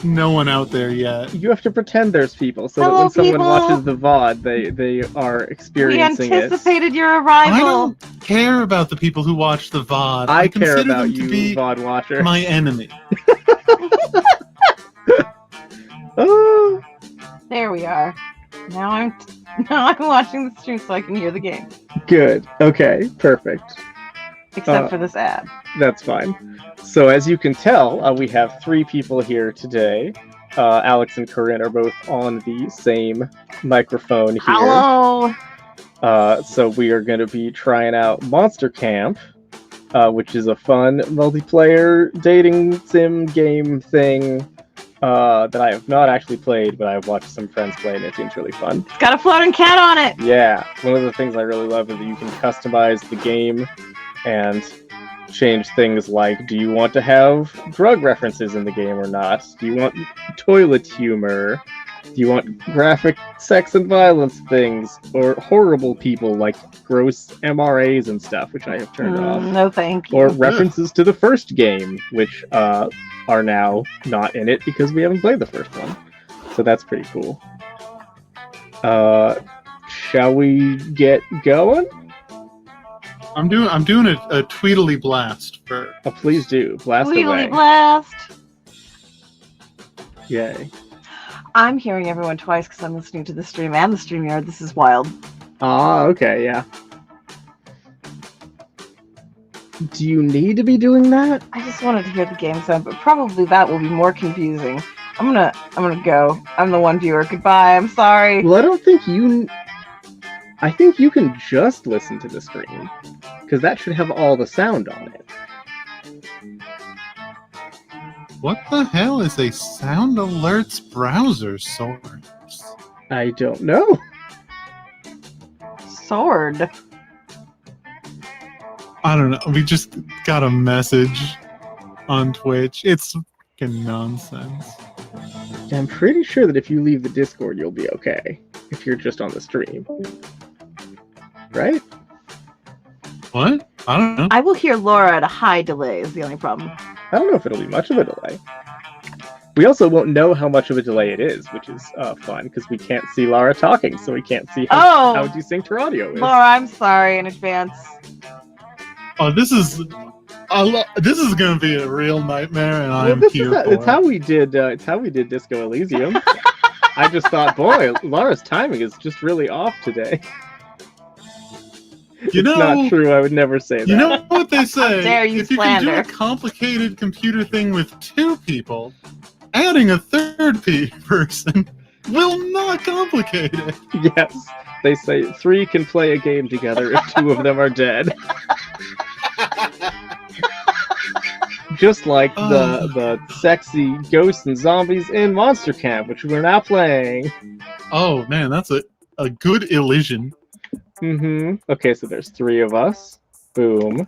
no one out there yet. You have to pretend there's people so that Hello, when someone people. watches the VOD, they are We experiencing it. anticipated your I arrival. don't care about the people who watch the VOD. I care consider about them you, to be VOD watcher. my enemy. Oh, There we are. Now I'm watching the stream so I can hear the game. good. Okay, perfect. Except for this ad. That's fine. So as you can tell, we have 3 people here today. Alex and Corinne are both on the same microphone here. Hello. So we are going to be trying out Monster Camp, which is a fun multiplayer dating sim game thing that I have not actually played, but I've watched some friends play and it seems really fun. It's got a floating cat on it. Yeah, one of the things I really love is that you can customize the game and change things like, do you want to have drug references in the game or not? Do you want toilet humor? Do you want graphic sex and violence things? Or horrible people like gross MRAs and stuff, which I have turned off? No, thank you. Or references to the first game, which are now not in it because we haven't played the first one. So that's pretty cool. Shall we get going? I'm doing a Tweedly blast for. Oh, please do. Blast Wheelie away. blast. Yay. I'm hearing everyone twice because I'm listening to the stream and the StreamYard. This is wild. Ah, okay, yeah. Do you need to be doing that? I just wanted to hear the game sound, but probably that will be more confusing. I'm gonna go. I'm the one viewer. Goodbye. I'm sorry. Well, I don't think you... I think you can just listen to the stream, because that should have all the sound on it. What the hell is a Sound Alerts browser source? I don't know. Sword. I don't know. We just got a message on Twitch. It's fucking nonsense. I'm pretty sure that if you leave the Discord, you'll be okay. If you're just on the stream. Right? What? I don't know. I will hear Laura at a high delay is the only problem. I don't know if it'll be much of a delay. We also won't know how much of a delay it is, which is fun, because we can't see Lara talking, so we can't see how desynced her audio is. Laura, I'm sorry in advance. Oh, this is gonna be a real nightmare, and I'm this here is for it's how we did. It's how we did Disco Elysium. I just thought, boy, Lara's timing is just really off today. You know, It's not true. I would never say that. You know what they say? dare you if you can do slander. a complicated computer thing with 2 people, adding a third person will not complicate it. Yes, they say 3 can play a game together if 2 of them are dead. Just like the sexy ghosts and zombies in Monster Camp, which we're now playing. Oh man, that's a good illusion. Okay, so there's 3 of us. Boom.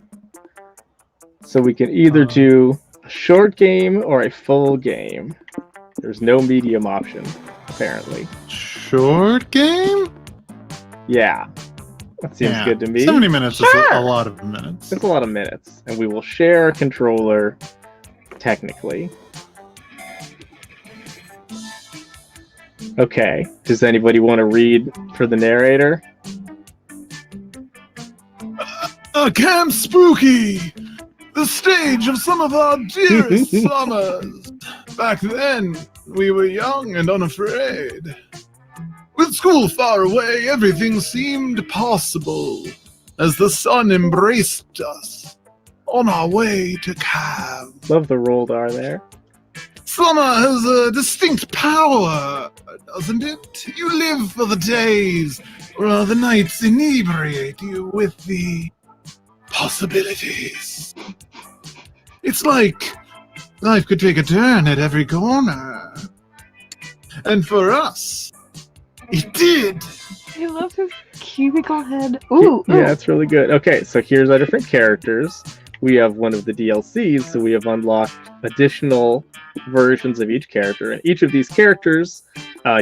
So we can either do a short game or a full game. There's no medium option, apparently. Short game? Yeah. That seems good to me. 70 minutes is Sure. a lot of minutes. It's a lot of minutes. And we will share a controller, technically. Okay. Does anybody want to read for the narrator? Camp Spooky! The stage of some of our dearest summers. Back then, we were young and unafraid. With school far away, everything seemed possible as the sun embraced us on our way to camp. Love the rolled R there. Summer has a distinct power, doesn't it? You live for the days, while the nights inebriate you with the possibilities. It's like life could take a turn at every corner. And for us, it did. I love his cubicle head. Ooh, Yeah, it's really good. Okay, so here's our different characters. We have one of the DLCs, so we have unlocked additional versions of each character. And each of these characters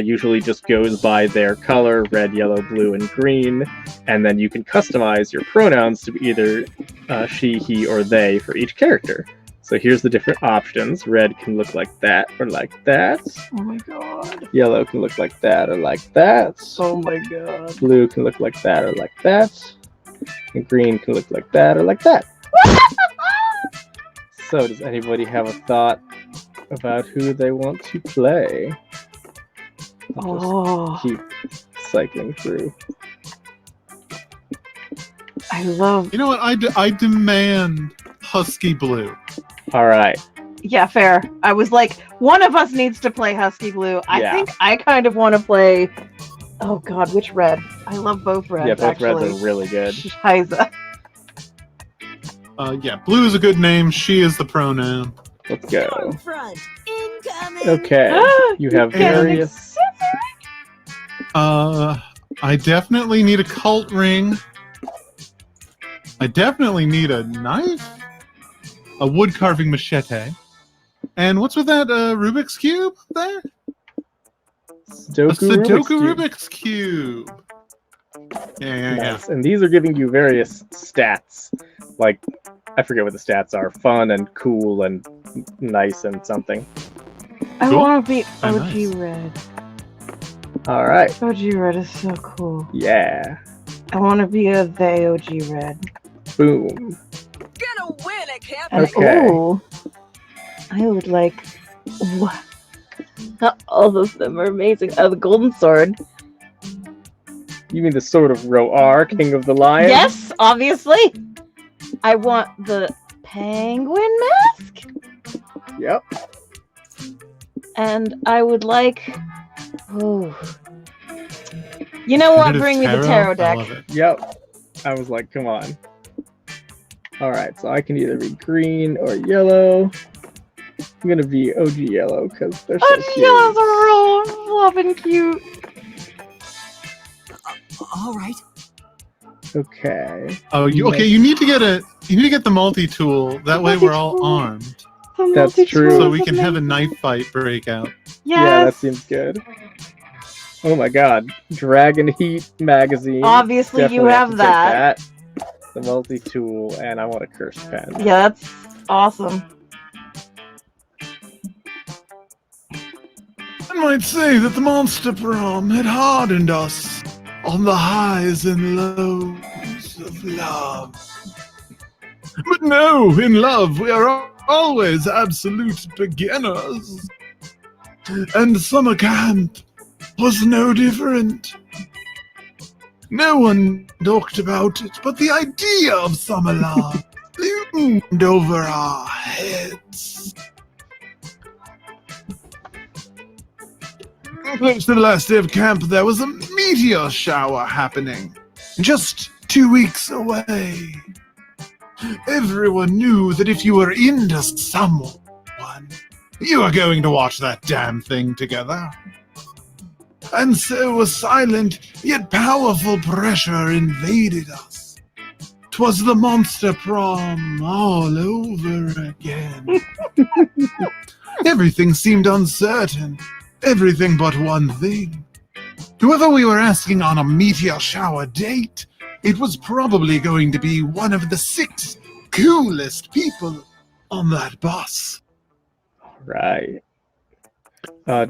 usually just goes by their color, red, yellow, blue, and green. And then you can customize your pronouns to be either she, he, or they for each character. So here's the different options. Red can look like that or like that. Oh my god. Yellow can look like that or like that. Oh my god. Blue can look like that or like that. And green can look like that or like that. So does anybody have a thought about who they want to play? I'll just Oh, keep cycling through. I love. You know what? I demand Husky Blue. All right. Yeah, fair. I was like, one of us needs to play Husky Blue. I Yeah. think I kind of want to play. Oh god, which red? I love both reds. Yeah, both actually. reds are really good. Scheiße. Yeah, Blue is a good name. She is the pronoun. Let's go. Front. Incoming. Okay. You have Get an various. I definitely need a cult ring. I definitely need a knife, a wood carving machete, and what's with that Rubik's cube there? A Sudoku Rubik's cube. Yeah. Nice. And these are giving you various stats. Like, I forget what the stats are. Fun and cool and nice and something. I Cool. want to be Oh, OG nice. red. All right. OG red is so cool. Yeah. I want to be a they OG red. Boom. Gonna win it, Captain. And Okay. ooh, I would like. What? All of them are amazing. Oh, the golden sword. You mean the Sword of Roar, King of the Lions? Yes, obviously. I want the penguin mask, Yep. and I would like. Oh, you know what? Definitive Bring me the I tarot deck. love it. Yep. I was like, come on. All right, so I can either be green or yellow. I'm gonna be OG yellow because they're so Oh, cute. yellows are real fluff and cute. All right. Okay. Oh, you need to get the multi-tool. That way we're all Multi-tool. armed, The That's multi-tool true. so is we can have a amazing. knife fight break out. Yeah, that Yes. seems good. Oh my god. Dragon Heat magazine. Obviously, you Definitely have to take that. The multi-tool, and I want a curse pen. Yeah, that's awesome. I might say that the Monster Prom had hardened us on the highs and lows of love. But no, in love we are always absolute beginners. And summer camp was no different. No one talked about it, but the idea of summer love loomed over our heads. Close to the last day of camp, there was a meteor shower happening, just 2 weeks away. Everyone knew that if you were into someone, you were going to watch that damn thing together. And so a silent yet powerful pressure invaded us. 'Twas the Monster Prom all over again. Everything seemed uncertain. Everything but one thing. Whoever we were asking on a meteor shower date, it was probably going to be one of the 6 coolest people on that bus. Right.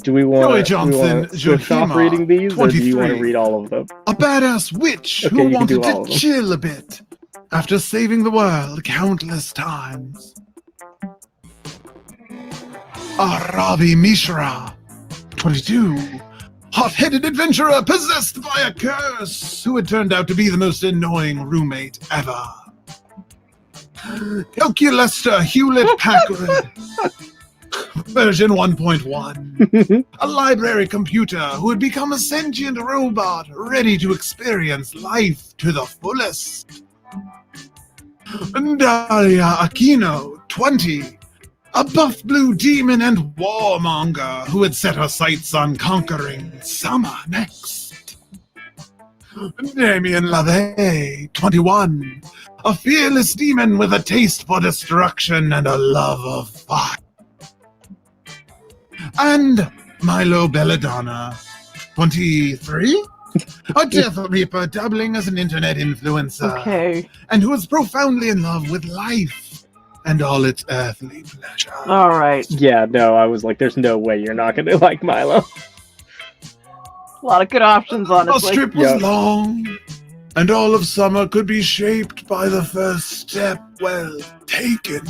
Do we want Joy to Johnson, switch off Joachima, reading these, or do you want to 23. read all of them? A badass witch Okay, who you can wanted do all to of them. chill a bit after saving the world countless times. Ravi Mishra, 22. Hot-headed adventurer possessed by a curse who had turned out to be the most annoying roommate ever. Calculester Hewlett Packard, version 1.1. A library computer who had become a sentient robot ready to experience life to the fullest. Daria Aquino, 20. A buff blue demon and warmonger who had set her sights on conquering summer next. Damien LaVey, 21. A fearless demon with a taste for destruction and a love of fire. And Milo Belladonna, 23. A Death Reaper dabbling as an internet influencer. Okay. And who is profoundly in love with life and all its earthly pleasure. All right. Yeah, no, I was like, there's no way you're not gonna like Milo. A lot of good options, Our honestly. strip was Yep. long, and all of summer could be shaped by the first step well taken.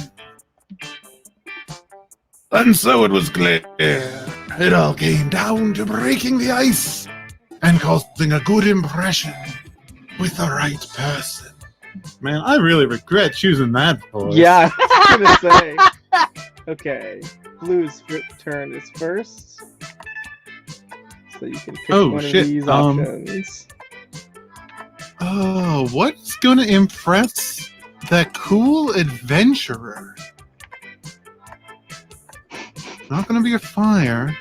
And so it was clear. It all came down to breaking the ice and causing a good impression with the right person. Man, I really regret choosing that voice. Yeah, I was gonna say. Okay, Blue's turn is first. So you can pick Oh, one shit, of these options. Oh, what's gonna impress that cool adventurer? Not gonna be a fire.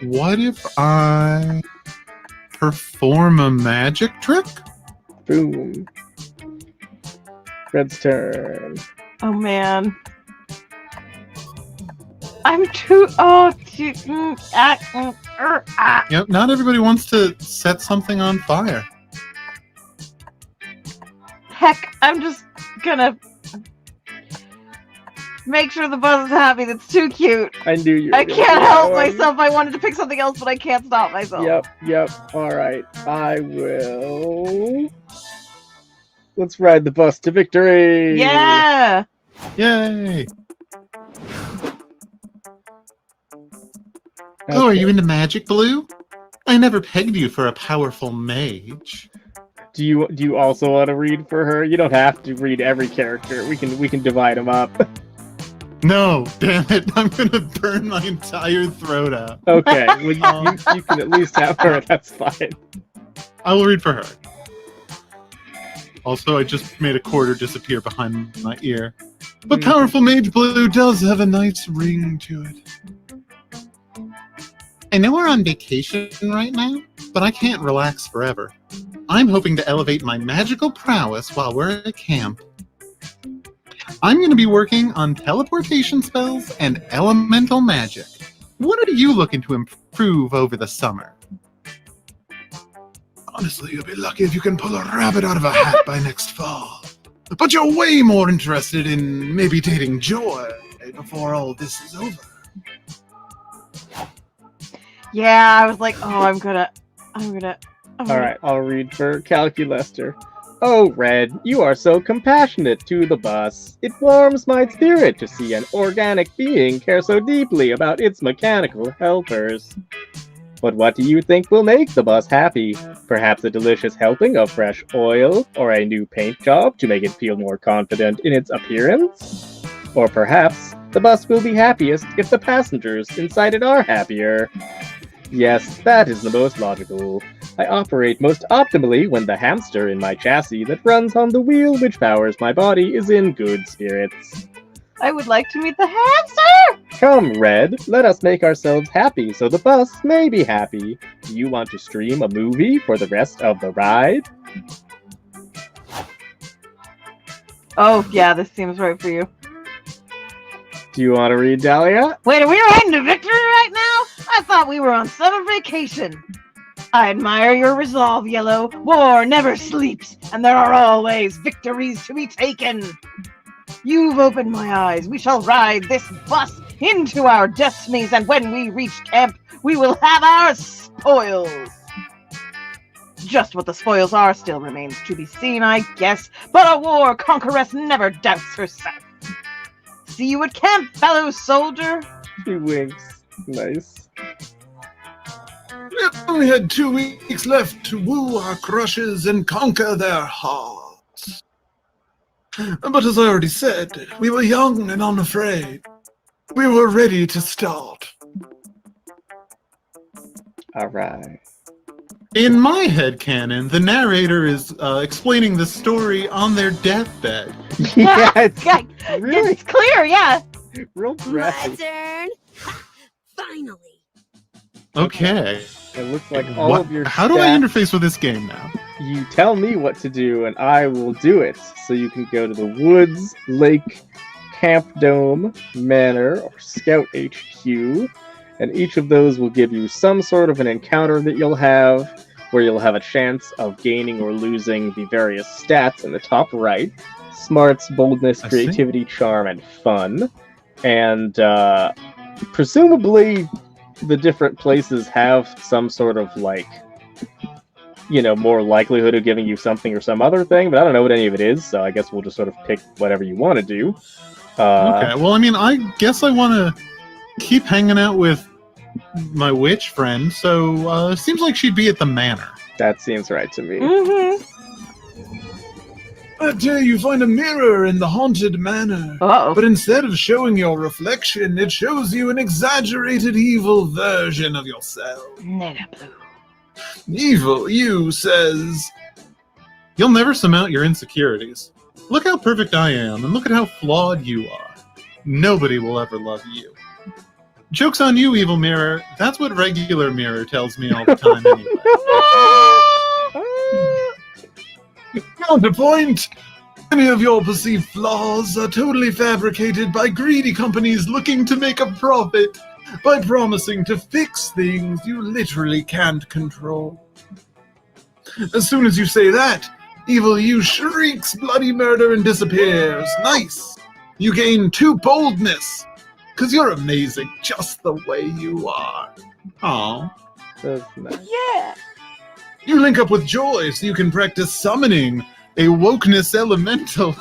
What if I perform a magic trick? Boom. Red's turn. Oh man. I'm too. Oh. Yep, not everybody wants to set something on fire. Heck, I'm just gonna make sure the buzz is happy. That's too cute. I knew you were I gonna can't do that help one. myself. I wanted to pick something else, but I can't stop myself. Yep. Alright, I will. Let's ride the bus to victory! Yeah. Yay! Oh, are you into magic, Blue? I never pegged you for a powerful mage. Do you also want to read for her? You don't have to read every character. We can divide them up. No, damn it! I'm gonna burn my entire throat out. Okay, well you can at least have her. That's fine. I will read for her. Also, I just made a quarter disappear behind my ear. But Powerful Mage Blue does have a nice ring to it. I know we're on vacation right now, but I can't relax forever. I'm hoping to elevate my magical prowess while we're at camp. I'm going to be working on teleportation spells and elemental magic. What are you looking to improve over the summer? Honestly, you'll be lucky if you can pull a rabbit out of a hat by next fall. But you're way more interested in maybe dating Joy before all this is over. Yeah, I was like, oh, I'm gonna. Alright, I'll read for Calculester. Oh, Red, you are so compassionate to the bus. It warms my spirit to see an organic being care so deeply about its mechanical helpers. But what do you think will make the bus happy? Perhaps a delicious helping of fresh oil, or a new paint job to make it feel more confident in its appearance? Or perhaps the bus will be happiest if the passengers inside it are happier. Yes, that is the most logical. I operate most optimally when the hamster in my chassis that runs on the wheel which powers my body is in good spirits. I would like to meet the hamster. Come, Red, let us make ourselves happy so the bus may be happy. Do you want to stream a movie for the rest of the ride? Oh yeah, this seems right for you. Do you want to read Dahlia? Wait, are we riding to victory right now? I thought we were on summer vacation. I admire your resolve, Yellow. War never sleeps, and there are always victories to be taken. You've opened my eyes. We shall ride this bus into our destinies, and when we reach camp, we will have our spoils. Just what the spoils are still remains to be seen, I guess, but a war conqueress never doubts herself. See you at camp, fellow soldier. She winks. Nice. We only had 2 weeks left to woo our crushes and conquer their hearts. But as I already said, we were young and unafraid. We were ready to start. Alright. In my headcanon, the narrator is explaining the story on their deathbed. Yeah, it's Yeah, really it's clear, yeah. real My graphic. turn. Ha, finally. Okay. It looks like all What- of your how do I stats- interface with this game now? You tell me what to do, and I will do it. So you can go to the Woods, Lake, Camp Dome, Manor, or Scout HQ, and each of those will give you some sort of an encounter that you'll have. where you'll have a chance of gaining or losing the various stats in the top right: smarts, boldness, I see. creativity, charm, and fun. And presumably the different places have some sort of like, more likelihood of giving you something or some other thing, but I don't know what any of it is, so I guess we'll just sort of pick whatever you want to do. Okay, well, I mean, I guess I want to keep hanging out with my witch friend, so it seems like she'd be at the manor. That seems right to me. Mm-hmm. That day you find a mirror in the haunted manor. Uh-oh. But instead of showing your reflection, it shows you an exaggerated evil version of yourself. Nigga blue. Evil you says, "You'll never surmount your insecurities. Look how perfect I am, and look at how flawed you are. Nobody will ever love you. Joke's on you, evil mirror. That's what regular mirror tells me all the time anyway." Counterpoint! Many of your perceived flaws are totally fabricated by greedy companies looking to make a profit by promising to fix things you literally can't control. As soon as you say that, evil you shrieks bloody murder and disappears. Nice! You gain 2 boldness, because you're amazing just the way you are. Aww. That's nice. Yeah. You link up with Joy so you can practice summoning a wokeness elemental.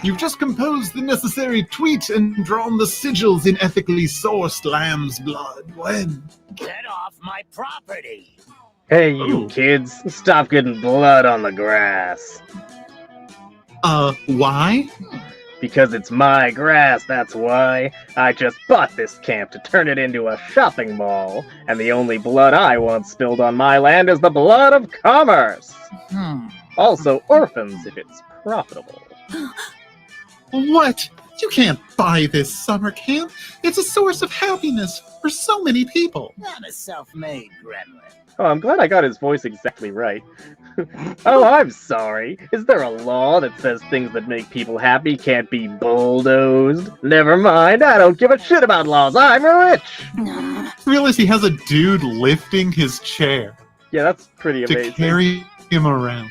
You've just composed the necessary tweet and drawn the sigils in ethically sourced lamb's blood. When? Get off my property! Hey, you Ooh. kids, stop getting blood on the grass. Why? Because it's my grass, that's why. I just bought this camp to turn it into a shopping mall, and the only blood I want spilled on my land is the blood of commerce. Also, orphans, if it's profitable. What? You can't buy this summer camp. It's a source of happiness for so many people. I'm a self-made gremlin. Oh, I'm glad I got his voice exactly right. Oh, I'm sorry. Is there a law that says things that make people happy can't be bulldozed? Never mind, I don't give a shit about laws. I'm rich! Realize he has a dude lifting his chair Yeah, that's pretty to amazing. carry him around.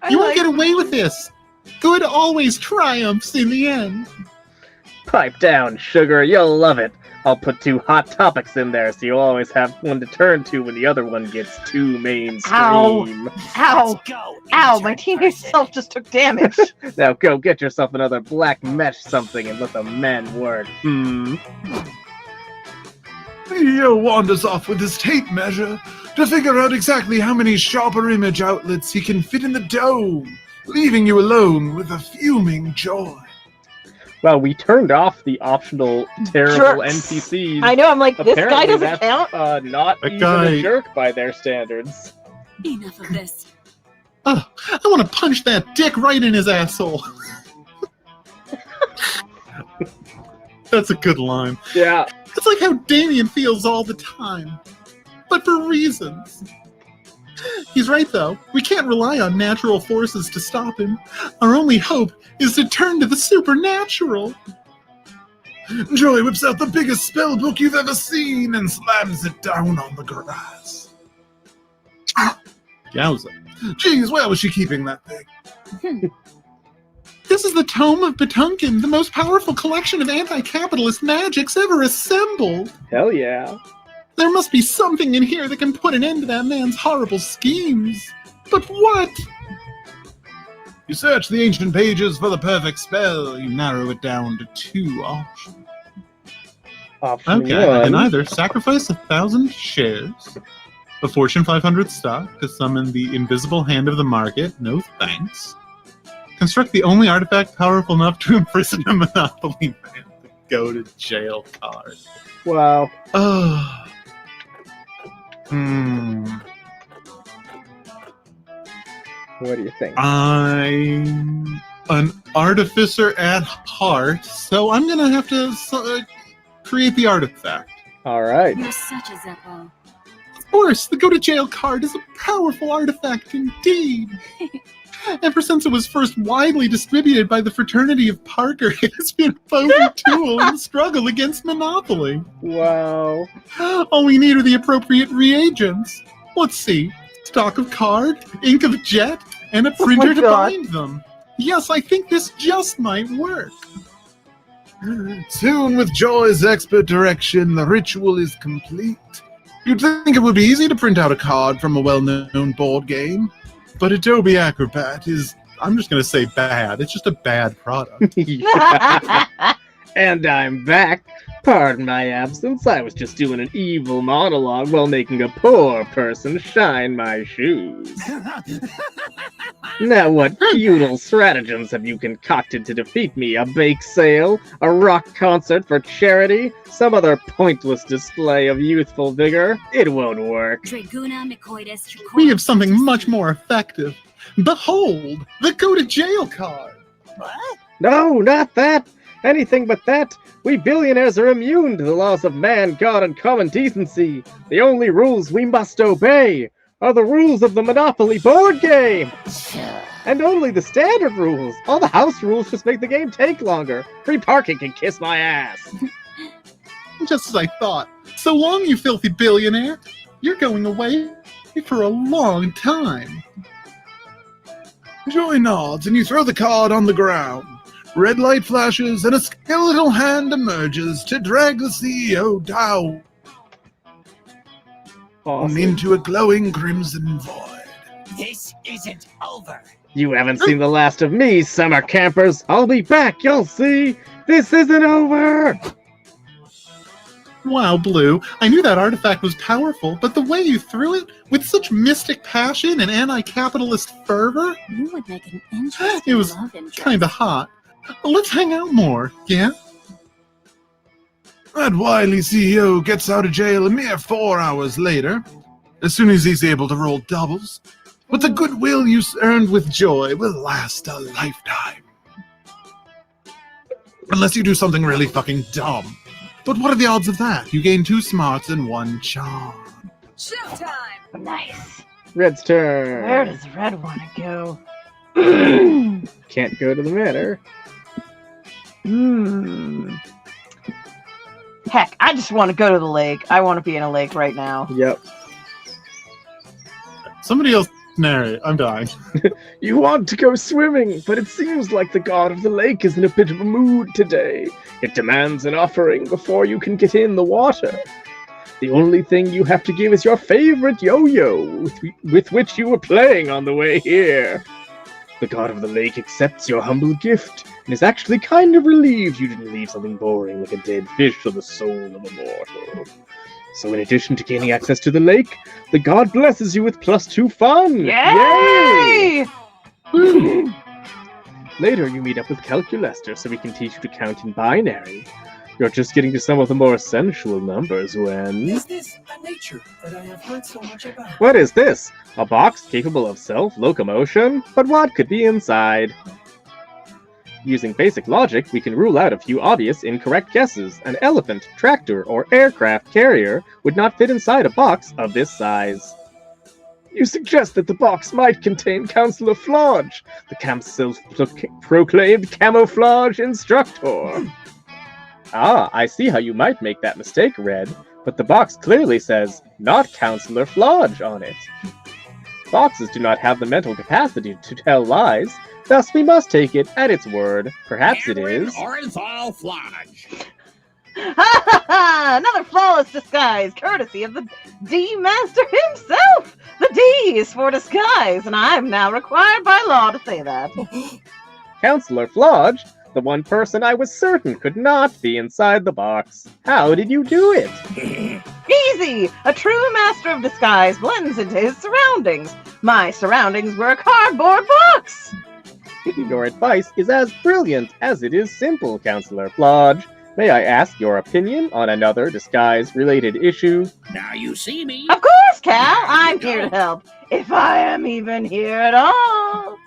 I You won't like- get away with this. Good always triumphs in the end. Pipe down, sugar, you'll love it. I'll put 2 hot topics in there so you'll always have one to turn to when the other one gets too mainstream. Ow! Let's go, Ow! My intern teenage person. self just took damage. Now go get yourself another black mesh something and let the men work. Theo wanders off with his tape measure to figure out exactly how many sharper image outlets he can fit in the dome, leaving you alone with a fuming Joy. Well, we turned off the optional terrible Jerks. NPCs. I know. I'm like, this guy Apparently doesn't that's, count. not That even guy- a jerk by their standards. Enough of this. Oh, I want to punch that dick right in his asshole. That's a good line. Yeah. It's like how Damien feels all the time, but for reasons. He's right, though. We can't rely on natural forces to stop him. Our only hope is to turn to the supernatural. Joy whips out the biggest spell book you've ever seen and slams it down on the grass. Yowza. Geez, where was she keeping that thing? This is the Tome of Batunkin, the most powerful collection of anti-capitalist magics ever assembled. Hell yeah. There must be something in here that can put an end to that man's horrible schemes. But what? You search the ancient pages for the perfect spell. You narrow it down to 2 options. Option Okay, I can one. either sacrifice 1,000 shares, a Fortune 500 stock to summon the invisible hand of the market, no thanks. Construct the only artifact powerful enough to imprison a Monopoly man. The go to jail card. Wow. Oh. What do you think? I'm an artificer at heart, so I'm gonna have to create the artifact. All right. You're such a Zeppo. Of course, the go to jail card is a powerful artifact indeed. Ever since it was first widely distributed by the Fraternity of Parker, it has been a potent tool in the struggle against Monopoly. Wow. All we need are the appropriate reagents. Let's see. stock of cards, ink of jet, and a printer to God. bind them. Yes, I think this just might work. Soon, with Joy's expert direction, the ritual is complete. You'd think it would be easy to print out a card from a well-known board game, but Adobe Acrobat is, I'm just going to say bad. It's just a bad product. And I'm back. Pardon my absence. I was just doing an evil monologue while making a poor person shine my shoes. Now, what futile stratagems have you concocted to defeat me? A bake sale? A rock concert for charity? Some other pointless display of youthful vigor? It won't work. Draguna Mycoides We have something much more effective. Behold, the go to jail card. What? No, not that! Anything but that! We billionaires are immune to the laws of man, God, and common decency. The only rules we must obey are the rules of the Monopoly board game! And only the standard rules. All the house rules just make the game take longer. Free parking can kiss my ass. Just as I thought. So long, you filthy billionaire. You're going away for a long time. Joy nods, and you throw the card on the ground. Red light flashes, and a skeletal hand emerges to drag the CEO down Awesome. into a glowing crimson void. This isn't over. You haven't seen the last of me, summer campers. I'll be back, you'll see. This isn't over. Wow, Blue, I knew that artifact was powerful, but the way you threw it, with such mystic passion and anti-capitalist fervor, You would make an interesting It was love interest. kinda hot. Let's hang out more, yeah? That wily CEO gets out of jail a mere 4 hours later, as soon as he's able to roll doubles. But the goodwill you earned with Joy will last a lifetime. Unless you do something really fucking dumb. But what are the odds of that? You gain 2 smarts and 1 charm. Showtime! Nice. Red's turn. Where does Red want to go? Can't go to the manor. Heck, I just want to go to the lake. I want to be in a lake right now. Yep. Somebody else narrate. I'm dying. You want to go swimming, but it seems like the god of the lake is in a bit of a mood today. It demands an offering before you can get in the water. The only thing you have to give is your favorite yo-yo, with which you were playing on the way here. The god of the lake accepts your humble gift, and is actually kind of relieved you didn't leave something boring like a dead fish for the soul of a mortal. So in addition to gaining access to the lake, the god blesses you with +2 fun! Yay! Later, you meet up with Calculester so he can teach you to count in binary. You're just getting to some of the more sensual numbers when... Is this a nature that I have heard so much about? What is this? A box capable of self-locomotion? But what could be inside? Using basic logic, we can rule out a few obvious incorrect guesses. An elephant, tractor, or aircraft carrier would not fit inside a box of this size. You suggest that the box might contain Counselor Flodge, the camp's self-proclaimed camouflage instructor. Ah, I see how you might make that mistake, Red, but the box clearly says, not Counselor Flodge on it. Boxes do not have the mental capacity to tell lies, thus we must take it at its word. Perhaps it is... Orenthal Flodge. Ha ha ha! Another flawless disguise, courtesy of the D Master himself! The D is for disguise, and I'm now required by law to say that. Counselor Flodge, the one person I was certain could not be inside the box. How did you do it? Easy! A true master of disguise blends into his surroundings. My surroundings were a cardboard box! Your advice is as brilliant as it is simple, Counselor Flodge. May I ask your opinion on another disguise-related issue? Now you see me. Of course, Cal! I'm here to help, if I am even here at all!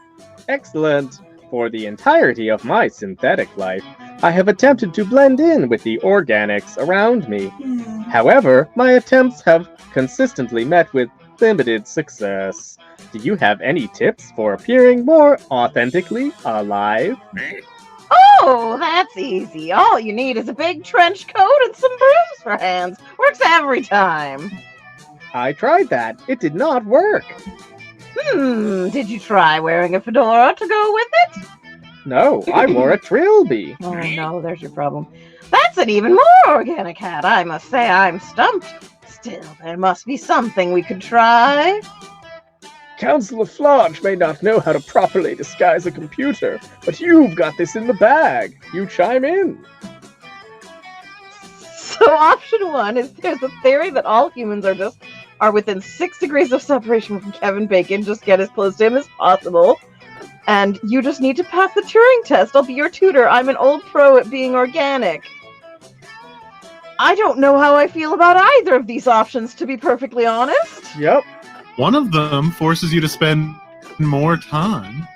Excellent. For the entirety of my synthetic life, I have attempted to blend in with the organics around me. However, my attempts have consistently met with limited success. Do you have any tips for appearing more authentically alive? Oh, that's easy. All you need is a big trench coat and some brooms for hands. Works every time. I tried that. It did not work. Did you try wearing a fedora to go with it? No, I wore a trilby. Oh no, there's your problem. That's an even more organic hat. I must say I'm stumped. Still, there must be something we could try. Counselor Flodge may not know how to properly disguise a computer, but you've got this in the bag. You chime in. So option one is there's a theory that all humans are within 6 degrees of separation from Kevin Bacon. Just get as close to him as possible. And you just need to pass the Turing test. I'll be your tutor. I'm an old pro at being organic. I don't know how I feel about either of these options, to be perfectly honest. Yep. One of them forces you to spend more time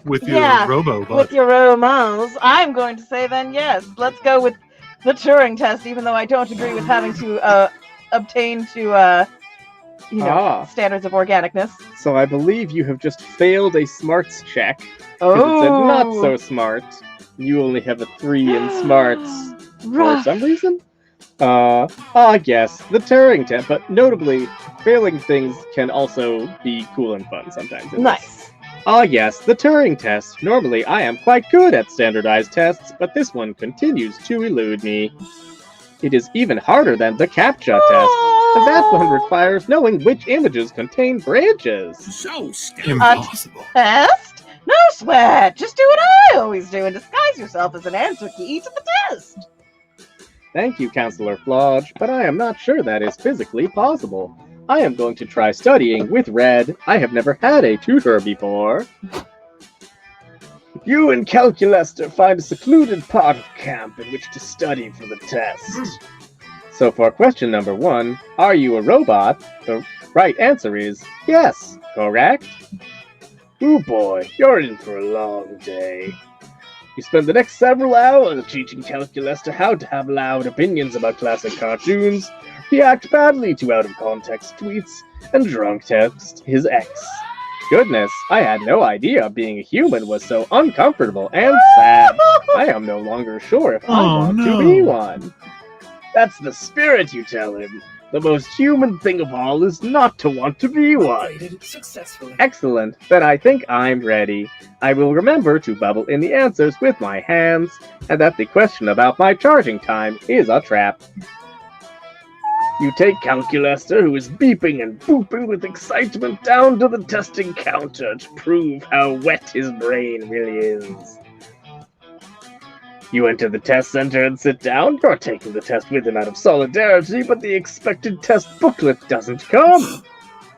with your robo With butt. your romance. I'm going to say then yes. Let's go with the Turing test, even though I don't agree with having to obtain to standards of organicness. So I believe you have just failed a smarts check. Because it said not so smart. You only have a 3 in smarts for Rough. some reason. Yes, the Turing test. But notably, failing things can also be cool and fun sometimes. Nice. Yes, the Turing test. Normally, I am quite good at standardized tests, but this one continues to elude me. It is even harder than the CAPTCHA test. And that one requires knowing which images contain branches. So stupid. Impossible. Test? No sweat. Just do what I always do and disguise yourself as an answer key to the test. Thank you, Counselor Flodge, but I am not sure that is physically possible. I am going to try studying with Red. I have never had a tutor before. You and Calculester find a secluded part of camp in which to study for the test. So for question number 1, are you a robot? The right answer is yes, correct? Oh boy, you're in for a long day. You spend the next several hours teaching Calculester how to have loud opinions about classic cartoons, react badly to out-of-context tweets, and drunk text his ex. Goodness, I had no idea being a human was so uncomfortable and sad. I am no longer sure if I want to be one. That's the spirit, you tell him. The most human thing of all is not to want to be one. Operated successfully. Excellent, then I think I'm ready. I will remember to bubble in the answers with my hands, and that the question about my charging time is a trap. You take Calculester, who is beeping and booping with excitement, down to the testing counter to prove how wet his brain really is. You enter the test center and sit down. You're taking the test with him out of solidarity, but the expected test booklet doesn't come.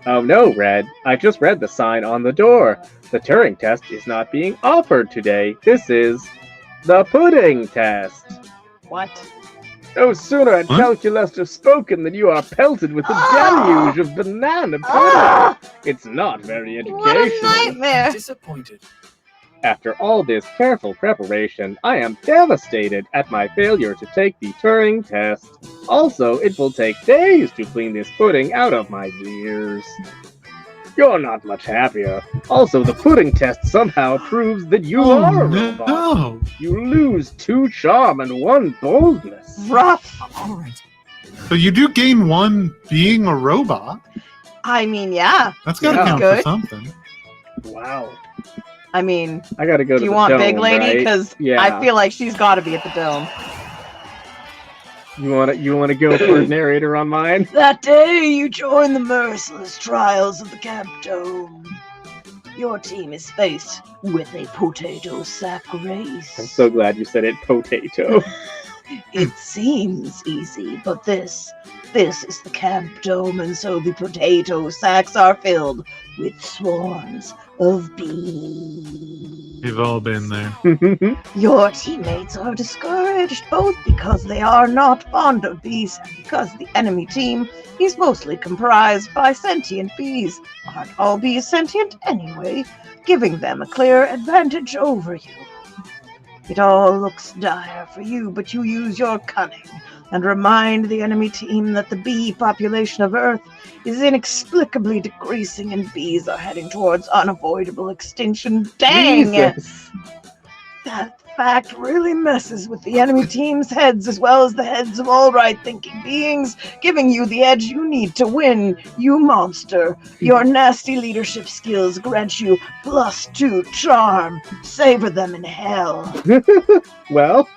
Oh no, Red. I just read the sign on the door. The Turing test is not being offered today. This is the pudding test. What? No sooner had What? Calculester spoken than you are pelted with a deluge of banana pudding. Ah! It's not very What a educational. nightmare. Disappointed. After all this careful preparation, I am devastated at my failure to take the Turing test. Also, it will take days to clean this pudding out of my ears. You're not much happier. Also, the pudding test somehow proves that you are a robot. no. You lose 2 charm and 1 boldness. Rough. All right. So you do gain 1 being a robot. I mean, yeah. That's gotta Yeah. count Good. for something. Wow. I mean, I gotta go to do you the want dome, Big Lady? right? Because Yeah. I feel like she's got to be at the dome. You wanna go for narrator on mine? That day you join the merciless trials of the Camp Dome. Your team is faced with a potato sack race. I'm so glad you said it, potato. It seems easy, but this is the Camp Dome, and so the potato sacks are filled with swarms of bees. We've all been there. Your teammates are discouraged, both because they are not fond of bees and because the enemy team is mostly comprised by sentient bees. Aren't all bees sentient anyway, giving them a clear advantage over you? It all looks dire for you, but you use your cunning and remind the enemy team that the bee population of Earth is inexplicably decreasing and bees are heading towards unavoidable extinction. Dang! Jesus. That fact really messes with the enemy team's heads as well as the heads of all right-thinking beings, giving you the edge you need to win, you monster. Your nasty leadership skills grant you +2 charm. Savor them in hell. Well,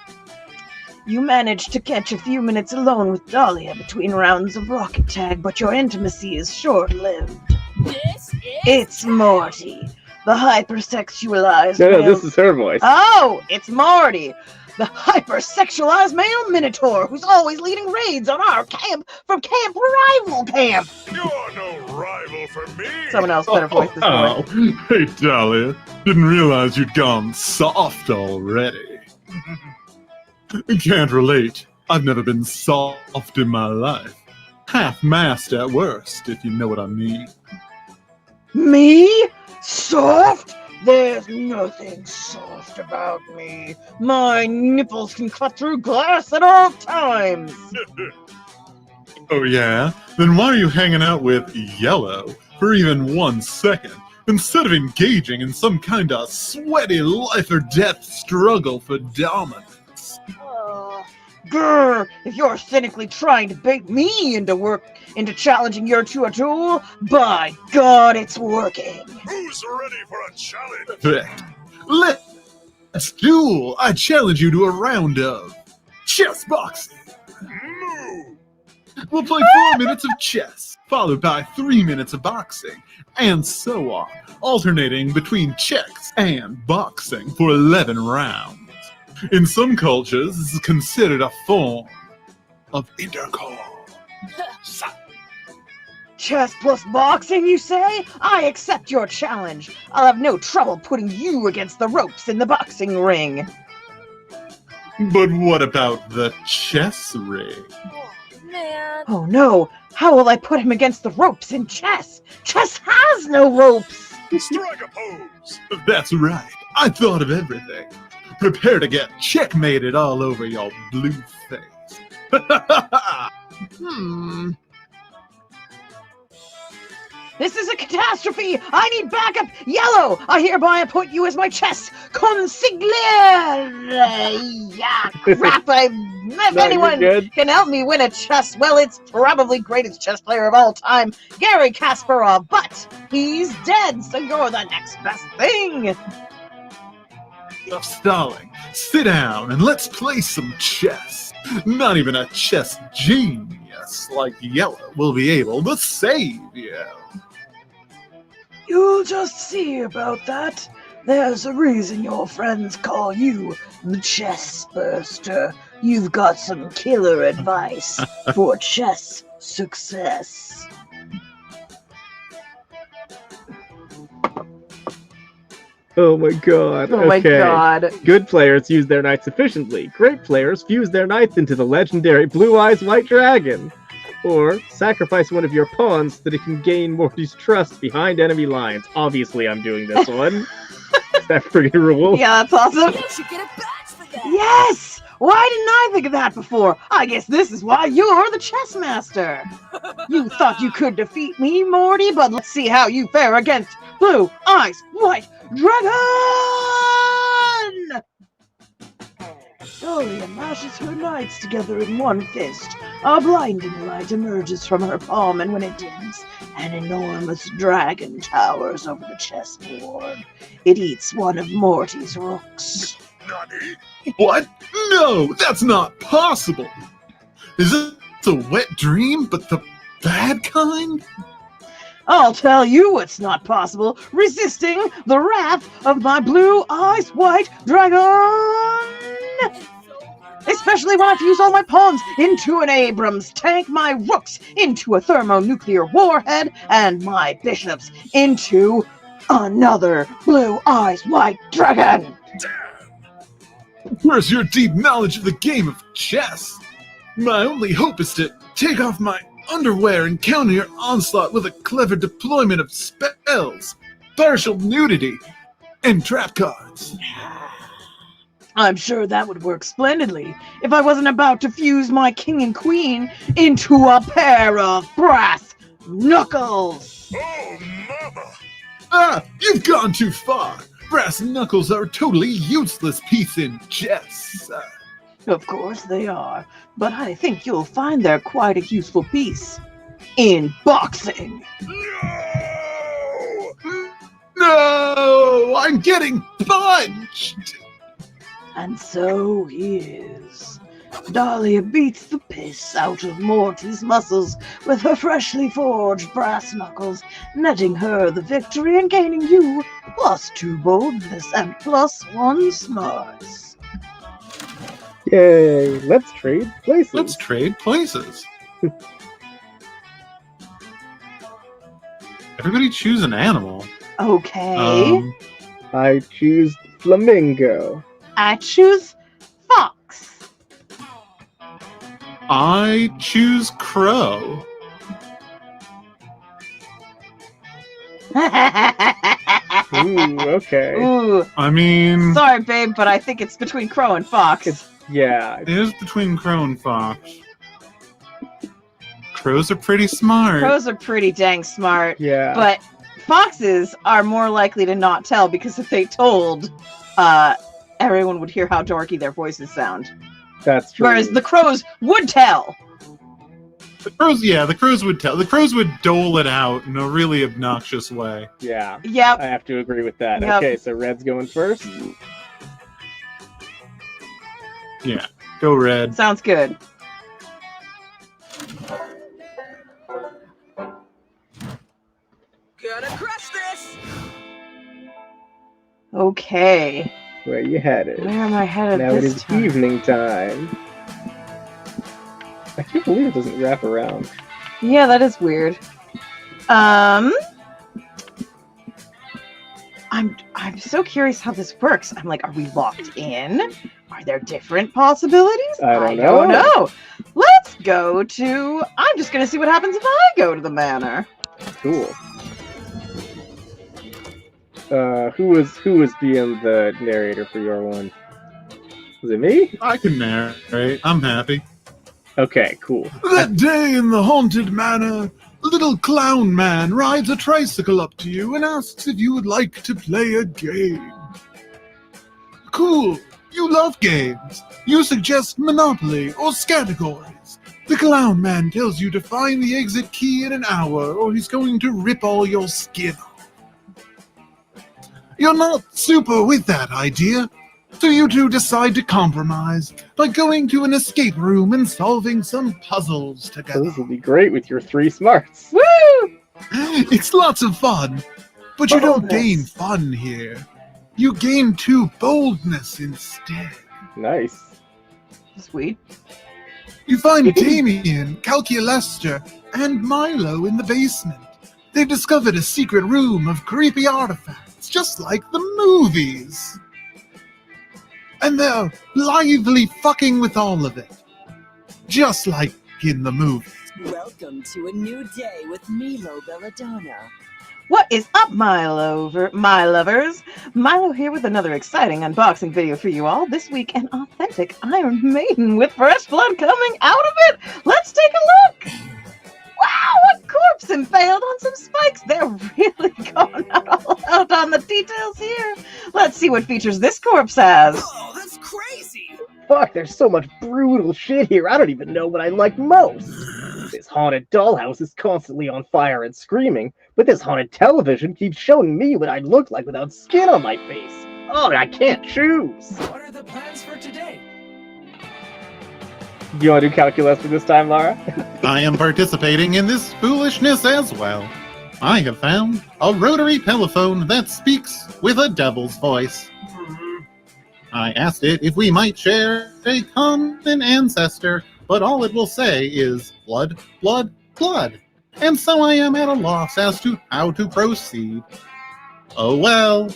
You managed to catch a few minutes alone with Dahlia between rounds of rocket tag, but your intimacy is short-lived. This is It's Morty, the hypersexualized no, male... this is her voice. Oh, it's Morty, the hypersexualized male minotaur who's always leading raids on our camp from Camp Rival Camp. You're no rival for me. Someone else better voice this boy. Oh, hey, Dahlia. Didn't realize you'd gone soft already. Can't relate. I've never been soft in my life. Half-mast at worst, if you know what I mean. Me? Soft? There's nothing soft about me. My nipples can cut through glass at all times. Oh, yeah? Then why are you hanging out with Yellow for even 1 second, instead of engaging in some kind of sweaty life-or-death struggle for dominance? Grr, if you're cynically trying to bait me into challenging your to a duel, by God, it's working. Who's ready for a challenge? Perfect. Let's duel. I challenge you to a round of chess boxing. Move. We'll play 4 minutes of chess, followed by 3 minutes of boxing, and so on, alternating between chess and boxing for 11 rounds. In some cultures, this is considered a form of intercourse. Chess plus boxing, you say? I accept your challenge. I'll have no trouble putting you against the ropes in the boxing ring. But what about the chess ring? man. Oh no, how will I put him against the ropes in chess? Chess has no ropes! Strike a pose! That's right. I thought of everything. Prepare to get checkmated all over your blue face. This is a catastrophe! I need backup! Yellow! I hereby appoint you as my chess consigliere! Yeah, crap, if No, anyone you're good. can help me win a chess, well, it's probably greatest chess player of all time, Gary Kasparov, but he's dead, so you're the next best thing! Enough stalling. Sit down and let's play some chess. Not even a chess genius like Yellow will be able to save you. You'll just see about that. There's a reason your friends call you the Chess Burster. You've got some killer advice for chess success. Oh my god. Oh my Okay. god. Good players use their knights efficiently. Great players fuse their knights into the legendary Blue Eyes White Dragon. Or sacrifice one of your pawns so that it can gain Morty's trust behind enemy lines. Obviously, I'm doing this one. Is that friggin' rule? Yeah, that's awesome. You should get a badge for that. Yes! Why didn't I think of that before? I guess this is why you're the chess master. You thought you could defeat me, Morty, but let's see how you fare against Blue Eyes White Dragon! Dahlia mashes her knights together in one fist. A blinding light emerges from her palm, and when it dims, an enormous dragon towers over the chessboard. It eats one of Morty's rooks. What? No, that's not possible. Is it a wet dream, but the bad kind? I'll tell you what's not possible. Resisting the wrath of my Blue Eyes White Dragon! Especially when I fuse all my pawns into an Abrams tank, my rooks into a thermonuclear warhead, and my bishops into another Blue Eyes White Dragon! Where's your deep knowledge of the game of chess? My only hope is to take off my underwear and counter your onslaught with a clever deployment of spells, partial nudity, and trap cards. I'm sure that would work splendidly if I wasn't about to fuse my king and queen into a pair of brass knuckles. Oh, mama! Ah, you've gone too far. Brass knuckles are a totally useless piece in chess. Of course they are, but I think you'll find they're quite a useful piece in boxing. No! I'm getting punched! And so he is. Dahlia beats the piss out of Morty's muscles with her freshly forged brass knuckles, netting her the victory and gaining you +2 boldness and +1 smarts. Yay! Let's trade places. Let's trade places. Everybody choose an animal. Okay, I choose flamingo. I choose fox. I choose crow. Ooh, okay. Ooh, I mean, sorry, babe, but I think it's between crow and fox. Yeah. it is between crow and fox. Crows are pretty smart. Crows are pretty dang smart, Yeah. but foxes are more likely to not tell because if they told, everyone would hear how dorky their voices sound. That's true. Whereas the crows would tell. The crows would tell. The crows would dole it out in a really obnoxious way. Yeah. Yep. I have to agree with that. Yep. Okay, so Red's going first. Yeah, go red. Sounds good. Gonna crush this! Okay. Where you headed? Where am I headed Now it this is time? evening time. I can't believe it doesn't wrap around. Yeah, that is weird. I'm so curious how this works. I'm like, are we locked in? Are there different possibilities? I don't don't know. know. Let's go to. I'm just gonna see what happens if I go to the manor. Cool. Who was being the narrator for your one? Was it me? I can narrate. I'm happy. Okay, cool. That day in the haunted manor, a little clown man rides a tricycle up to you and asks if you would like to play a game. Cool. You love games. You suggest Monopoly or Scattergories. The clown man tells you to find the exit key in an hour or he's going to rip all your skin off. You're not super with that idea, so you two decide to compromise by going to an escape room and solving some puzzles So together. this will be great with your 3 smarts. Woo! It's lots of fun, but you don't Boldness. gain fun here. You gain 2 boldness instead. Nice. Sweet. You find Damien, Calculester, and Milo in the basement. They've discovered a secret room of creepy artifacts, just like the movies. And they're lively fucking with all of it. Just like in the movies. Welcome to a new day with Milo Belladonna. What is up, my lovers? Milo here with another exciting unboxing video for you all. This week, an authentic Iron Maiden with fresh blood coming out of it. Let's take a look. Wow, a corpse impaled on some spikes. They're really going all out on the details here. Let's see what features this corpse has. Oh, that's crazy! Fuck, there's so much brutal shit here. I don't even know what I like most. This haunted dollhouse is constantly on fire and screaming, but this haunted television keeps showing me what I'd look like without skin on my face. Oh, I can't choose. What are the plans for today? You want to do calculus for this time, Lara? I am participating in this foolishness as well. I have found a rotary telephone that speaks with a devil's voice. I asked it if we might share a common ancestor, but all it will say is blood, blood, blood. And so I am at a loss as to how to proceed. Oh well.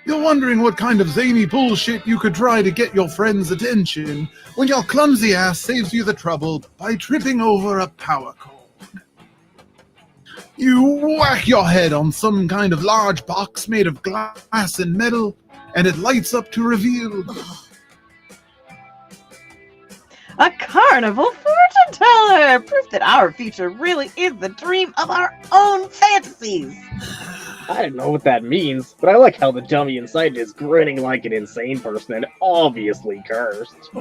You're wondering what kind of zany bullshit you could try to get your friend's attention when your clumsy ass saves you the trouble by tripping over a power cord. You whack your head on some kind of large box made of glass and metal, and it lights up to reveal A carnival fortune teller! Proof that our future really is the dream of our own fantasies. I don't know what that means, but I like how the dummy inside is grinning like an insane person and obviously cursed.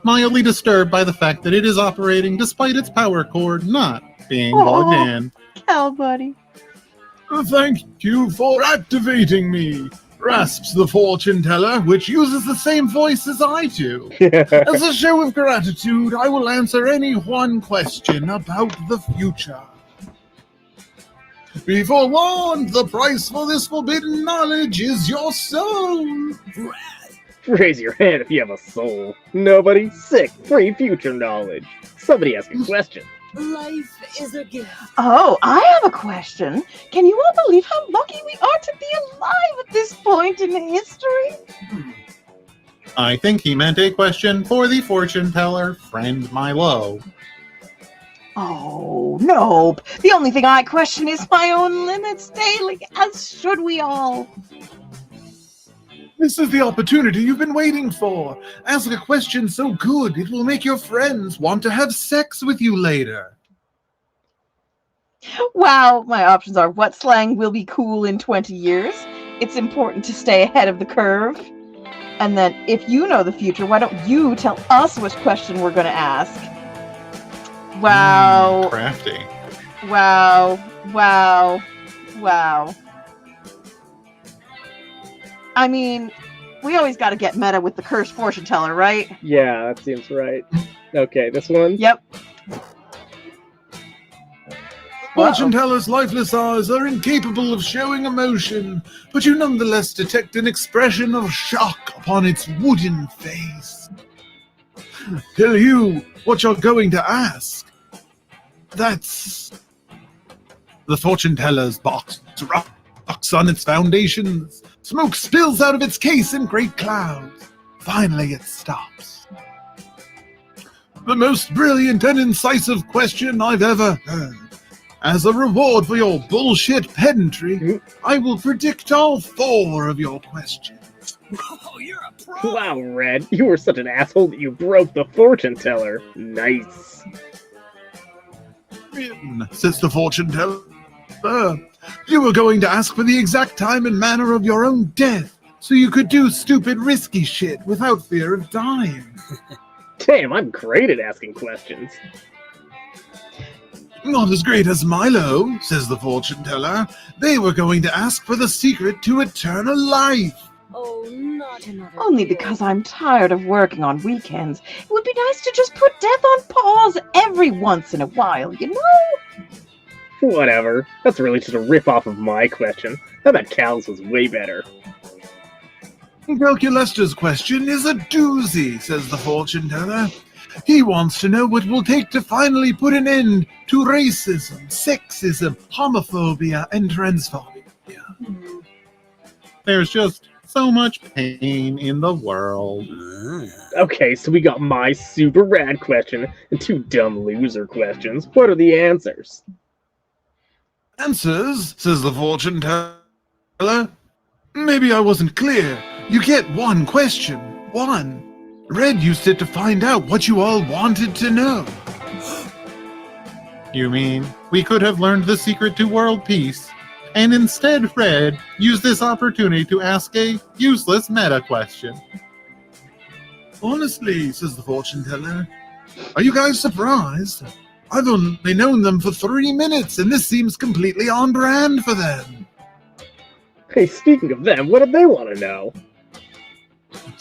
Mildly disturbed by the fact that it is operating despite its power cord not being plugged in. Cal, buddy. Thank you for activating me, rasps the fortune teller, which uses the same voice as I do. As a show of gratitude, I will answer any one question about the future. Be forewarned, the price for this forbidden knowledge is your soul. Raise your hand if you have a soul. Nobody? Sick. Free future knowledge. Somebody ask a question. Life is a gift. Oh, I have a question. Can you all believe how lucky we are to be alive at this point in history? I think he meant a question for the fortune teller, friend Milo. Oh, nope. The only thing I question is my own limits daily, as should we all. This is the opportunity you've been waiting for. Ask a question so good it will make your friends want to have sex with you later. Wow, my options are what slang will be cool in 20 years? It's important to stay ahead of the curve. And then, if you know the future, why don't you tell us which question we're going to ask? Wow. Crafty. Wow. Wow. Wow. I mean, we always got to get meta with the cursed fortune teller, right? Yeah, that seems right. Okay, this one? Yep. Fortune teller's lifeless eyes are incapable of showing emotion, but you nonetheless detect an expression of shock upon its wooden face. Tell you what you're going to ask. That's... The fortune teller's box rocks on its foundations. Smoke spills out of its case in great clouds. Finally, it stops. The most brilliant and incisive question I've ever heard. As a reward for your bullshit pedantry, I will predict all 4 of your questions. Oh, you're a pro. Wow, Red, you were such an asshole that you broke the fortune teller. Nice. Says the fortune teller. You were going to ask for the exact time and manner of your own death, so you could do stupid, risky shit without fear of dying. Damn, I'm great at asking questions. Not as great as Milo, says the fortune teller. They were going to ask for the secret to eternal life. Oh, not another. Only day. because I'm tired of working on weekends. It would be nice to just put death on pause every once in a while, you know? Whatever. That's really just a rip-off of my question. I bet Cal's was way better. Calculester's question is a doozy, says the fortune teller. He wants to know what it will take to finally put an end to racism, sexism, homophobia, and transphobia. There's just so much pain in the world. Okay, so we got my super rad question and 2 dumb loser questions. What are the answers? Answers, says the fortune teller. Maybe I wasn't clear. You get 1 question. 1. Red used it to find out what you all wanted to know. You mean we could have learned the secret to world peace, and instead Red used this opportunity to ask a useless meta question? Honestly, says the fortune teller. Are you guys surprised? I've only known them for 3 minutes, and this seems completely on brand for them. Hey, speaking of them, what did they want to know?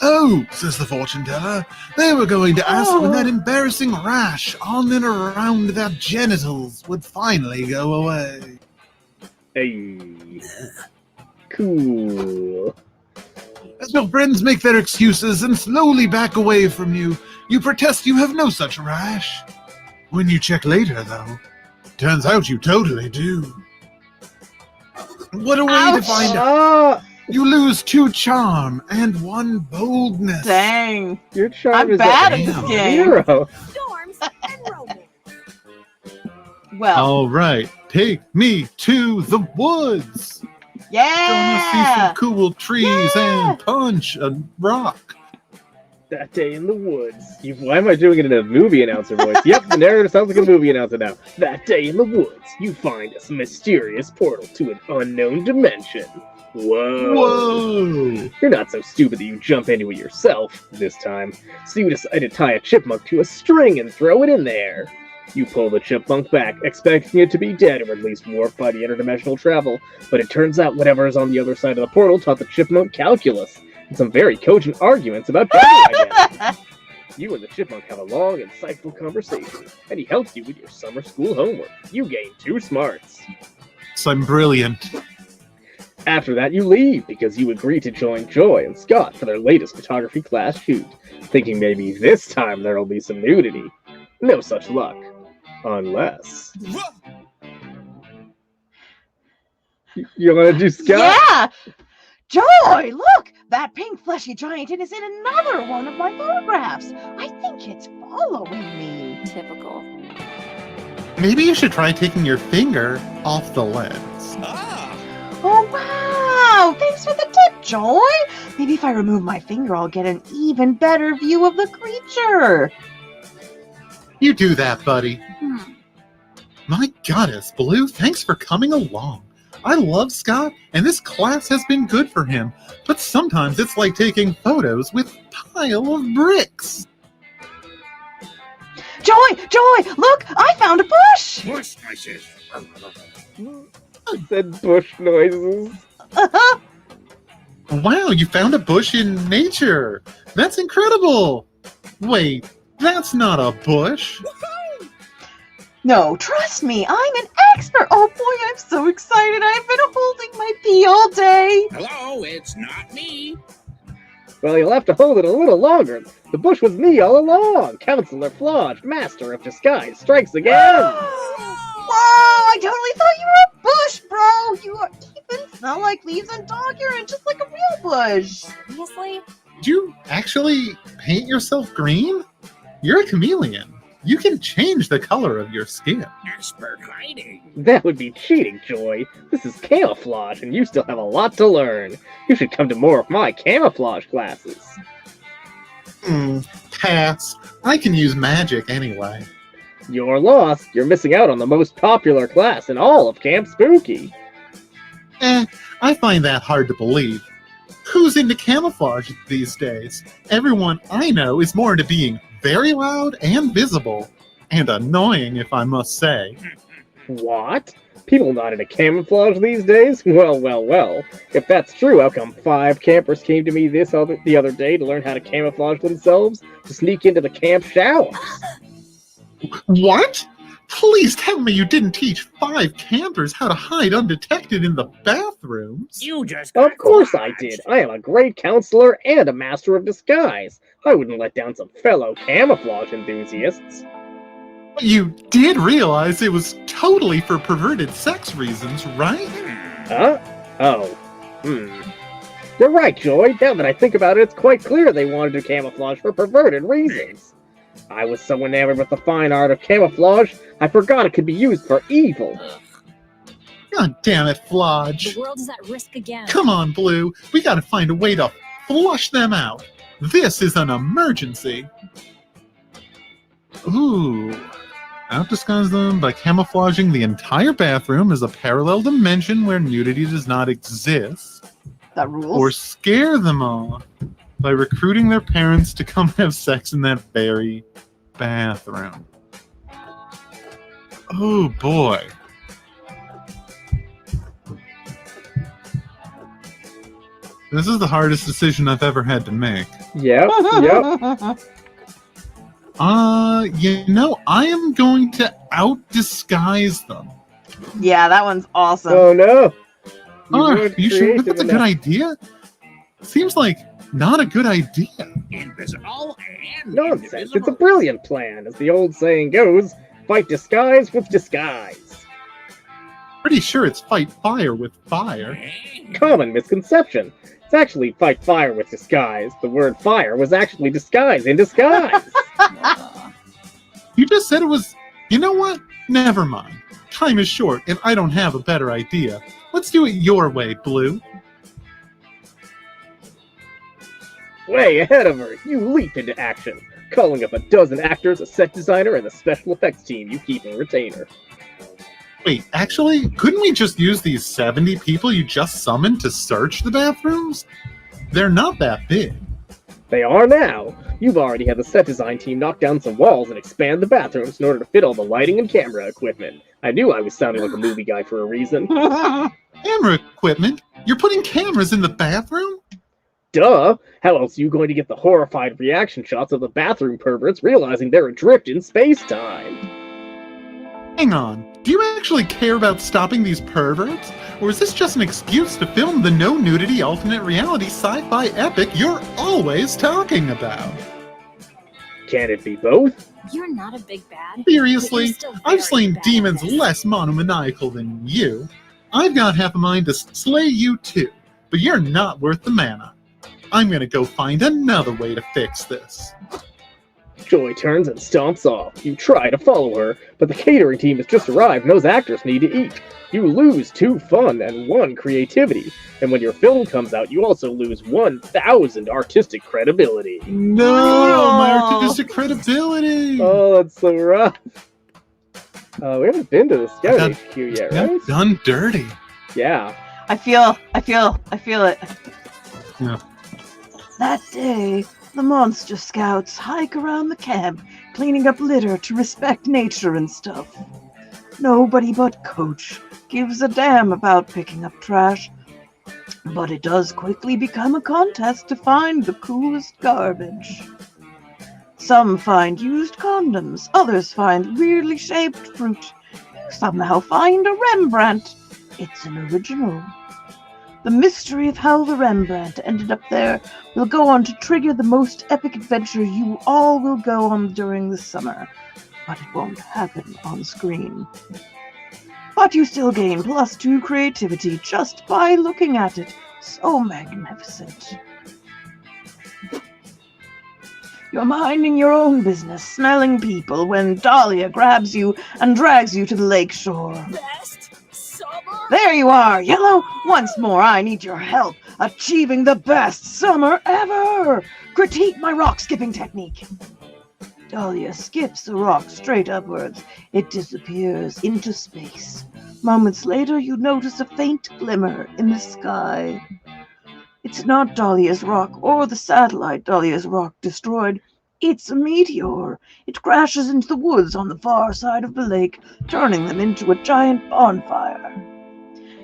Oh, says the fortune teller, they were going to ask when that embarrassing rash on and around their genitals would finally go away. Hey. Cool. As your friends make their excuses and slowly back away from you, you protest you have no such rash. When you check later, though, turns out you totally do. What a way to find out. You lose 2 charm and 1 boldness. Dang. Your charm I'm is bad at at this Damn. game. 0. Storms and romance. Well, All right, take me to the woods. Gonna see yeah. some cool trees Yeah. and punch a rock. That day in the woods. Why am I doing it in a movie announcer voice? Yep, the narrator sounds like a movie announcer now. That day in the woods, you find a mysterious portal to an unknown dimension. Whoa. Whoa! You're not so stupid that you jump into it yourself this time, so you decide to tie a chipmunk to a string and throw it in there. You pull the chipmunk back, expecting it to be dead or at least warped by the interdimensional travel, but it turns out whatever is on the other side of the portal taught the chipmunk calculus, and some very cogent arguments about gender identity. You and the chipmunk have a long, insightful conversation, and he helps you with your summer school homework. You gain 2 smarts. So I'm brilliant. After that, you leave because you agree to join Joy and Scott for their latest photography class shoot, thinking maybe this time there'll be some nudity. No such luck. Unless... You want to do Scott? Yeah! Joy, look! That pink fleshy giant is in another one of my photographs. I think it's following me. Typical. Maybe you should try taking your finger off the lens. Oh, wow! Thanks for the tip, Joy! Maybe if I remove my finger, I'll get an even better view of the creature. You do that, buddy. My goddess, Blue, thanks for coming along. I love Scott, and this class has been good for him, but sometimes it's like taking photos with a pile of bricks. Joy! Joy! Look! I found a bush! Bush noises. Said bush noises. Wow, you found a bush in nature. That's incredible. Wait, that's not a bush. No, trust me, I'm an expert. Oh boy, I'm so excited. I've been holding my pee all day. Hello, it's not me. Well, you'll have to hold it a little longer. The bush was me all along. Counselor Flodge, Master of Disguise, strikes again. Whoa, I totally thought you were a bush, bro. You even smell like leaves and dog urine, just like a real bush. Seriously? Did you actually paint yourself green? You're a chameleon. You can change the color of your skin. Expert hiding. That would be cheating, Joy. This is camouflage, and you still have a lot to learn. You should come to more of my camouflage classes. Pass. I can use magic anyway. You're lost. You're missing out on the most popular class in all of Camp Spooky. I find that hard to believe. Who's into camouflage these days? Everyone I know is more into being very loud and visible. And annoying, if I must say. What? People not into camouflage these days? Well, well, well. If that's true, how come 5 campers came to me the other day to learn how to camouflage themselves to sneak into the camp showers? What? Please tell me you didn't teach 5 campers how to hide undetected in the bathrooms. You just Of got course I caught. did. I am a great counselor and a master of disguise. I wouldn't let down some fellow camouflage enthusiasts. You did realize it was totally for perverted sex reasons, right? Huh? Oh. You're right, Joy. Now that I think about it, it's quite clear they wanted to camouflage for perverted reasons. I was so enamored with the fine art of camouflage, I forgot it could be used for evil. God damn it, Flodge. The world is at risk again. Come on, Blue. We gotta find a way to flush them out. This is an emergency. Ooh. Outdisguise them by camouflaging the entire bathroom as a parallel dimension where nudity does not exist. That rules. Or scare them off by recruiting their parents to come have sex in that very bathroom. Oh boy. This is the hardest decision I've ever had to make. Yep. I am going to out-disguise them. Yeah, that one's awesome. Oh no. You sure that's a good idea? Seems like not a good idea. Invisible and Nonsense. It's a indivisible. brilliant plan. As the old saying goes, fight disguise with disguise. Pretty sure it's fight fire with fire. Common misconception. It's actually fight fire with disguise. The word fire was actually disguise in disguise. You just said it was... You know what? Never mind. Time is short, and I don't have a better idea. Let's do it your way, Blue. Way ahead of her, you leap into action, calling up a dozen actors, a set designer, and the special effects team you keep in retainer. Wait, actually, couldn't we just use these 70 people you just summoned to search the bathrooms? They're not that big. They are now. You've already had the set design team knock down some walls and expand the bathrooms in order to fit all the lighting and camera equipment. I knew I was sounding like a movie guy for a reason. Camera equipment? You're putting cameras in the bathroom? Duh! How else are you going to get the horrified reaction shots of the bathroom perverts realizing they're adrift in space-time? Hang on, do you actually care about stopping these perverts? Or is this just an excuse to film the no-nudity alternate reality sci-fi epic you're always talking about? Can it be both? You're not a big bad. Seriously? but you're still I've very slain bad at demons this. less monomaniacal than you. I've got half a mind to slay you too, but you're not worth the mana. I'm gonna go find another way to fix this. Joy turns and stomps off. You try to follow her, but the catering team has just arrived and those actors need to eat. You lose 2 fun and 1 creativity. And when your film comes out, you also lose 1,000 artistic credibility. No, my artistic credibility! Oh, that's so rough. We haven't been to the Scout Got- HQ yet, Got right? done dirty. Yeah. I feel it. Yeah. That day, the Monster Scouts hike around the camp, cleaning up litter to respect nature and stuff. Nobody but Coach gives a damn about picking up trash, but it does quickly become a contest to find the coolest garbage. Some find used condoms, others find weirdly shaped fruit, somehow find a Rembrandt. It's an original. The mystery of how the Rembrandt ended up there will go on to trigger the most epic adventure you all will go on during the summer, but it won't happen on screen. But you still gain +2 creativity just by looking at it. So magnificent. You're minding your own business, smelling people, when Dahlia grabs you and drags you to the lake shore. Best summer. There you are, Yellow! Once more, I need your help achieving the best summer ever! Critique my rock-skipping technique. Dahlia skips a rock straight upwards. It disappears into space. Moments later, you notice a faint glimmer in the sky. It's not Dahlia's rock or the satellite Dahlia's rock destroyed. It's a meteor. It crashes into the woods on the far side of the lake, turning them into a giant bonfire.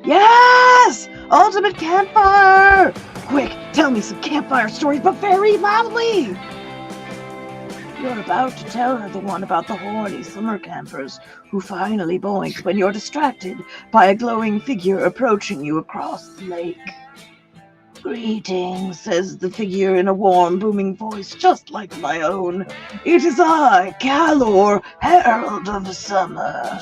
Yes! Ultimate campfire! Quick, tell me some campfire stories, but very loudly! You're about to tell her the one about the horny summer campers who finally boink when you're distracted by a glowing figure approaching you across the lake. Greetings, says the figure in a warm, booming voice just like my own. It is I, Calor, Herald of Summer.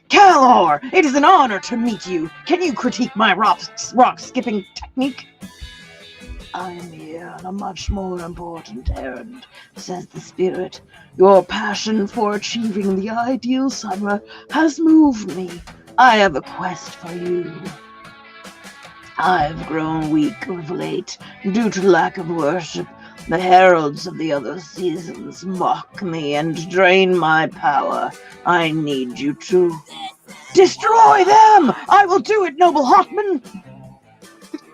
Calor, it is an honor to meet you. Can you critique my rock-skipping technique? I'm here on a much more important errand, says the spirit. Your passion for achieving the ideal summer has moved me. I have a quest for you. I've grown weak of late due to lack of worship. The heralds of the other seasons mock me and drain my power. I need you to destroy them! I will do it, noble Hawkman!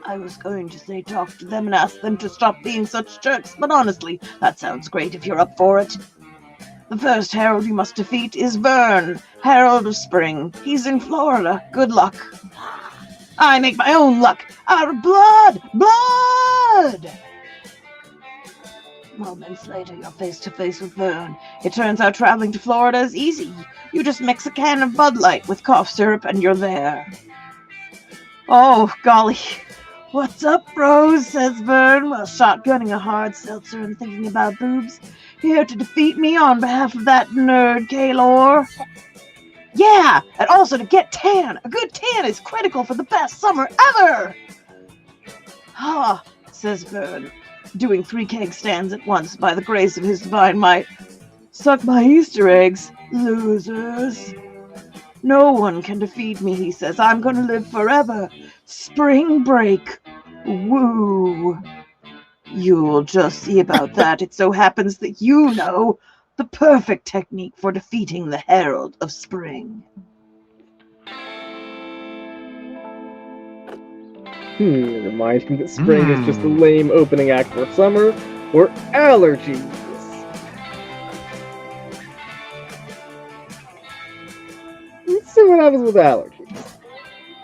I was going to say talk to them and ask them to stop being such jerks, but honestly, that sounds great if you're up for it. The first herald you must defeat is Vern, Herald of Spring. He's in Florida. Good luck. I make my own luck out of blood! Blood! Moments later, you're face to face with Vern. It turns out traveling to Florida is easy. You just mix a can of Bud Light with cough syrup and you're there. Oh, golly. What's up, bros? Says Vern while shotgunning a hard seltzer and thinking about boobs. Here to defeat me on behalf of that nerd, Kalor. Yeah, and also to get tan. A good tan is critical for the best summer ever. Ah, says Vern, doing 3 keg stands at once by the grace of his divine might. Suck my Easter eggs, losers. No one can defeat me, he says. I'm gonna live forever. Spring break. Woo. You'll just see about that. It so happens that you know the perfect technique for defeating the Herald of Spring. Reminds me that spring is just a lame opening act for summer, or allergies. Let's see what happens with allergies.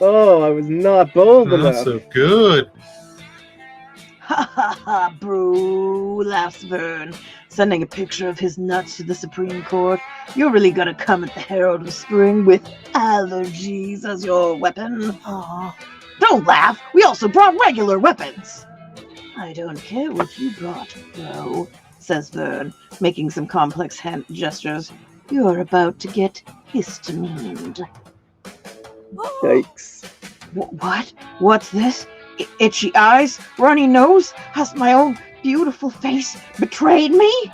Oh, I was not bold Not enough. so good. Ha ha ha, brew, laughs Vern, sending a picture of his nuts to the Supreme Court. You're really gonna come at the Herald of Spring with allergies as your weapon? Aw. Don't laugh, we also brought regular weapons. I don't care what you brought, bro, says Vern, making some complex hand gestures. You're about to get histamined. Yikes. What? What's this? Itchy eyes? Runny nose? Has my own beautiful face betrayed me?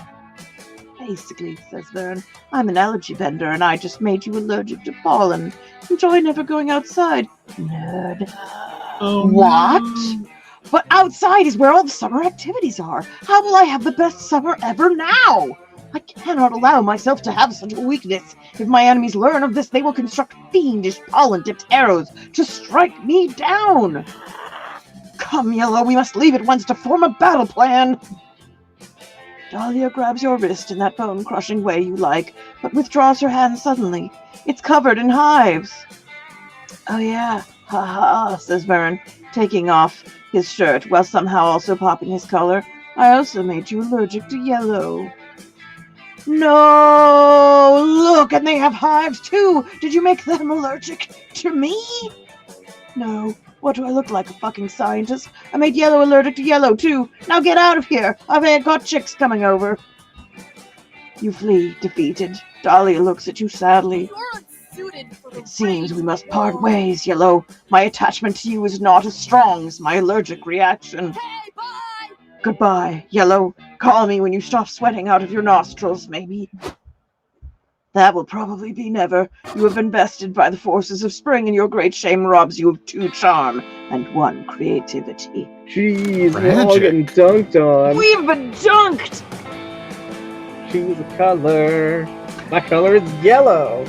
Basically, says Vern, I'm an allergy bender and I just made you allergic to pollen. Enjoy never going outside, nerd. Oh, What? no. But outside is where all the summer activities are. How will I have the best summer ever now? I cannot allow myself to have such a weakness. If my enemies learn of this, they will construct fiendish pollen-tipped arrows to strike me down. Come, Yellow, we must leave at once to form a battle plan. Dahlia grabs your wrist in that bone-crushing way you like, but withdraws her hand suddenly. It's covered in hives. Oh yeah, ha ha, says Vern, taking off his shirt while somehow also popping his collar. I also made you allergic to yellow. No! Look, and they have hives too! Did you make them allergic to me? No. What do I look like, a fucking scientist? I made yellow allergic to yellow too. Now get out of here! I've got chicks coming over. You flee, defeated. Dahlia looks at you sadly. You're unsuited for the It seems we must part ways, Yellow. My attachment to you is not as strong as my allergic reaction. Hey, bye! Goodbye, Yellow. Call me when you stop sweating out of your nostrils, maybe. That will probably be never. You have been bested by the forces of spring, and your great shame robs you of 2 charm and 1 creativity. Jeez, we're all Tragic. getting dunked on. We've been dunked! Choose a color. My color is yellow.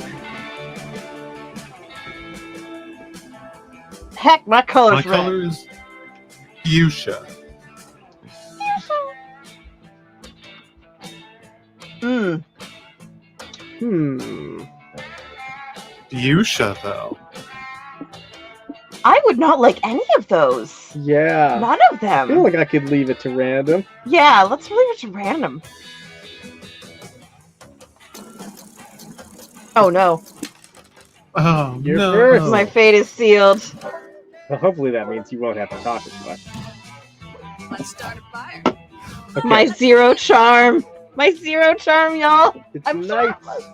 Heck, my My color's red. color is fuchsia. Mm. Fuchsia, though. I would not like any of those. Yeah. None of I feel them. like I could leave it to random. Yeah, let's leave it to random. Oh no, Oh, You're no. first. my fate is sealed. Well, hopefully that means you won't have to talk as much. Let's start a fire. Okay. My 0 charm. My 0 charm, y'all. It's I'm nice. charmless.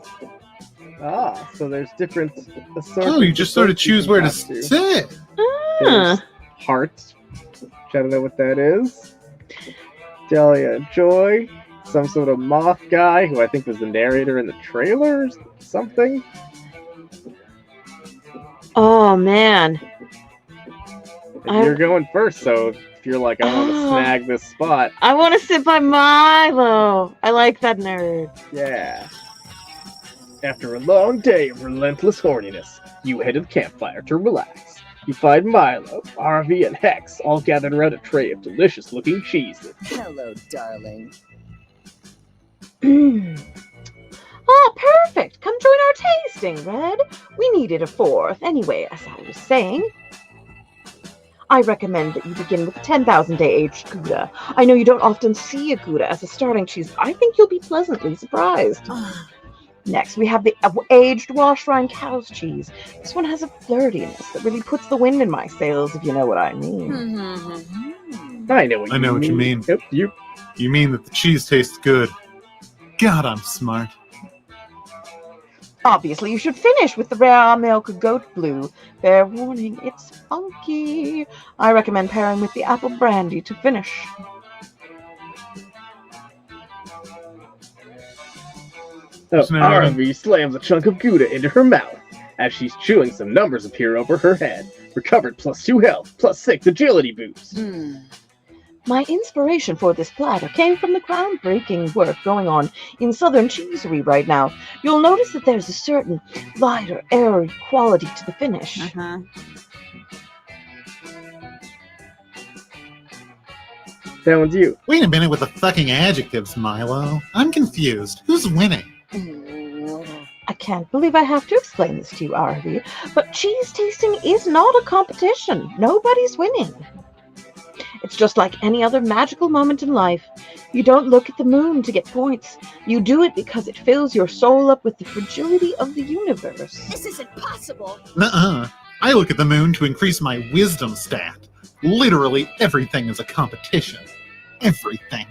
Ah, so there's different assortments. Oh, you just sort of assortments you choose can where to talk to. sit. Huh. There's hearts, which I don't know what that is. Dahlia Joy, some sort of moth guy who I think was the narrator in the trailers, something. Oh man. And you're going first, so if you're like, I want to Oh. snag this spot, I want to sit by Milo. I like that nerd. yeah. After a long day of relentless horniness, you head to the campfire to relax. You find Milo, Harvey, and Hex all gathered around a tray of delicious-looking cheeses. Hello, darling. Oh, perfect. Come join our tasting, Red. We needed a 4th. Anyway, as I was saying, I recommend that you begin with 10,000 day aged Gouda. I know you don't often see a Gouda as a starting cheese, but I think you'll be pleasantly surprised. Next, we have the aged wash rind cow's cheese. This one has a flirtiness that really puts the wind in my sails, if you know what I mean. I know what I know what you mean. Yep, you. You mean that the cheese tastes good. God, I'm smart. Obviously, you should finish with the rare milk goat blue. Fair warning, it's funky. I recommend pairing with the apple brandy to finish. Oh, Isn't it hard? Harvey slams a chunk of Gouda into her mouth. As she's chewing, some numbers appear over her head. Recovered +2 health, +6 agility boost. My inspiration for this platter came from the groundbreaking work going on in Southern Cheesery right now. You'll notice that there's a certain lighter, airy quality to the finish. Uh-huh. That one's you. Wait a minute with the fucking adjectives, Milo. I'm confused. Who's winning? I can't believe I have to explain this to you, Arby, but cheese tasting is not a competition. Nobody's winning. It's just like any other magical moment in life. You don't look at the moon to get points. You do it because it fills your soul up with the fragility of the universe. This isn't possible. Nuh-uh. I look at the moon to increase my wisdom stat. Literally everything is a competition. Everything.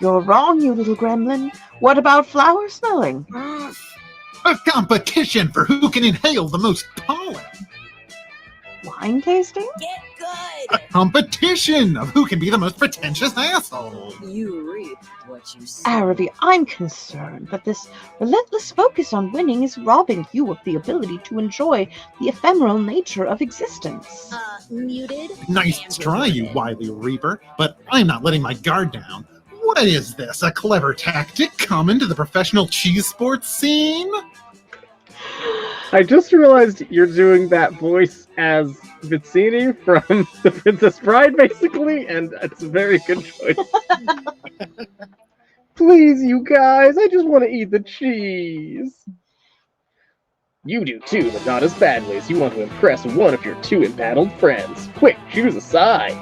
You're wrong, you little gremlin. What about flower smelling? A competition for who can inhale the most pollen. Wine tasting? Get A good. competition of who can be the most pretentious asshole. You reap what you sow. Araby, I'm concerned that this relentless focus on winning is robbing you of the ability to enjoy the ephemeral nature of existence. Muted. Nice and try, you reverted. wily reaper, but I'm not letting my guard down. What is this, a clever tactic common to the professional cheese sports scene? I just realized you're doing that voice as Vizzini from The Princess Bride, basically, and it's a very good choice. Please, you guys, I just want to eat the cheese. You do too, but not as badly as you want to impress one of your two embattled friends. Quick, choose a side.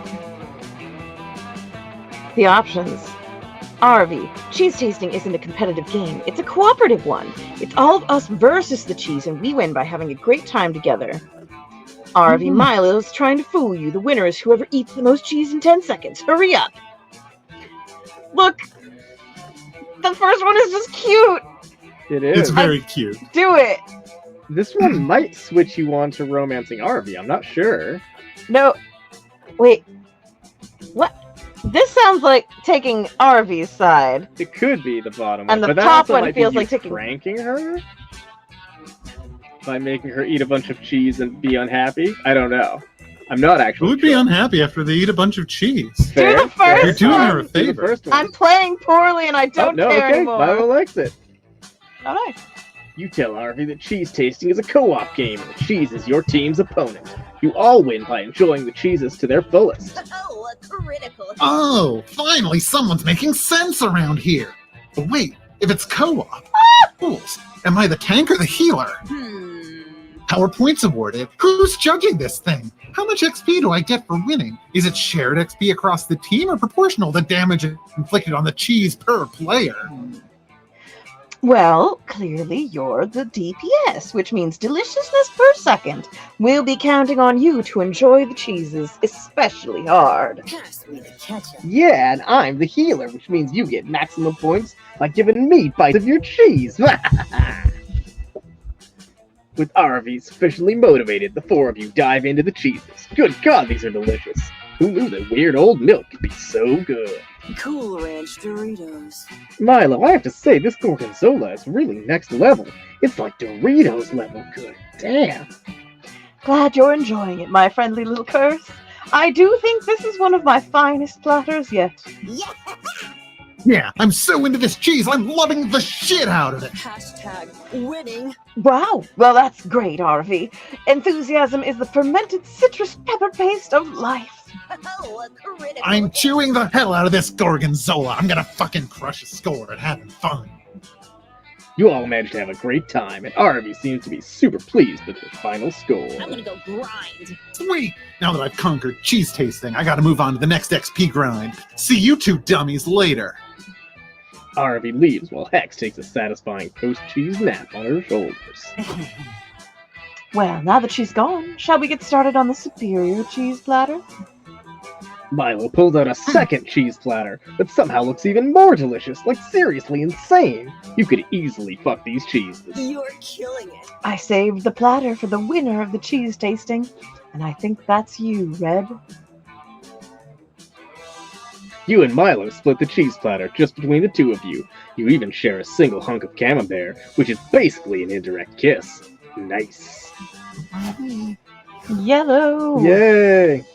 The options. Arby, cheese tasting isn't a competitive game. It's a cooperative one. It's all of us versus the cheese, and we win by having a great time together. Arby, Milo's trying to fool you. The winner is whoever eats the most cheese in 10 seconds. Hurry up. Look, the first one is just cute. It is. It's very cute. Do it. This one might switch you on to romancing Arby, I'm not sure. No, wait. What? This sounds like taking Arby's side. It could be the bottom And one, the but that top also one might be feels you like taking- pranking her by making her eat a bunch of cheese and be unhappy. I don't know. I'm not Who actually. would be sure. unhappy after they eat a bunch of cheese? Fair, Do the fair. first You're doing her a one. Do the favor. first one. I'm playing poorly and I Oh, don't no, care okay. anymore. Milo likes it. All right. You tell Harvey that cheese tasting is a co-op game and the cheese is your team's opponent. You all win by enjoying the cheeses to their fullest. Oh, a critical. Oh, finally someone's making sense around here. But wait, if it's co-op, fools, am I the tank or the healer? Power points awarded. Who's judging this thing? How much XP do I get for winning? Is it shared XP across the team or proportional to damage inflicted on the cheese per player? Well, clearly you're the DPS, which means deliciousness per second. We'll be counting on you to enjoy the cheeses, especially hard. Pass me the ketchup. Yeah, and I'm the healer, which means you get maximum points by giving me bites of your cheese. With Arby sufficiently motivated, the four of you dive into the cheeses. Good God, these are delicious. Who knew that weird old milk could be so good? Cool Ranch Doritos. Milo, I have to say, this Gorgonzola is really next level. It's like Doritos level good. Damn. Glad you're enjoying it, my friendly little curse. I do think this is one of my finest platters yet. Yeah. Yeah, I'm so into this cheese, I'm loving the shit out of it. Hashtag winning. Wow, well that's great, Arvy. Enthusiasm is the fermented citrus pepper paste of life. Oh, a critical. I'm chewing the hell out of this Gorgonzola. I'm gonna fucking crush a score at having fun. You all managed to have a great time, and Arby seems to be super pleased with the final score. I'm gonna go grind. Sweet! Now that I've conquered cheese tasting, I gotta move on to the next XP grind. See you two dummies later. Arby leaves while Hex takes a satisfying post-cheese nap on her shoulders. Well, now that she's gone, shall we get started on the superior cheese platter? Milo pulls out a second cheese platter that somehow looks even more delicious, like seriously insane. You could easily fuck these cheeses. You're killing it. I saved the platter for the winner of the cheese tasting, and I think that's you, Red. You and Milo split the cheese platter just between the two of you. You even share a single hunk of camembert, which is basically an indirect kiss. Nice. Yellow. Yay!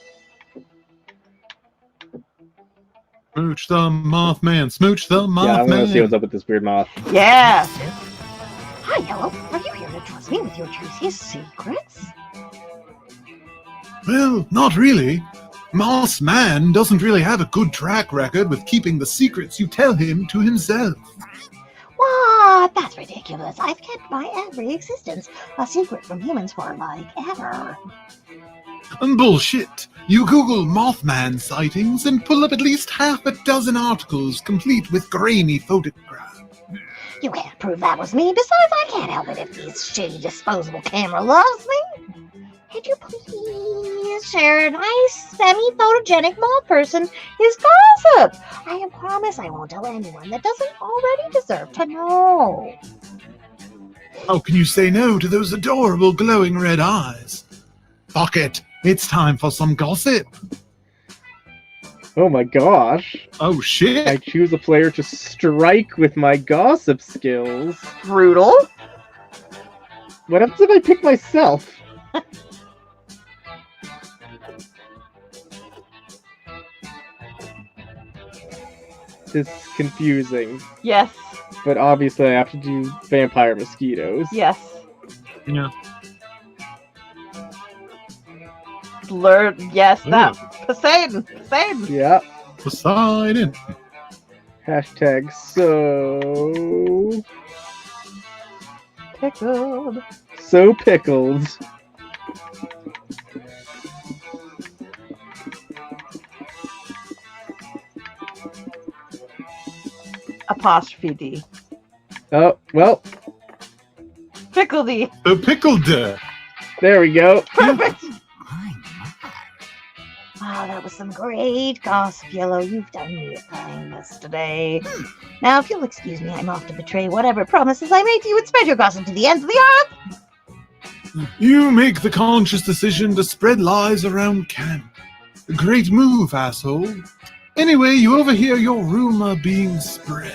Smooch the Mothman. Smooch the Yeah, I want to see what's Mothman. up with this weird moth. Yeah. Hi, Yellow. Are you here to trust me with your juiciest secrets? Well, not really. Moss Man doesn't really have a good track record with keeping the secrets you tell him to himself. What? That's ridiculous. I've kept my every existence a secret from humans for like ever. Bullshit. You Google Mothman sightings and pull up at least half a dozen articles complete with grainy photographs. You can't prove that was me. Besides, I can't help it if this shitty disposable camera loves me. Could you please share a nice semi-photogenic moth person his gossip? I promise I won't tell anyone that doesn't already deserve to know. How can you say no to those adorable glowing red eyes? Fuck it. It's time for some gossip. Oh my gosh. Oh shit! I choose a player to strike with my gossip skills. Brutal. What happens if I pick myself? This is confusing, Yes. but obviously I have to do vampire mosquitoes. Yes. Yeah. Learn. Yes. That. Ooh. Poseidon. Poseidon. Yeah. Poseidon. Hashtag so Pickled. pickled. Apostrophe D. Oh, well, Pickledy. The pickled. there we go. Perfect. Wow, that was some great gossip, Yellow. You've done me a kindness today. Now, if you'll excuse me, I'm off to betray whatever promises I made to you and spread your gossip to the ends of the earth. You make the conscious decision to spread lies around camp. A great move, asshole. Anyway, you overhear your rumor being spread.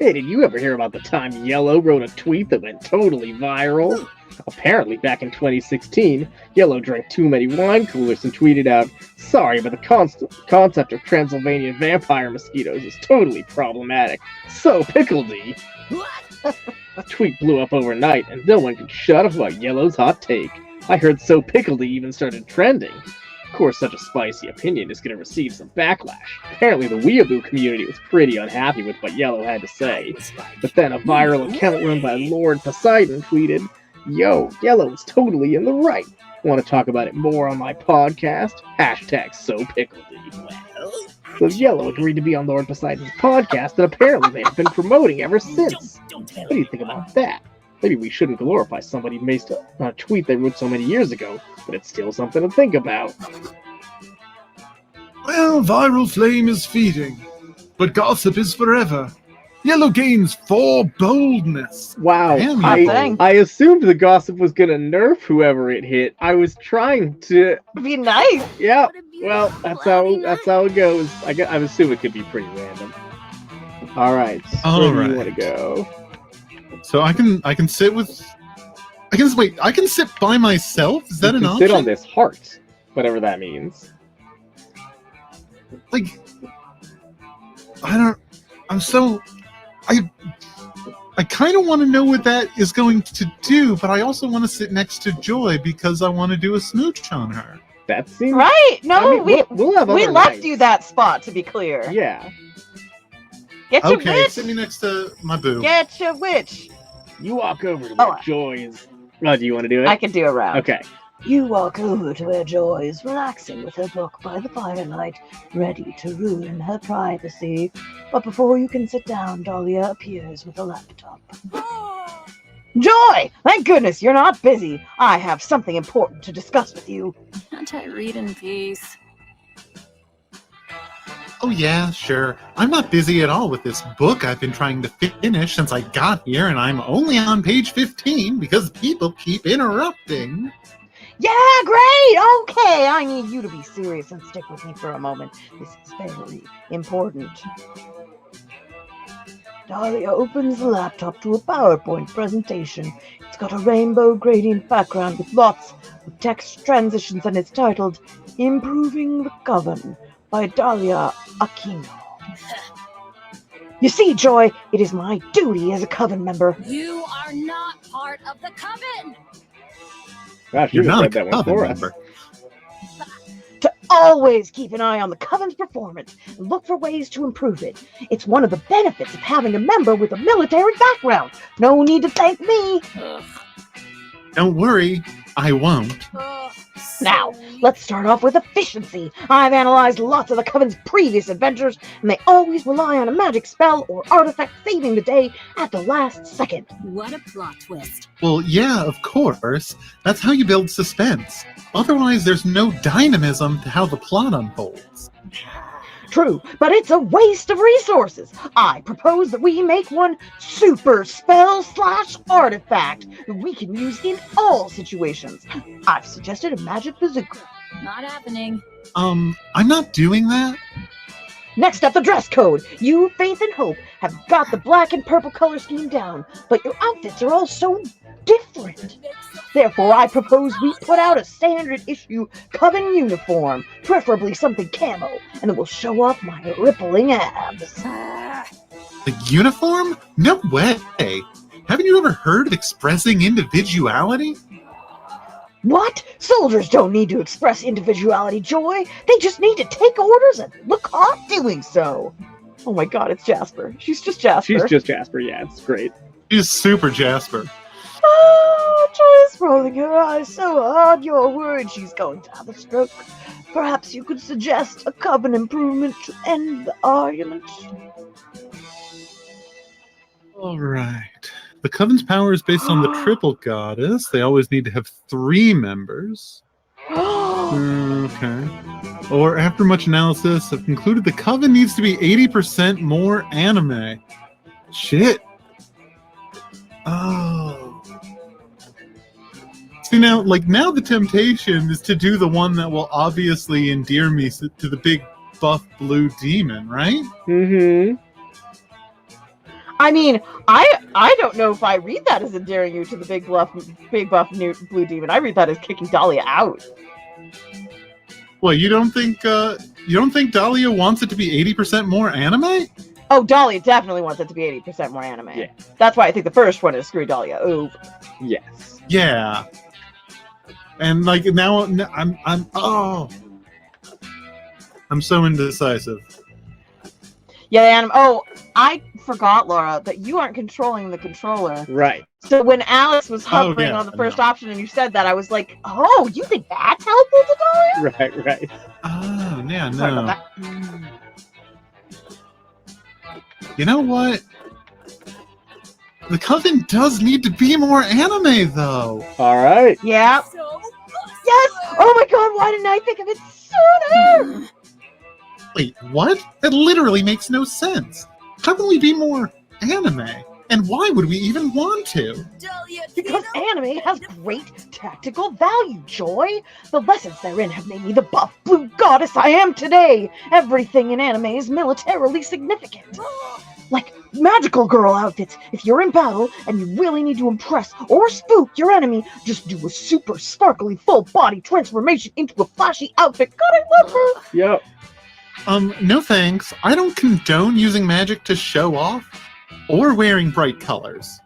Hey, did you ever hear about the time Yellow wrote a tweet that went totally viral? Apparently, back in 2016, Yellow drank too many wine coolers and tweeted out, "Sorry, but the concept of Transylvanian vampire mosquitoes is totally problematic. So pickledy." The tweet blew up overnight, and no one could shut up about Yellow's hot take. I heard So Pickledy even started trending. Of course, such a spicy opinion is going to receive some backlash. Apparently, the Weeaboo community was pretty unhappy with what Yellow had to say. But then a viral account run by Lord Poseidon tweeted, "Yo, Yellow's totally in the right. Want to talk about it more on my podcast? Hashtag So Pickledy." So Yellow agreed to be on Lord Poseidon's podcast that apparently they have been promoting ever since. What do you think about that? Maybe we shouldn't glorify somebody based on a tweet they wrote so many years ago, but it's still something to think about. Well, viral flame is feeding, but gossip is forever. Yellow gains 4 boldness. Wow, Damn, hot dang. I assumed the gossip was gonna nerf whoever it hit. I was trying to, Be nice. yeah. Well, that's how it goes. I assume it could be pretty random. All right, All where do you right. want to go? So I can sit with. I can sit by myself. Is that You an can option? sit on this heart, whatever that means. Like, I kind of want to know what that is going to do, but I also want to sit next to Joy because I want to do a smooch on her. That seems Right. No, I mean, we'll have we other left nights. you that spot, to be clear. Yeah, Get your Okay, witch. sit me next to my boo. Get your witch. you walk over to Oh, where Joy is. Oh, do you want to do it? I can do a round. Okay. You walk over to where Joy is relaxing with her book by the firelight, ready to ruin her privacy. But before you can sit down, Dahlia appears with a laptop. Joy! Thank goodness you're not busy. I have something important to discuss with you. Can't I read in peace? Oh yeah, sure. I'm not busy at all with this book I've been trying to finish since I got here, and I'm only on page 15 because people keep interrupting. Yeah, great! Okay, I need you to be serious and stick with me for a moment. This is very important. Dahlia opens the laptop to a PowerPoint presentation. It's got a rainbow gradient background with lots of text transitions, and it's titled Improving the Coven by Dahlia Aquino. You see, Joy, it is my duty as a coven member. You are not part of the coven. Gosh, You're you not read a that one coven for member. us. To always keep an eye on the coven's performance and look for ways to improve it. It's one of the benefits of having a member with a military background. No need to thank me. Ugh. Don't worry, I won't. Ugh. Now, let's start off with efficiency. I've analyzed lots of the coven's previous adventures, and they always rely on a magic spell or artifact saving the day at the last second. What a plot twist. Well, yeah, of course. That's how you build suspense. Otherwise, there's no dynamism to how the plot unfolds. True, but it's a waste of resources. I propose that we make one super spell / artifact that we can use in all situations. I've suggested a magic bazooka. Not happening. I'm not doing that. Next up, the dress code. You, Faith, and Hope have got the black and purple color scheme down, but your outfits are all so different. Therefore, I propose we put out a standard issue coven uniform, preferably something camo, and it will show off my rippling abs. The uniform? No way. Haven't you ever heard of expressing individuality? What? Soldiers don't need to express individuality, Joy. They just need to take orders and look hot doing so. Oh my god, it's Jasper. She's just Jasper. She's just Jasper, yeah, it's great. She's super Jasper. Oh, Joy is rolling her eyes so hard you're worried she's going to have a stroke. Perhaps you could suggest a coven improvement to end the argument. All right. The Coven's power is based on the triple goddess. They always need to have 3 members. Okay. Or after much analysis, I've concluded the Coven needs to be 80% more anime. Shit. Oh. See, now the temptation is to do the one that will obviously endear me to the big buff blue demon, right? Mm-hmm. I mean, I don't know if I read that as endearing you to the big buff blue demon. I read that as kicking Dahlia out. Well, you don't think Dahlia wants it to be 80% more anime? Oh, Dahlia definitely wants it to be 80% more anime. Yeah. That's why I think the first one is screw Dahlia over. Yes. Yeah. And now I'm so indecisive. Yeah, and I forgot, Laura, that you aren't controlling the controller. Right. So when Alex was hovering on the first option and you said that, I was like, oh, you think that's helpful to Dahlia? Right. Oh, yeah, Sorry no. about that. You know what? The Coven does need to be more anime, though. All right. Yeah. So Yes! Oh my god, why didn't I think of it sooner? Wait, what? That literally makes no sense. How can we be more anime? And why would we even want to? Because anime has great tactical value, Joy. The lessons therein have made me the buff blue goddess I am today. Everything in anime is militarily significant. Like magical girl outfits. If you're in battle and you really need to impress or spook your enemy, just do a super sparkly full body transformation into a flashy outfit. God, I love her. Yep. No thanks. I don't condone using magic to show off or wearing bright colors.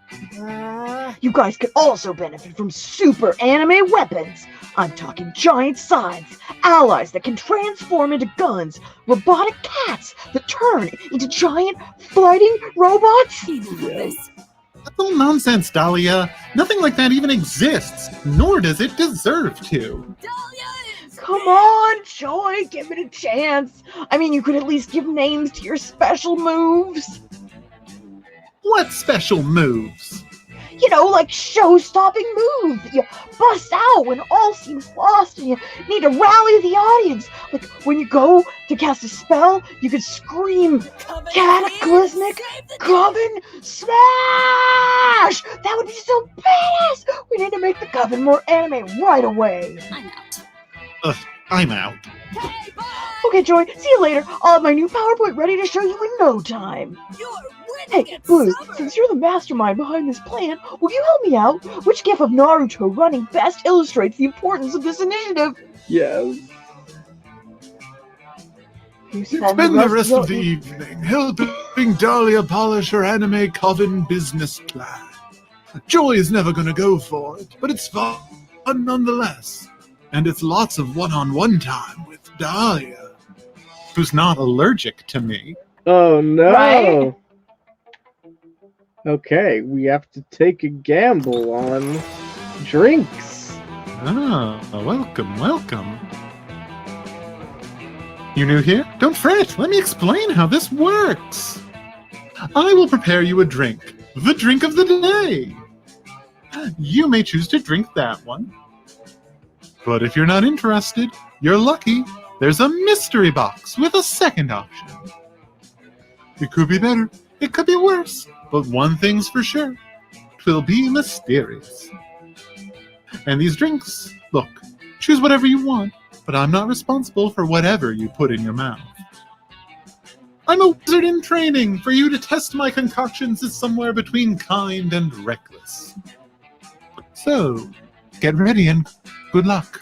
You guys could also benefit from super anime weapons. I'm talking giant scythes, allies that can transform into guns, robotic cats that turn into giant fighting robots. this. That's all nonsense, Dahlia. Nothing like that even exists, nor does it deserve to. Come on, Joy, give it a chance. I mean, you could at least give names to your special moves. What special moves? You know, like show-stopping moves that you bust out when all seems lost and you need to rally the audience. Like when you go to cast a spell, you could scream, "Cataclysmic Coven Smash!" That would be so badass! We need to make the Coven more anime right away. I'm out. I'm out. Hey, bye! Okay, Joy, see you later. I'll have my new PowerPoint ready to show you in no time. You're Hey, winning it, Blue, Summer! since you're the mastermind behind this plan, will you help me out? Which gif of Naruto running best illustrates the importance of this initiative? Yes. You Spend the rest of the evening helping Dahlia polish her anime coven business plan. Joy is never gonna go for it, but it's fun nonetheless. And it's lots of one-on-one time with Dahlia. Who's not allergic to me. Oh no! Right? Okay, we have to take a gamble on drinks. Ah, welcome, welcome. You new here? Don't fret, let me explain how this works. I will prepare you a drink, the drink of the day. You may choose to drink that one. But if you're not interested, you're lucky. There's a mystery box with a second option. It could be better, it could be worse, but one thing's for sure. 'Twill be mysterious. And these drinks, look, choose whatever you want, but I'm not responsible for whatever you put in your mouth. I'm a wizard in training. For you to test my concoctions is somewhere between kind and reckless. So, get ready and good luck.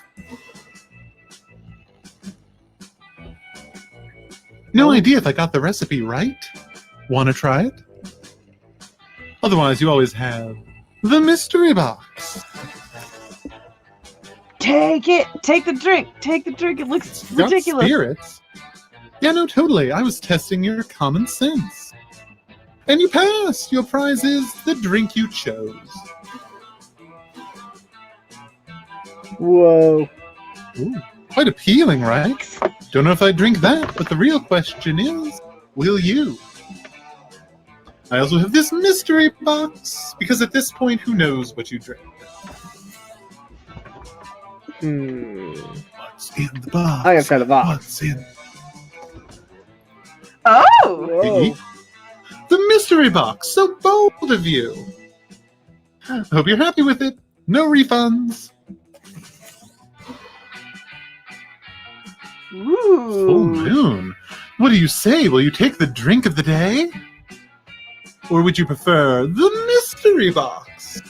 No idea if I got the recipe right. Wanna try it? Otherwise, you always have the mystery box. Take it. Take the drink. Take the drink. It looks Got ridiculous. spirits? Yeah, no, totally. I was testing your common sense. And you passed. Your prize is the drink you chose. Whoa. Ooh, quite appealing, right? Don't know if I'd drink that, but the real question is, will you? I also have this mystery box, because at this point, who knows what you drink? What's in the box? I have kind of box. What's in Oh. Whoa. the mystery box? So bold of you. Hope you're happy with it. No refunds. Ooh. Full moon. What do you say? Will you take the drink of the day? Or would you prefer the mystery box?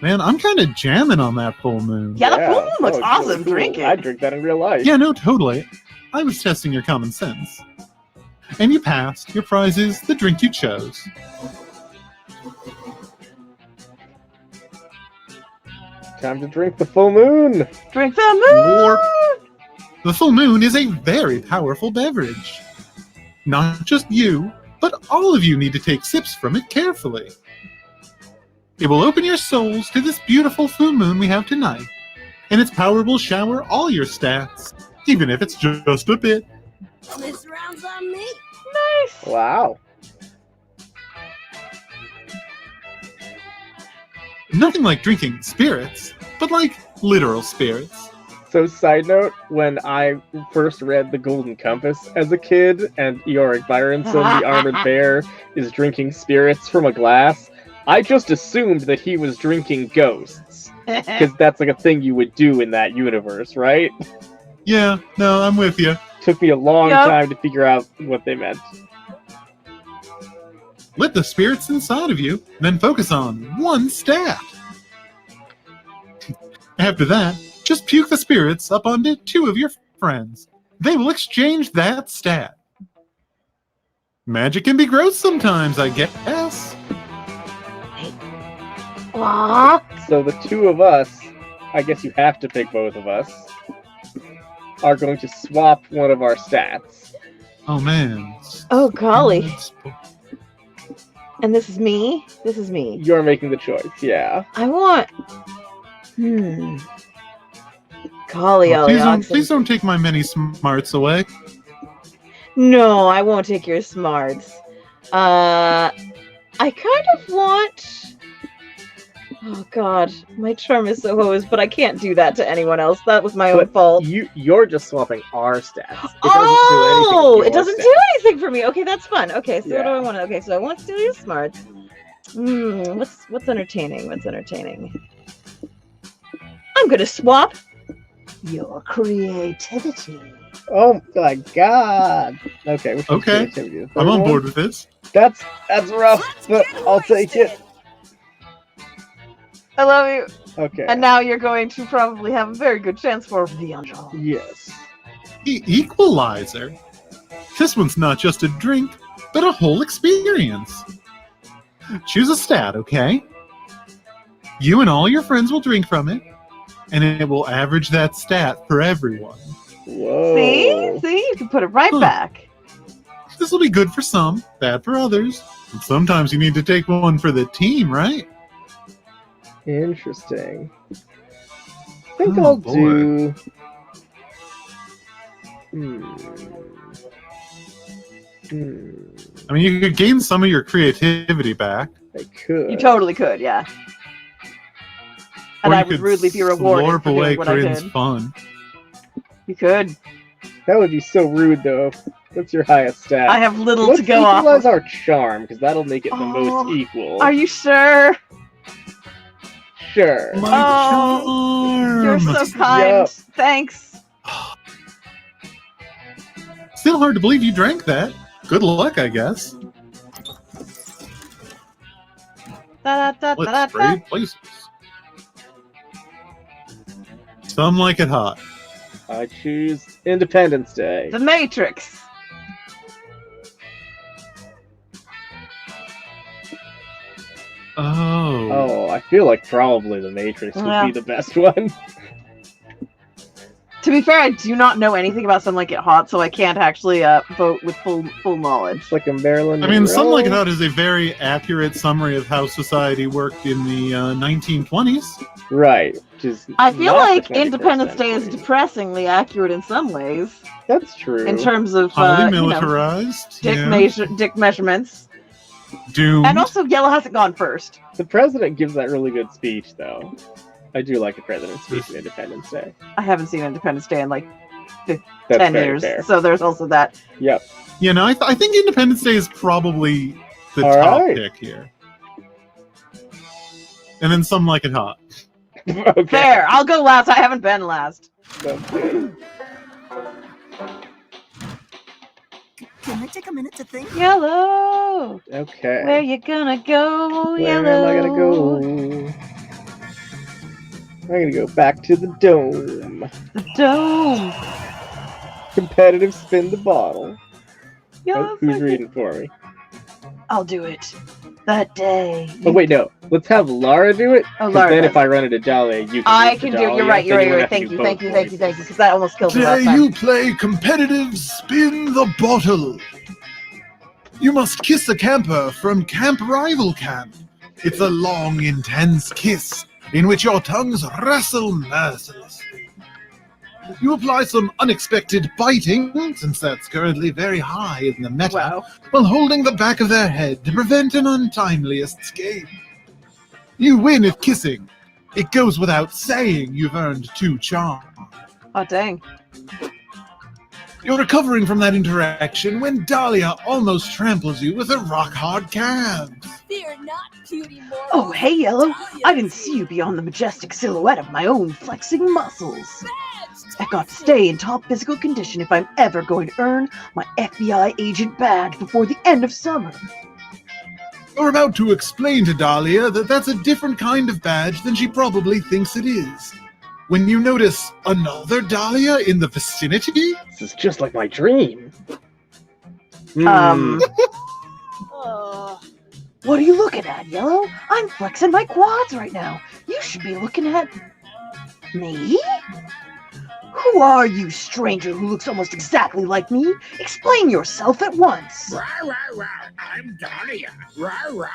Man, I'm kind of jamming on that full moon. Yeah, the full moon looks it's awesome. really cool. Drink it. I'd drink that in real life. Yeah, no, totally. I was testing your common sense. And you passed. Your prize is the drink you chose. Time to drink the full moon. Drink the moon. More. The full moon is a very powerful beverage. Not just you, but all of you need to take sips from it carefully. It will open your souls to this beautiful full moon we have tonight, and its power will shower all your stats, even if it's just a bit. This round's on me. Nice. Wow. Nothing like drinking spirits, but like literal spirits. So, side note, when I first read The Golden Compass as a kid, and Yorick Byronson, the Armored Bear, is drinking spirits from a glass, I just assumed that he was drinking ghosts. Because that's like a thing you would do in that universe, right? Yeah, no, I'm with you. Took me a long Yep. time to figure out what they meant. Let the spirits inside of you, then focus on one stat. After that, just puke the spirits up onto two of your friends. They will exchange that stat. Magic can be gross sometimes, I guess. Aw, So the two of us, I guess you have to pick both of us, are going to swap one of our stats. Oh man. Oh golly. And this is me. This is me. You're making the choice, yeah. I want. Golly, Please don't take my many smarts away. No, I won't take your smarts. I kind of want. Oh God, my charm is so hosed, but I can't do that to anyone else. That was my own But fault. You're just swapping our stats. It doesn't do anything for me. Okay, that's fun. Okay, so what do I Yeah. want? Okay, so I want to steal your smarts. What's entertaining? What's entertaining? I'm gonna swap. your creativity. Oh my god. Okay, which one's Okay. creativity? The third I'm on one? board with this. That's rough, but I'll take it. I love you. Okay. And now you're going to probably have a very good chance for the undrawn. Yes. Equalizer? This one's not just a drink, but a whole experience. Choose a stat, okay? You and all your friends will drink from it, and it will average that stat for everyone. Whoa. See? You can put it right Huh. back. This will be good for some, bad for others. And sometimes you need to take one for the team, right? Interesting. I think Oh, I'll boy. do. I mean, you could gain some of your creativity back. I could. You totally could, yeah. And or I you would could rudely be rewarded slurp for away doing what I Corinne's did. fun. You could. That would be so rude, though. What's your highest stat? I have little Let's to go off equalize of. our charm, because that'll make it the Oh, most equal. Are you sure? Sure. My Oh, You're charm! so kind. Yup. Thanks. Still hard to believe you drank that. Good luck, I guess. Let's trade places. Some like it hot. I choose Independence Day. The Matrix. Oh. Oh, I feel like probably the Matrix would Yeah. be the best one. To be fair, I do not know anything about Some Like It Hot, so I can't actually vote with full knowledge. It's like a Marilyn I mean, Some Like It Monroe. Hot is a very accurate summary of how society worked in the 1920s. Right. Which is I feel not the like 21st Independence Day is century. depressingly accurate in some ways, That's true. in terms of Highly you know, militarized. dick, yeah. dick measurements. Doomed. And also, Yellow hasn't gone first. The president gives that really good speech, though. I do like a president's speech on Independence Day. I haven't seen Independence Day in like That's 10 very years, fair. so there's also that. Yep. You know, I think Independence Day is probably the All top right. pick here. And then Some Like It Hot. Okay. Fair. I'll go last. I haven't been last. Sounds good. Can I take a minute to think? Yellow. Okay. Where you gonna go, Where Yellow? am I gonna go? I'm gonna go back to the dome. The dome. Competitive spin the bottle. Yellow. Oh, who's reading for me? I'll do it. That day. Oh wait, no. Let's have Lara do it. Oh, 'cause Laura. then does. if I run into Dahlia, you can. I read for can do. Dahlia, You're right. You're then right. you You're wouldn't right. have Thank to you. do Thank both you. Thank you. voices. Thank you. Because that almost killed me last Today time. you play competitive spin the bottle. You must kiss a camper from Camp Rival Camp. It's a long, intense kiss in which your tongues wrestle mercilessly. You apply some unexpected biting, since that's currently very high in the meta, Wow. while holding the back of their head to prevent an untimely escape. You win at kissing. It goes without saying you've earned 2 charms. Oh dang. You're recovering from that interaction when Dahlia almost tramples you with her rock-hard calves. Fear not, cutie mortals. Oh hey, Yellow. Dahlia I didn't is see you beyond the majestic silhouette of my own flexing muscles. badged. I got to stay in top physical condition if I'm ever going to earn my FBI agent badge before the end of summer. You're about to explain to Dahlia that that's a different kind of badge than she probably thinks it is. When you notice another Dahlia in the vicinity, This is just like my dream. Um, Oh, what are you looking at, Yellow? I'm flexing my quads right now. You should be looking at me? Who are you, stranger who looks almost exactly like me? Explain yourself at once. Rah, rah, rah. I'm Dahlia. Rah, rah.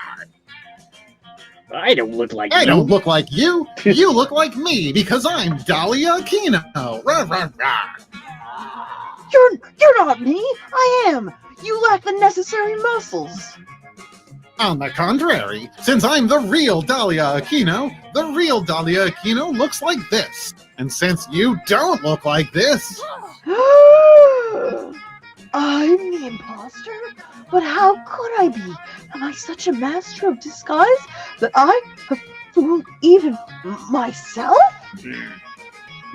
I don't look like I you. don't look like you. You look like me because I'm Dahlia Aquino. Rah, rah, rah. You're not me. I am. You lack the necessary muscles. On the contrary, since I'm the real Dahlia Aquino, the real Dahlia Aquino looks like this. And since you don't look like this, I'm the imposter? But how could I be? Am I such a master of disguise that I have fooled even myself?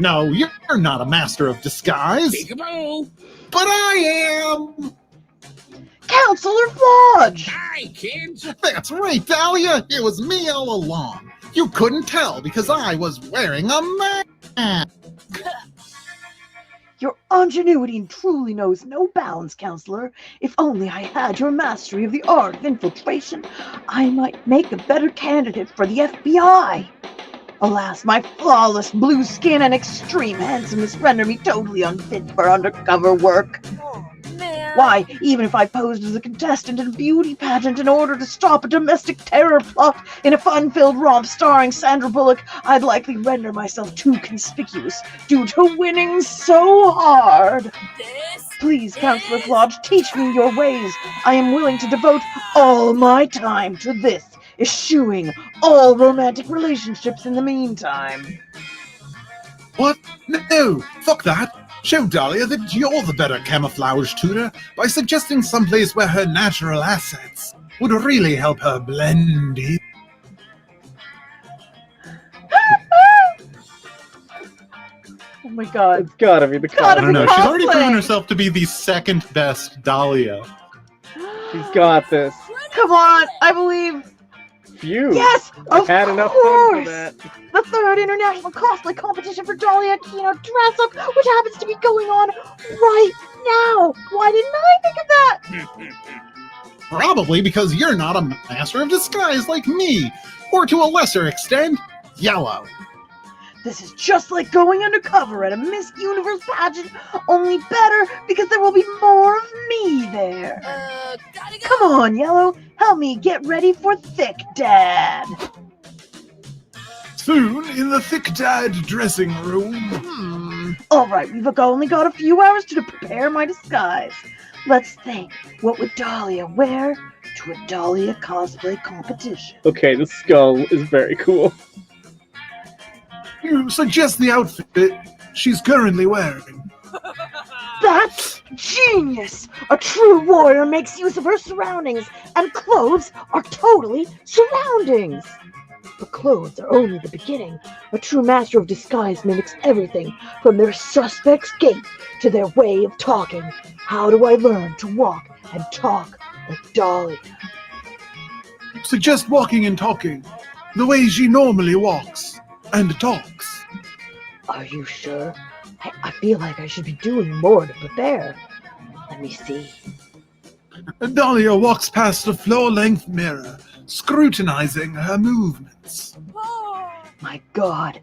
no, you're not a master of disguise, Peekaboo. but I am. Counselor Flodge! Hi, kids. That's right, Dahlia. It was me all along. You couldn't tell because I was wearing a mask. Your ingenuity truly knows no bounds, Counselor. If only I had your mastery of the art of infiltration, I might make a better candidate for the FBI. Alas, my flawless blue skin and extreme handsomeness render me totally unfit for undercover work. Oh, man. Why, even if I posed as a contestant in a beauty pageant in order to stop a domestic terror plot in a fun-filled romp starring Sandra Bullock, I'd likely render myself too conspicuous due to winning so hard. This Please, Counselor Flodge, teach me your ways. I am willing to devote all my time to this, eschewing all romantic relationships in the meantime. What? No, fuck that. Show Dahlia that you're the better camouflage tutor by suggesting someplace where her natural assets would really help her blend in. Oh my god. It's gotta be the Gotta I color. don't know. She's already Cosplay. proven herself to be the second best Dahlia. She's got this. Come on, I believe. Phew. Yes, I've of had enough fun for course. that. The third international cosplay competition for Dahlia Aquino dress up, which happens to be going on right now. Why didn't I think of that? Probably because you're not a master of disguise like me, or to a lesser extent, Yellow. This is just like going undercover at a Miss Universe pageant, only better because there will be more of me there. Gotta go. Come on, Yellow, help me get ready for Thick Dad. Soon in the Thick Dad dressing room. All right, we've only got a few hours to prepare my disguise. Let's think. What would Dahlia wear to a Dahlia cosplay competition? Okay, the skull is very cool. You suggest the outfit she's currently wearing. That's genius! A true warrior makes use of her surroundings, and clothes are totally surroundings. But clothes are only the beginning. A true master of disguise mimics everything, from their suspect's gait to their way of talking. How do I learn to walk and talk like Dahlia? Suggest walking and talking the way she normally walks and talks. Are you sure? I feel like I should be doing more to prepare. Let me see. Dahlia walks past a floor-length mirror, scrutinizing her movements. Oh, My God,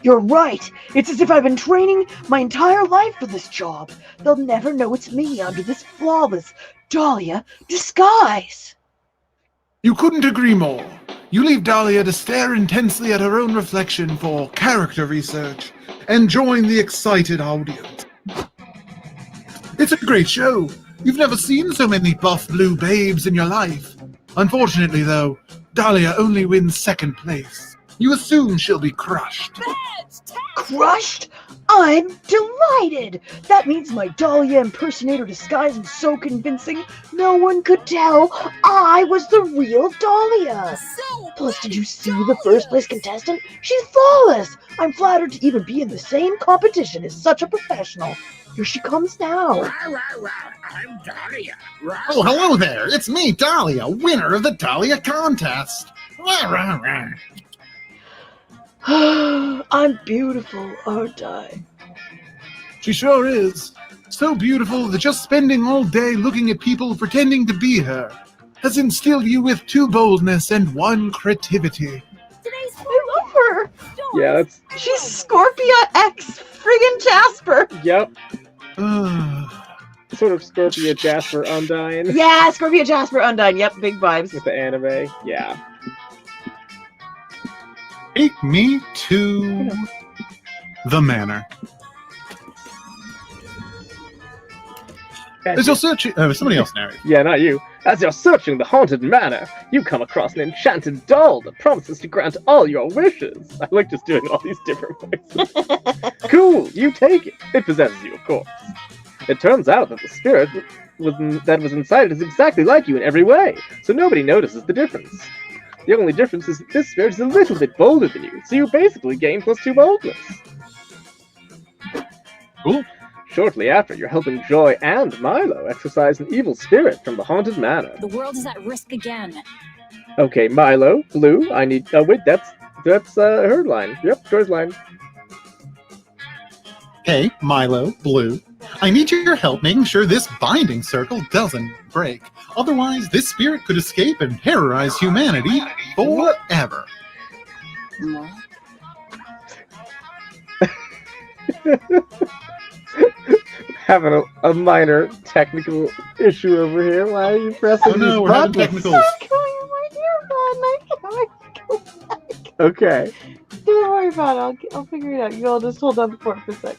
you're right. It's as if I've been training my entire life for this job. They'll never know it's me under this flawless Dahlia disguise. You couldn't agree more. You leave Dahlia to stare intensely at her own reflection for character research and join the excited audience. It's a great show. You've never seen so many buff blue babes in your life. Unfortunately, though, Dahlia only wins second place. You assume she'll be crushed. badge, tag. Crushed? I'm delighted! That means my Dahlia impersonator disguise was so convincing, no one could tell I was the real Dahlia. So Plus, did you see the first place contestant? She's flawless! I'm flattered to even be in the same competition as such a professional. Here she comes now. Rah, rah, rah. I'm Dahlia. Rah, Oh, hello there. It's me, Dahlia, winner of the Dahlia contest. Rah, rah, rah. I'm beautiful, aren't I? She sure is. So beautiful that just spending all day looking at people pretending to be her has instilled you with 2 boldness and 1 creativity. today's I love her. Yeah, that's. She's Scorpia X friggin' Jasper. Yep. Ah, Sort of Scorpia Jasper Undyne Yeah, Scorpia Jasper Undyne. Yep, big vibes. with the anime. Yeah. Take me to the manor. As you're searching, somebody else narrate. Yeah, not you. As you're searching the haunted manor, you come across an enchanted doll that promises to grant all your wishes. I like just doing all these different voices. Cool, you take it. It possesses you, of course. It turns out that the spirit that was inside it is exactly like you in every way, so nobody notices the difference. The only difference is that this spirit is a little bit bolder than you, so you basically gain +2 boldness. Cool. Shortly after, you're helping Joy and Milo exorcise an evil spirit from the haunted manor. The world is at risk again. Okay, Milo, Blue, I need. Oh wait, that's her line. Yep, Joy's line. Hey, Milo, Blue, I need your help making sure this binding circle doesn't break. Otherwise, this spirit could escape and terrorize humanity forever. Having a minor technical issue over here. Why are you pressing Oh no, these we're having buttons? technicals. Okay. Don't worry about it. I'll figure it out. You'll just hold on for it for a sec.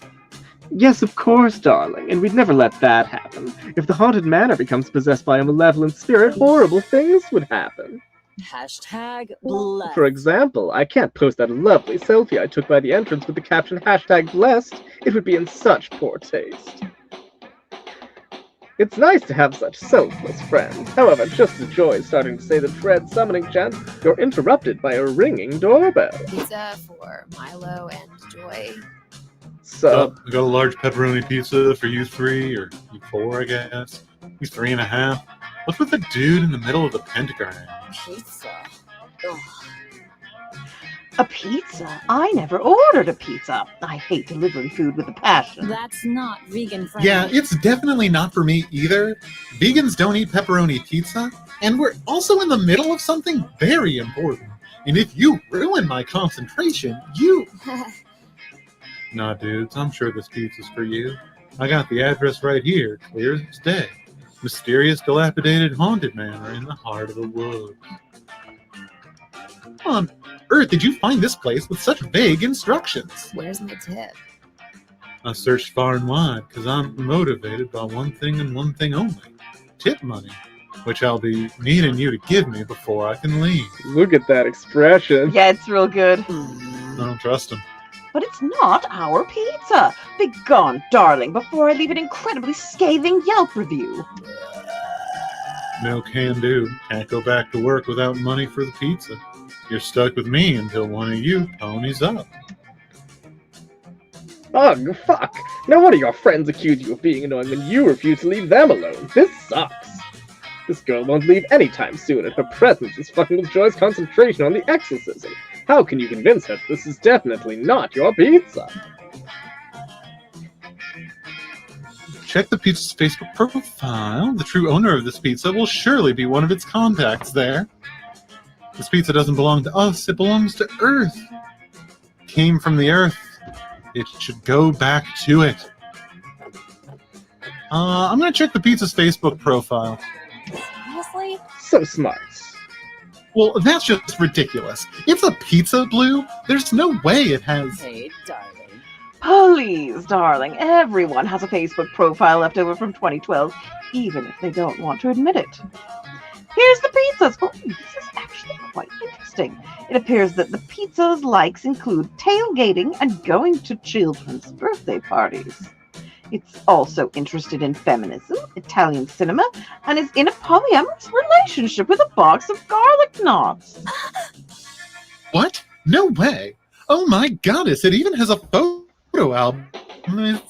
Yes, of course, darling, and we'd never let that happen. If the haunted manor becomes possessed by a malevolent spirit, horrible things would happen. Hashtag blessed. For example, I can't post that lovely selfie I took by the entrance with the caption #blessed. It would be in such poor taste. It's nice to have such selfless friends. However, just as Joy is starting to say the dread summoning chant, you're interrupted by a ringing doorbell. Pizza for Milo and Joy. So, I got a large pepperoni pizza for you 3, or you 4, I guess. You 3.5. What's with the dude in the middle of the pentagram? Pizza. Ugh. A pizza? I never ordered a pizza. I hate delivery food with a passion. That's not vegan friendly. Yeah, it's definitely not for me either. Vegans don't eat pepperoni pizza, and we're also in the middle of something very important. And if you ruin my concentration, you... Nah, dudes, I'm sure this pizza's for you. I got the address right here, clear as day. Mysterious, dilapidated, haunted manor in the heart of the woods. How on earth did you find this place with such vague instructions? Where's my tip? I searched far and wide because I'm motivated by one thing and one thing only. Tip money, which I'll be needing you to give me before I can leave. look at that expression. Yeah, it's real good. I don't trust him. But it's not our pizza. Be gone, darling, before I leave an incredibly scathing Yelp review. No can do. Can't go back to work without money for the pizza. You're stuck with me until one of you ponies up. Ugh, fuck. No wonder your friends accuse you of being annoying when you refuse to leave them alone. This sucks. This girl won't leave anytime soon, and her presence is fucking with Joy's concentration on the exorcism. How can you convince her that this is definitely not your pizza? Check the pizza's Facebook profile. The true owner of this pizza will surely be one of its contacts there. This pizza doesn't belong to us, it belongs to Earth. It came from the Earth. It should go back to it. I'm gonna check the pizza's Facebook profile. Honestly? So smart. Well, that's just ridiculous. It's a pizza, Blue. There's no way it has... Hey, darling. Please, darling, everyone has a Facebook profile left over from 2012, even if they don't want to admit it. Here's the pizzas. Oh, this is actually quite interesting. It appears that the pizza's likes include tailgating and going to children's birthday parties. It's also interested in feminism, Italian cinema, and is in a polyamorous relationship with a box of garlic knots. What? No way. Oh my goddess, it even has a photo album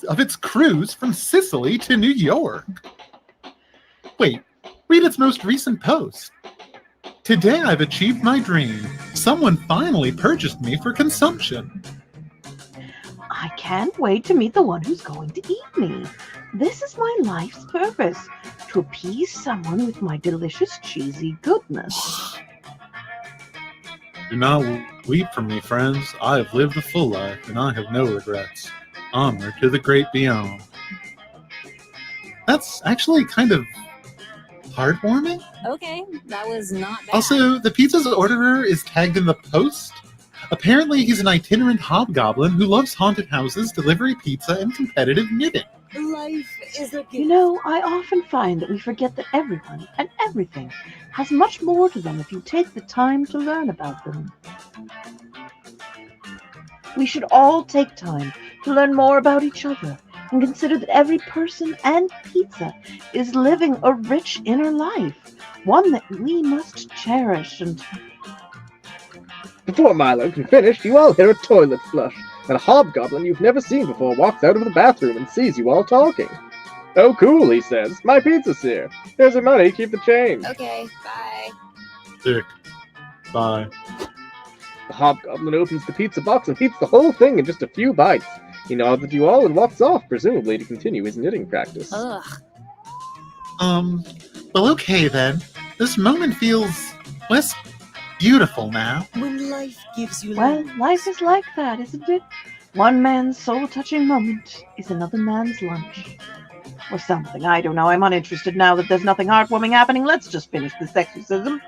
of its cruise from Sicily to New York. Wait, read its most recent post. Today I've achieved my dream. Someone finally purchased me for consumption. I can't wait to meet the one who's going to eat me. This is my life's purpose, to appease someone with my delicious cheesy goodness. Do not weep for me, friends. I have lived a full life, and I have no regrets. Onward to the great beyond. That's actually kind of heartwarming. Okay, that was not bad. Also, the pizza's orderer is tagged in the post. Apparently, he's an itinerant hobgoblin who loves haunted houses, delivery pizza, and competitive knitting. Life is a gift. You know, I often find that we forget that everyone and everything has much more to them if you take the time to learn about them. We should all take time to learn more about each other and consider that every person and pizza is living a rich inner life, one that we must cherish and... Before Milo can finish, you all hear a toilet flush, and a hobgoblin you've never seen before walks out of the bathroom and sees you all talking. Oh cool, he says. My pizza's here. Here's your money, keep the change. Okay, bye. Dick. Bye. The hobgoblin opens the pizza box and eats the whole thing in just a few bites. He nods at you all and walks off, presumably to continue his knitting practice. Ugh. Well, okay then. This moment feels less beautiful now. When life gives you Well, lemons. life is like that, isn't it? One man's soul-touching moment is another man's lunch. Or something, I don't know. I'm uninterested now that there's nothing heartwarming happening. Let's just finish this exorcism.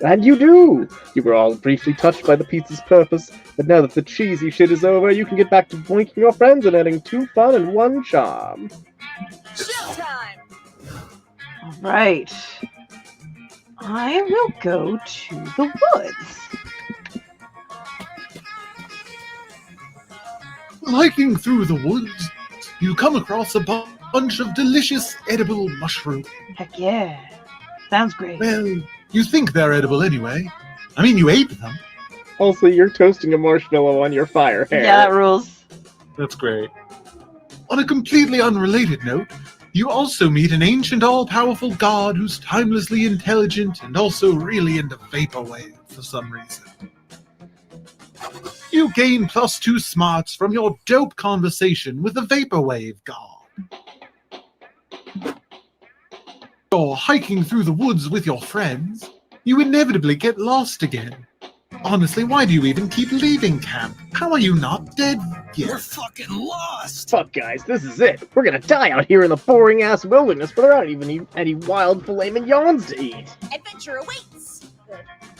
And you do! You were all briefly touched by the pizza's purpose, but now that the cheesy shit is over, you can get back to boinking your friends and adding 2 fun and 1 charm. Showtime! All right. I will go to the woods. Hiking through the woods, you come across a bunch of delicious edible mushrooms. Heck yeah. Sounds great. Well, you think they're edible anyway. I mean, you ate them. Also, you're toasting a marshmallow on your fire hair. Yeah, that rules. That's great. On a completely unrelated note, you also meet an ancient all-powerful god who's timelessly intelligent and also really into vaporwave for some reason. You gain +2 smarts from your dope conversation with the vaporwave god. You're hiking through the woods with your friends. You inevitably get lost again. Honestly, why do you even keep leaving camp? How are you not dead yet? fucking lost! Fuck, guys, this is it. We're gonna die out here in the boring-ass wilderness where there aren't even any wild filet mignons to eat. Adventure awaits!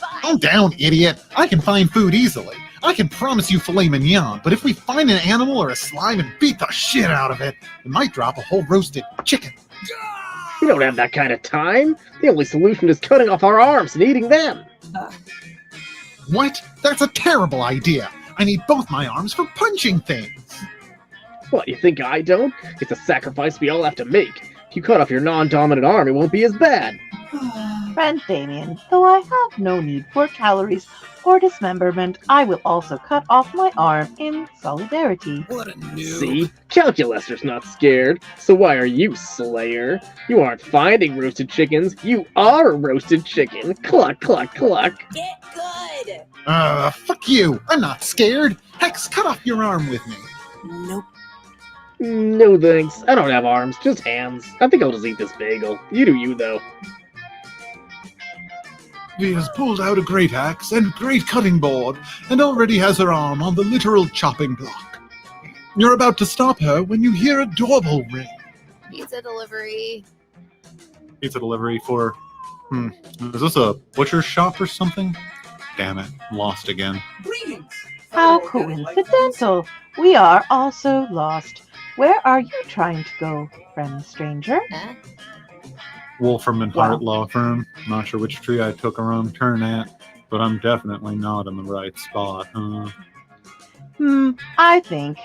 Bye! Calm down, idiot. I can find food easily. I can promise you filet mignon, but if we find an animal or a slime and beat the shit out of it, we might drop a whole roasted chicken. We don't have that kind of time. The only solution is cutting off our arms and eating them. What? That's a terrible idea. I need both my arms for punching things. What, you think I don't? It's a sacrifice we all have to make. If you cut off your non-dominant arm, it won't be as bad. Friend Damien, though I have no need for calories or dismemberment, I will also cut off my arm in solidarity. What a noob. See? Calculester's not scared. So why are you, Slayer? You aren't finding roasted chickens. You are a roasted chicken. Cluck, cluck, cluck. Get good! Fuck you. I'm not scared. Hex, cut off your arm with me. Nope. No thanks. I don't have arms, just hands. I think I'll just eat this bagel. You do you, though. She has pulled out a great axe and great cutting board, and already has her arm on the literal chopping block. You're about to stop her when you hear a doorbell ring. Pizza delivery. Pizza delivery for... Is this a butcher shop or something? Damn it. Lost again. Greetings! How coincidental. We are also lost. Where are you trying to go, friend stranger? Wolfram and Hart Law Firm. Not sure which tree I took a wrong turn at, but I'm definitely not in the right spot, huh? I think.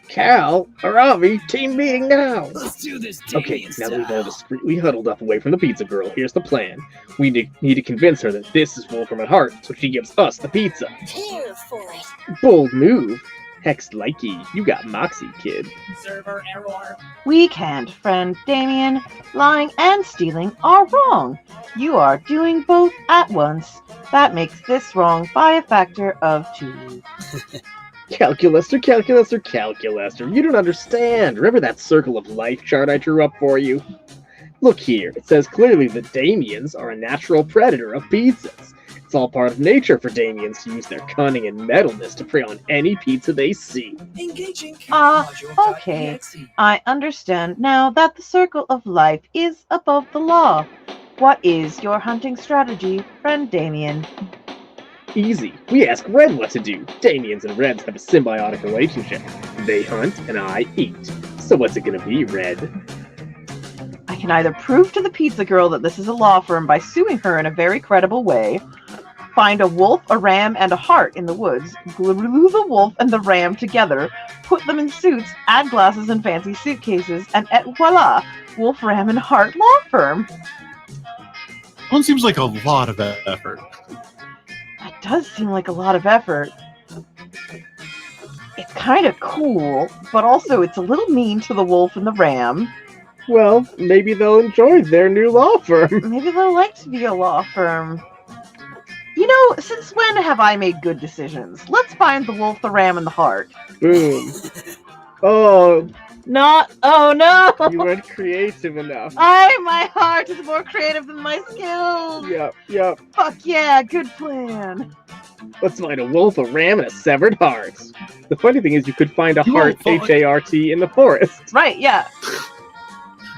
Cal, Aravi, team meeting now! Let's do this, Okay, Damien now that we've style. all discreetly huddled up away from the pizza girl, here's the plan. We need to convince her that this is Wolfram and Hart, so she gives us the pizza. Here for it! Bold move. Hex likey, you got moxie, kid. Server error. We can't, friend Damien. Lying and stealing are wrong. You are doing both at once. That makes this wrong by a factor of 2. Calculester, calculester, calculester. You don't understand. Remember that circle of life chart I drew up for you? Look here. It says clearly that Damians are a natural predator of pizzas. It's all part of nature for Damians to use their cunning and metalness to prey on any pizza they see. Engaging Okay. I understand now that the circle of life is above the law. What is your hunting strategy, friend Damien? Easy. We ask Red what to do. Damians and Reds have a symbiotic relationship. They hunt and I eat. So what's it gonna be, Red? I can either prove to the pizza girl that this is a law firm by suing her in a very credible way, find a wolf, a ram, and a hart in the woods, glue the wolf and the ram together, put them in suits, add glasses and fancy suitcases, and voila! Wolf, ram, and hart law firm. One seems like a lot of effort. It does seem like a lot of effort. It's kind of cool, but also it's a little mean to the wolf and the ram. Well, maybe they'll enjoy their new law firm. Maybe they'll like to be a law firm. You know, since when have I made good decisions? Let's find the wolf, the ram, and the hart. Boom. Oh, Oh no! you weren't creative enough. My heart is more creative than my skills. Yep. Fuck yeah, good plan. Let's find a wolf, a ram, and a severed heart. The funny thing is, you could find a You heart, won't find- H-A-R-T, in the forest. Right, yeah.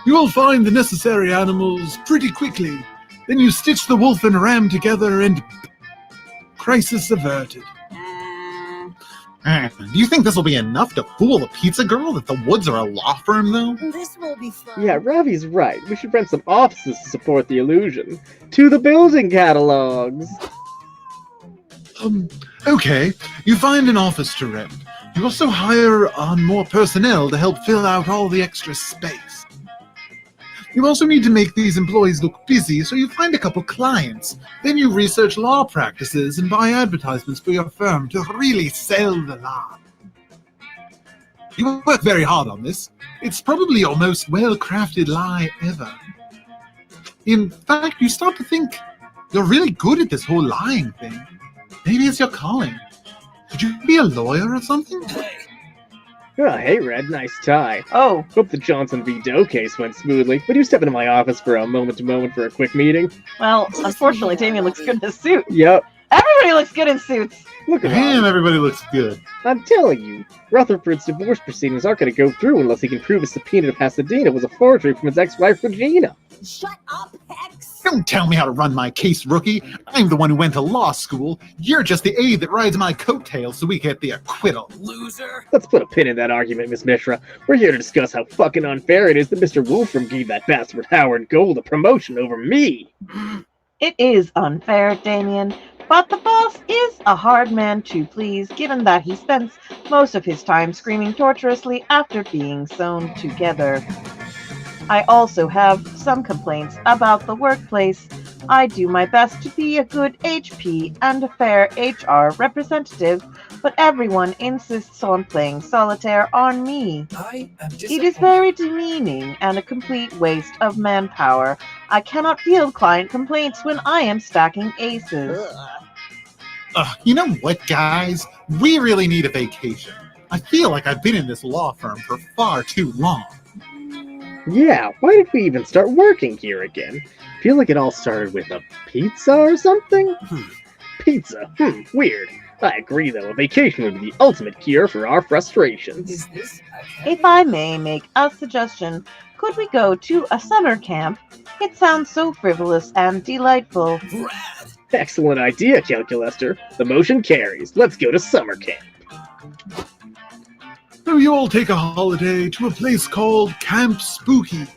You will find the necessary animals pretty quickly. Then you stitch the wolf and ram together and crisis averted. Do you think this will be enough to fool the pizza girl that the Woods are a law firm, though? This will be fun. Yeah, Ravi's right. We should rent some offices to support the illusion. To the building catalogs! Okay. You find an office to rent. You also hire on more personnel to help fill out all the extra space. You also need to make these employees look busy, so you find a couple clients. Then you research law practices and buy advertisements for your firm to really sell the law. You work very hard on this. It's probably your most well-crafted lie ever. In fact, you start to think you're really good at this whole lying thing. Maybe it's your calling. Could you be a lawyer or something? Oh, hey, Red, nice tie. Oh, Hope the Johnson v. Doe case went smoothly. Would you step into my office for a moment-to-moment for a quick meeting? well, unfortunately, Damien looks good in a suit. Yep. Everybody looks good in suits. Look Damn, around. everybody looks good. I'm telling you, Rutherford's divorce proceedings aren't going to go through unless he can prove his subpoena to Pasadena was a forgery from his ex-wife, Regina. Shut up, Hex! Don't tell me how to run my case, rookie. I'm the one who went to law school. You're just the aide that rides my coattails so we get the acquittal. Loser. Let's put a pin in that argument, Miss Mishra. We're here to discuss how fucking unfair it is that Mr. Wolfram gave that bastard Howard Gold a promotion over me. It is unfair, Damien, but the boss is a hard man to please, given that he spends most of his time screaming torturously after being sewn together. I also have some complaints about the workplace. I do my best to be a good HP and a fair HR representative, but everyone insists on playing solitaire on me. I am just. It is very demeaning and a complete waste of manpower. I cannot field client complaints when I am stacking aces. You know what, guys? We really need a vacation. I feel like I've been in this law firm for far too long. Yeah, why did we even start working here again? Feel like it all started with a pizza or something? Pizza? Weird. I agree though, a vacation would be the ultimate cure for our frustrations. Is this? If I may make a suggestion, could we go to a summer camp? It sounds so frivolous and delightful. Brad. Excellent idea, Calculester. The motion carries. Let's go to summer camp. So you all take a holiday to a place called Camp Spooky.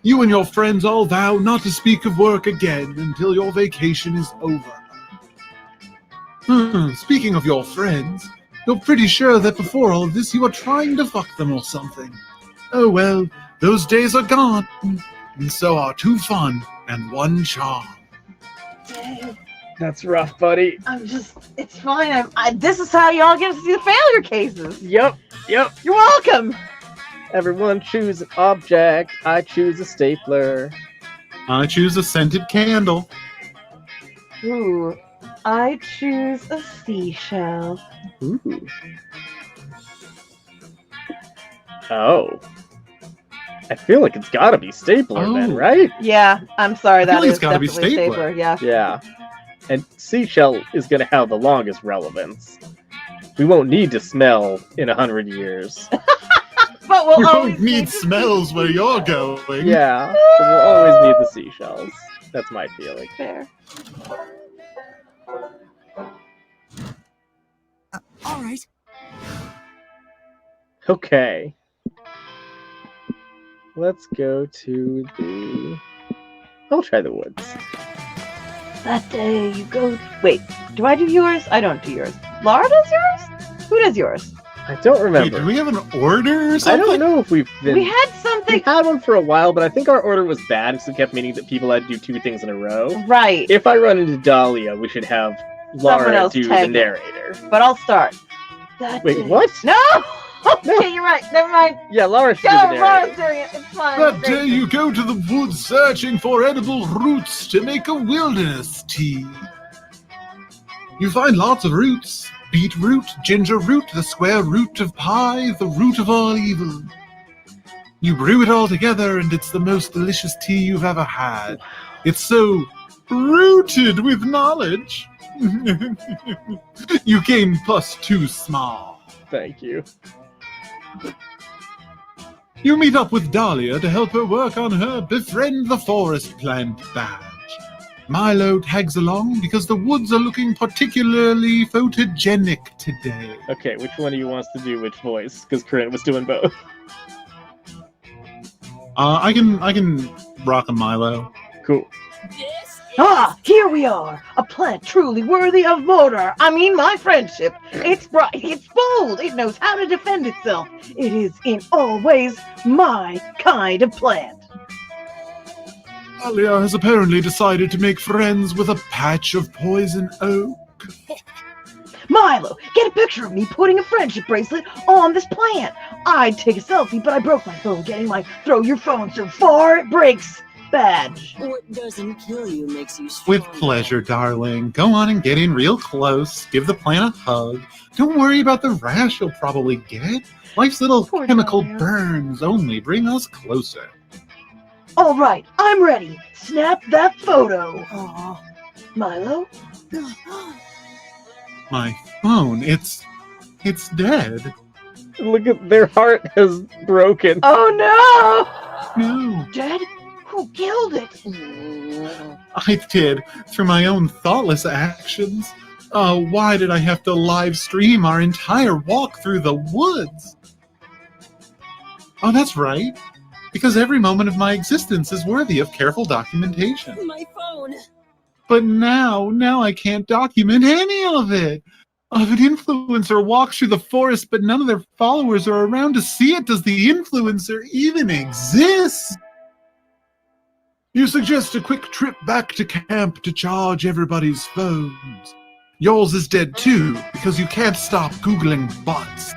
You and your friends all vow not to speak of work again until your vacation is over. Speaking of your friends, you're pretty sure that before all of this you were trying to fuck them or something. Oh well, those days are gone, and so are 2 fun and 1 charm. That's rough, buddy. It's fine. This is how y'all get to see the failure cases. Yep. You're welcome. Everyone choose an object. I choose a stapler. I choose a scented candle. Ooh, I choose a seashell. Ooh. Oh. I feel like it's gotta be stapler then, Oh. right? Yeah, I'm sorry. I feel That like is it's gotta be definitely stapler. Yeah. Yeah. And seashell is gonna have the longest relevance. We won't need to smell in 100 years. But we'll You always don't need smells where you're going. Yeah, so we'll always need the seashells. That's my feeling. Fair. All right. Okay. Let's go to the... I'll try the woods. That day you go. Wait, do I do yours? I don't do yours. Laura does yours? Who does yours? I don't Wait, remember. do we have an order or I something? don't know if we've been... We had We something. had one for a while, but I think our order was bad because it kept meaning that people had to do 2 things in a row. Right, If I run into Dahlia, we should have Someone Laura else do the tag it. narrator. but I'll start. That Wait, day- what? No! No. Okay, you're right. Never mind. Yeah, Laura should Go, do the Laura's narrator. doing it. It's fine. That Great. day you go to the woods searching for edible roots to make a wilderness tea. You find lots of roots. Beetroot, ginger root, the square root of pie, the root of all evil. You brew it all together, and it's the most delicious tea you've ever had. It's so rooted with knowledge. You came +2 small. Thank you. You meet up with Dahlia to help her work on her Befriend the Forest Plant badge. Milo tags along because the woods are looking particularly photogenic today. Okay, which one of you wants to do which voice? Because Corinne was doing both. I can rock a Milo. Cool. This Ah, here we are. A plant truly worthy of my friendship. It's bright, it's bold, it knows how to defend itself. It is in all ways my kind of plant. Dahlia has apparently decided to make friends with a patch of poison oak. Milo, get a picture of me putting a friendship bracelet on this plant. I'd take a selfie, but I broke my phone getting my throw your phone so far it breaks badge. What doesn't kill you makes you stronger. With pleasure, darling. Go on and get in real close. Give the plant a hug. Don't worry about the rash you'll probably get. Life's little Poor chemical Dahlia. burns only bring us closer. All right, I'm ready. Snap that photo. Aw. Milo? My phone, it's dead. Look at their heart has broken. Oh No, no! Dead? Who killed it? I did through my own thoughtless actions. Why did I have to live stream our entire walk through the woods? Oh, that's right. Because every moment of my existence is worthy of careful documentation. My phone. But now I can't document any of it. If an influencer walks through the forest but none of their followers are around to see it, does the influencer even exist? You suggest a quick trip back to camp to charge everybody's phones. Yours is dead too, because you can't stop Googling butts.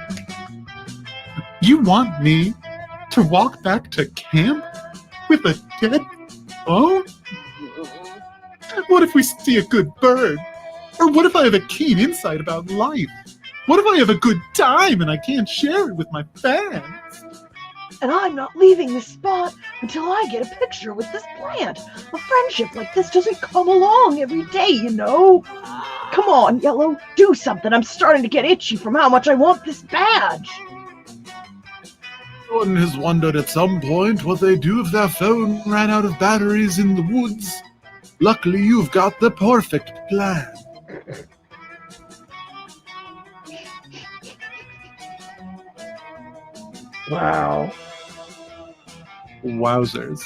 You want me to walk back to camp with a dead phone? What if we see a good bird? Or what if I have a keen insight about life? What if I have a good time and I can't share it with my fans? And I'm not leaving this spot until I get a picture with this plant. A friendship like this doesn't come along every day, you know. Come on, Yellow, do something. I'm starting to get itchy from how much I want this badge. One has wondered at some point what they do if their phone ran out of batteries in the woods. Luckily, you've got the perfect plan. Wow. Wowzers.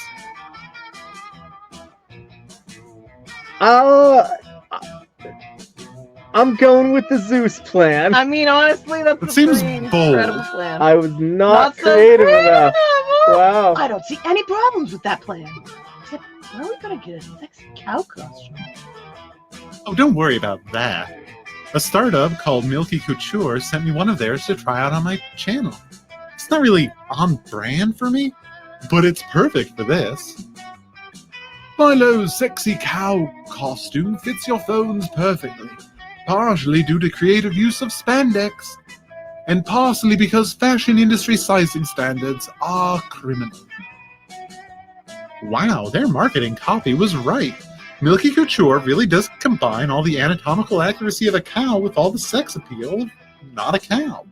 I'm going with the Zeus plan. I mean, honestly, that's It a seems pretty bold. incredible plan. I was not so creative enough. Wow. I don't see any problems with that plan. Except, where are we gonna get a sexy cow costume? Oh, don't worry about that. A startup called Milky Couture sent me one of theirs to try out on my channel. It's not really on brand for me, but it's perfect for this. Milo's sexy cow costume fits your phones perfectly, partially due to creative use of spandex, and partially because fashion industry sizing standards are criminal. Wow, their marketing copy was right. Milky Couture really does combine all the anatomical accuracy of a cow with all the sex appeal of not a cow.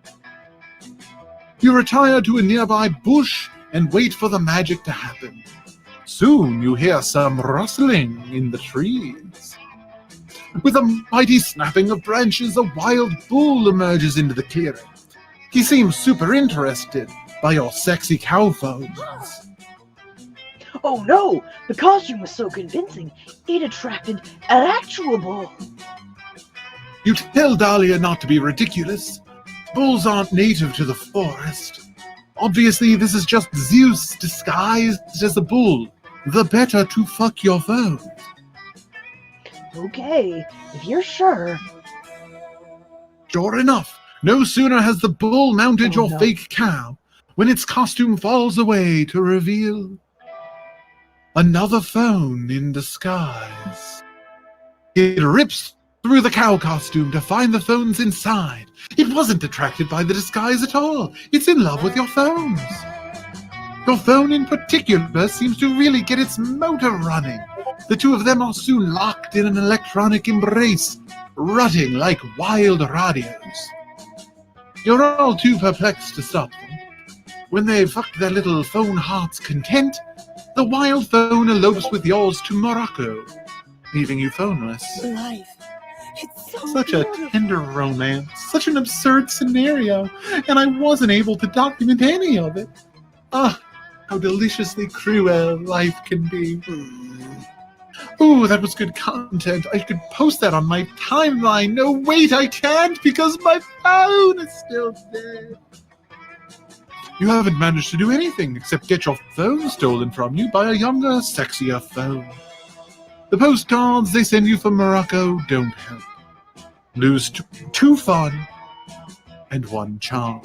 You retire to a nearby bush and wait for the magic to happen. Soon you hear some rustling in the trees. With a mighty snapping of branches, a wild bull emerges into the clearing. He seems super interested by your sexy cow phones. Oh no! The costume was so convincing, it attracted an actual bull. You tell Dahlia not to be ridiculous. Bulls aren't native to the forest. Obviously, this is just Zeus disguised as a bull. The better to fuck your phone. Okay, if you're sure. Sure enough, no sooner has the bull mounted Oh, your no. fake cow when its costume falls away to reveal another phone in disguise. It rips through the cow costume to find the phones inside. It wasn't attracted by the disguise at all. It's in love with your phones. Your phone in particular seems to really get its motor running. The two of them are soon locked in an electronic embrace, rutting like wild radios. You're all too perplexed to stop them. When they've fucked their little phone heart's content, the wild phone elopes with yours to Morocco, leaving you phoneless. Life. It's so Such a beautiful. tender romance, such an absurd scenario, and I wasn't able to document any of it. Ah, how deliciously cruel life can be. Ooh, that was good content. I could post that on my timeline. No, wait, I can't because my phone is still dead. You haven't managed to do anything except get your phone stolen from you by a younger, sexier phone. The postcards they send you from Morocco don't help. Lose two fun and one charm.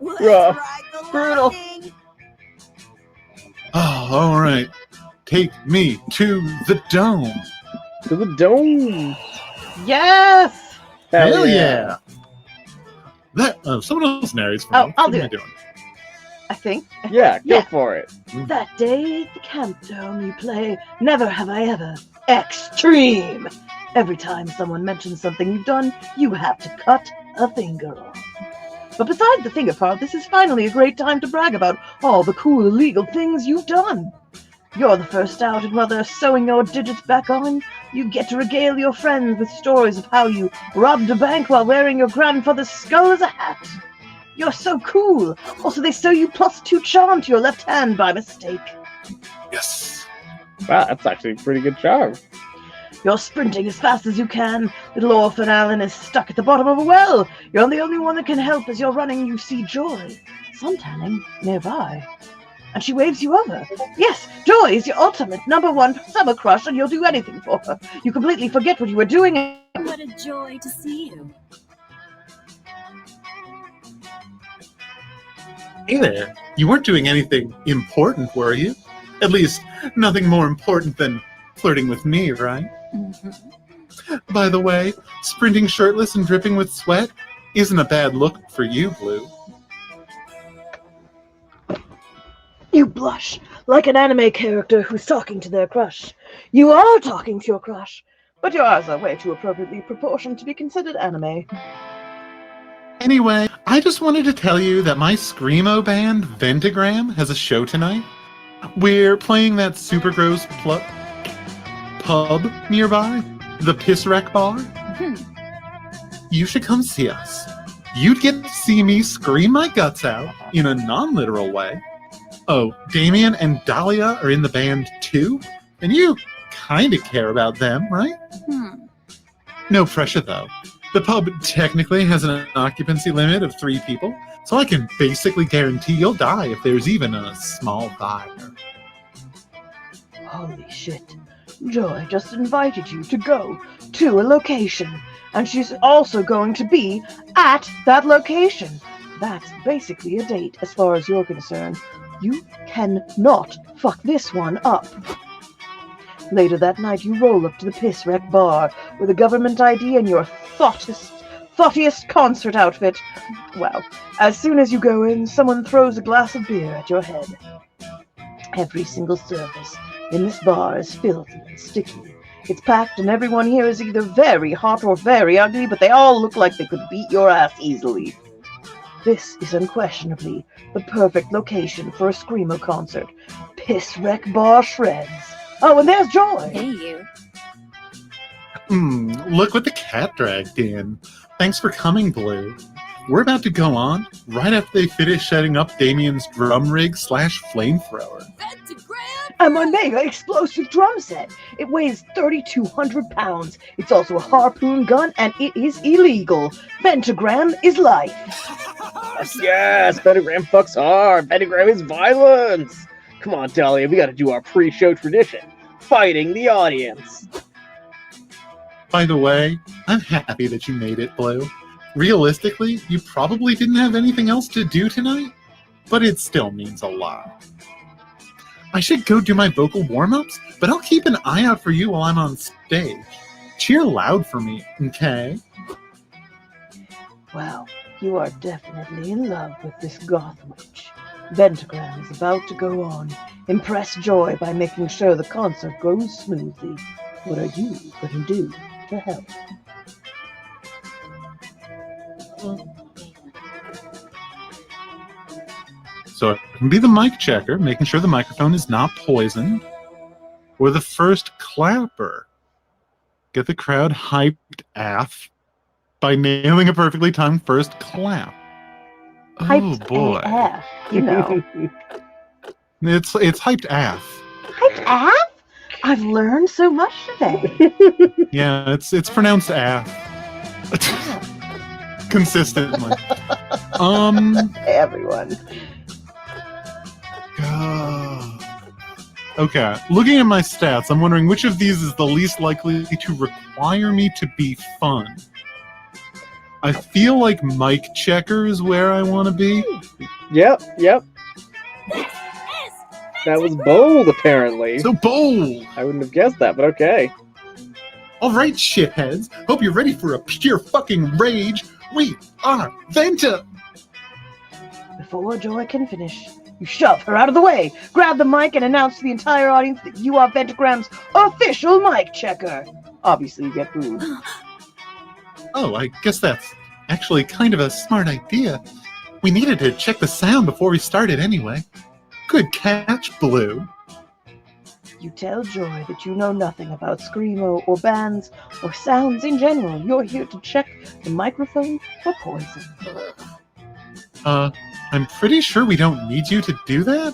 Let's Rough. ride the Brutal. lightning. Oh, all right. Take me to the dome. To the dome. Yes! Hell yeah! That someone else narrates for Oh, me. I'll What do am I it. doing? I think. Yeah, go Yeah. for it. That day at the camp dome, you play Never Have I Ever Extreme. Every time someone mentions something you've done, you have to cut a finger off. But besides the finger part, this is finally a great time to brag about all the cool illegal things you've done. You're the first out, and while they're sewing your digits back on, you get to regale your friends with stories of how you robbed a bank while wearing your grandfather's skull as a hat. You're so cool. Also, they sew you +2 charm to your left hand by mistake. Yes. Wow, that's actually a pretty good charm. You're sprinting as fast as you can. Little orphan Alan is stuck at the bottom of a well. You're the only one that can help. As you're running, you see Joy suntanning nearby. And she waves you over. Yes, Joy is your ultimate #1 summer crush, and you'll do anything for her. You completely forget what you were doing. What a joy to see you. Hey there. You weren't doing anything important, were you? At least, nothing more important than flirting with me, right? By the way, sprinting shirtless and dripping with sweat isn't a bad look for you, Blue. You blush like an anime character who's talking to their crush. You are talking to your crush, but your eyes are way too appropriately proportioned to be considered anime. Anyway, I just wanted to tell you that my Screamo band, Ventagram, has a show tonight. We're playing that super gross pub nearby, the Piss Wreck Bar. You should come see us. You'd get to see me scream my guts out in a non-literal way. Oh, Damien and Dahlia are in the band too? And you kind of care about them, right? No pressure though. The pub technically has an occupancy limit of 3 people, so I can basically guarantee you'll die if there's even a small fire. Holy shit. Joy just invited you to go to a location, and she's also going to be at that location. That's basically a date as far as you're concerned. You cannot fuck this one up. Later that night, you roll up to the Piss Wreck Bar with a government ID and your thoughtiest concert outfit. Wow. As soon as you go in, someone throws a glass of beer at your head. Every single surface in this bar is filthy and sticky. It's packed and everyone here is either very hot or very ugly, but they all look like they could beat your ass easily. This is unquestionably the perfect location for a Screamo concert. Piss Wreck Bar shreds. Oh, and there's Joy. Hey, you. Look what the cat dragged in. Thanks for coming, Blue. We're about to go on right after they finish setting up Damien's drum rig / flamethrower. And my mega explosive drum set. It weighs 3,200 pounds. It's also a harpoon gun, and it is illegal. Pentagram is life. Yes, Pentagram fucks hard. Pentagram is violence. Come on, Dahlia, we gotta do our pre-show tradition. Fighting the audience. By the way, I'm happy that you made it, Blue. Realistically, you probably didn't have anything else to do tonight, but it still means a lot. I should go do my vocal warm-ups, but I'll keep an eye out for you while I'm on stage. cheer loud for me, okay? Well, you are definitely in love with this goth witch. Ventagram is about to go on. Impress Joy by making sure the concert goes smoothly. What are you going to do to help? So I can be the mic checker, making sure the microphone is not poisoned, or the first clapper. Get the crowd hyped af by nailing a perfectly timed first clap. Hyped Oh boy. AF, you know. It's hyped af. Hyped ass? I've learned so much today. Yeah, it's pronounced af. Consistently. Everyone. Okay, looking at my stats, I'm wondering which of these is the least likely to require me to be fun. I feel like mic checker is where I want to be. Yep. That was bold, apparently. So bold! I wouldn't have guessed that, but okay. Alright, shitheads, hope you're ready for a pure fucking rage. We are Venta! Before Joy can finish, you shove her out of the way, grab the mic, and announce to the entire audience that you are Pentagram's official mic checker. Obviously, you get booed. Oh, I guess that's actually kind of a smart idea. We needed to check the sound before we started anyway. Good catch, Blue. You tell Joy that you know nothing about Screamo or bands or sounds in general. You're here to check the microphone for poison. I'm pretty sure we don't need you to do that.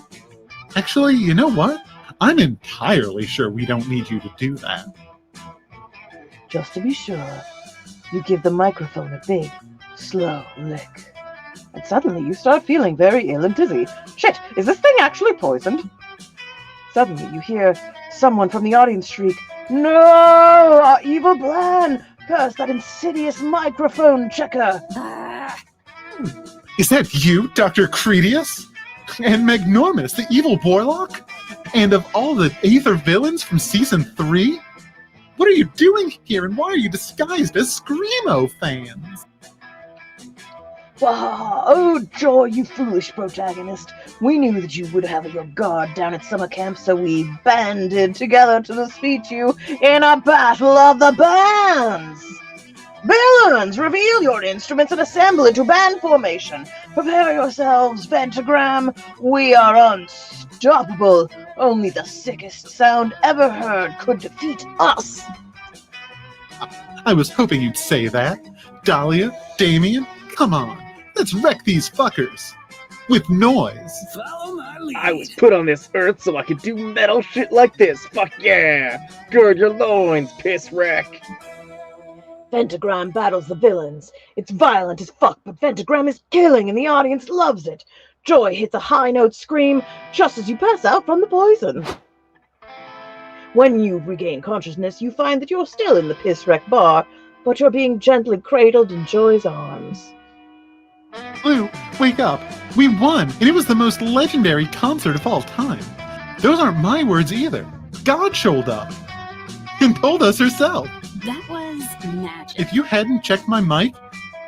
Actually, you know what? I'm entirely sure we don't need you to do that. Just to be sure, you give the microphone a big, slow lick. And suddenly you start feeling very ill and dizzy. Shit, is this thing actually poisoned? Suddenly you hear someone from the audience shriek, "No! Our evil plan! Curse that insidious microphone checker!" Is that you, Dr. Cretius? And Magnormus, the evil Borlock? And of all the Aether villains from Season 3? What are you doing here, and why are you disguised as Screamo fans? Wah! Oh, Joy, you foolish protagonist. We knew that you would have your guard down at summer camp, so we banded together to defeat you in a battle of the bands! Villains, reveal your instruments and assemble into band formation. Prepare yourselves, Ventagram. We are unstoppable. Only the sickest sound ever heard could defeat us. I was hoping you'd say that. Dahlia, Damien, come on. Let's wreck these fuckers. With noise. Follow my lead. I was put on this earth so I could do metal shit like this. Fuck yeah! Gird your loins, piss wreck. Ventagram battles the villains. It's violent as fuck, but Ventagram is killing and the audience loves it. Joy hits a high note scream just as you pass out from the poison. When you regain consciousness, you find that you're still in the piss wreck bar, but you're being gently cradled in Joy's arms. Blue, wake up. We won, and it was the most legendary concert of all time. Those aren't my words either. God showed up and told us herself. That was magic. If you hadn't checked my mic,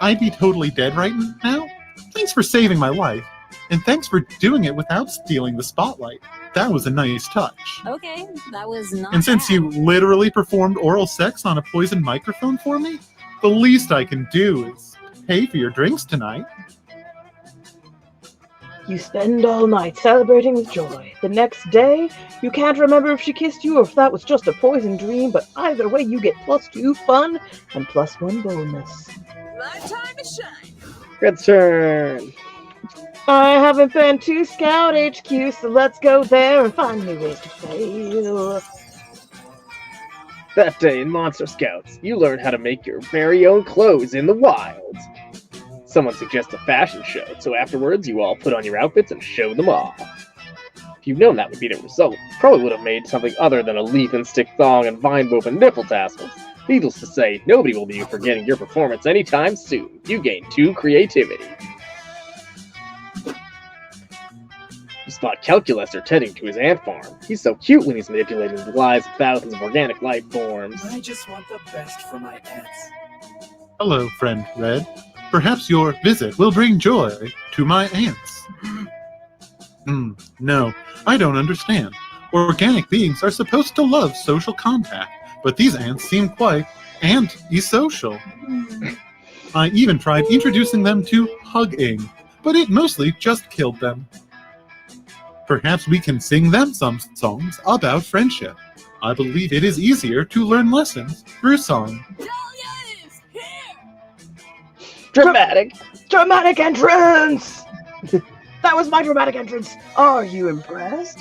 I'd be totally dead right now. Thanks for saving my life, and thanks for doing it without stealing the spotlight. That was a nice touch. Okay, that was not And since bad. you literally performed oral sex on a poisoned microphone for me, the least I can do is pay for your drinks tonight. You spend all night celebrating with Joy. The next day, you can't remember if she kissed you or if that was just a poison dream, but either way you get +2 fun and +1 bonus. My time to shine. Red turn. I haven't been to Scout HQ, so let's go there and find new ways to fail. That day in Monster Scouts, you learn how to make your very own clothes in the wild. Someone suggests a fashion show, so afterwards you all put on your outfits and show them off. If you'd known that would be the result, you probably would have made something other than a leaf and stick thong and vine woven nipple tassels. Needless to say, nobody will be forgetting your performance anytime soon. You gain 2 creativity. You spot Calculester tending to his ant farm. He's so cute when he's manipulating the lives of thousands of organic life forms. I just want the best for my ants. Hello, friend Red. Perhaps your visit will bring joy to my ants. No, I don't understand. Organic beings are supposed to love social contact, but these ants seem quite anti-social. I even tried introducing them to hugging, but it mostly just killed them. Perhaps we can sing them some songs about friendship. I believe it is easier to learn lessons through song. Dahlia is here! Dramatic! Dramatic entrance! That was my dramatic entrance. Are you impressed?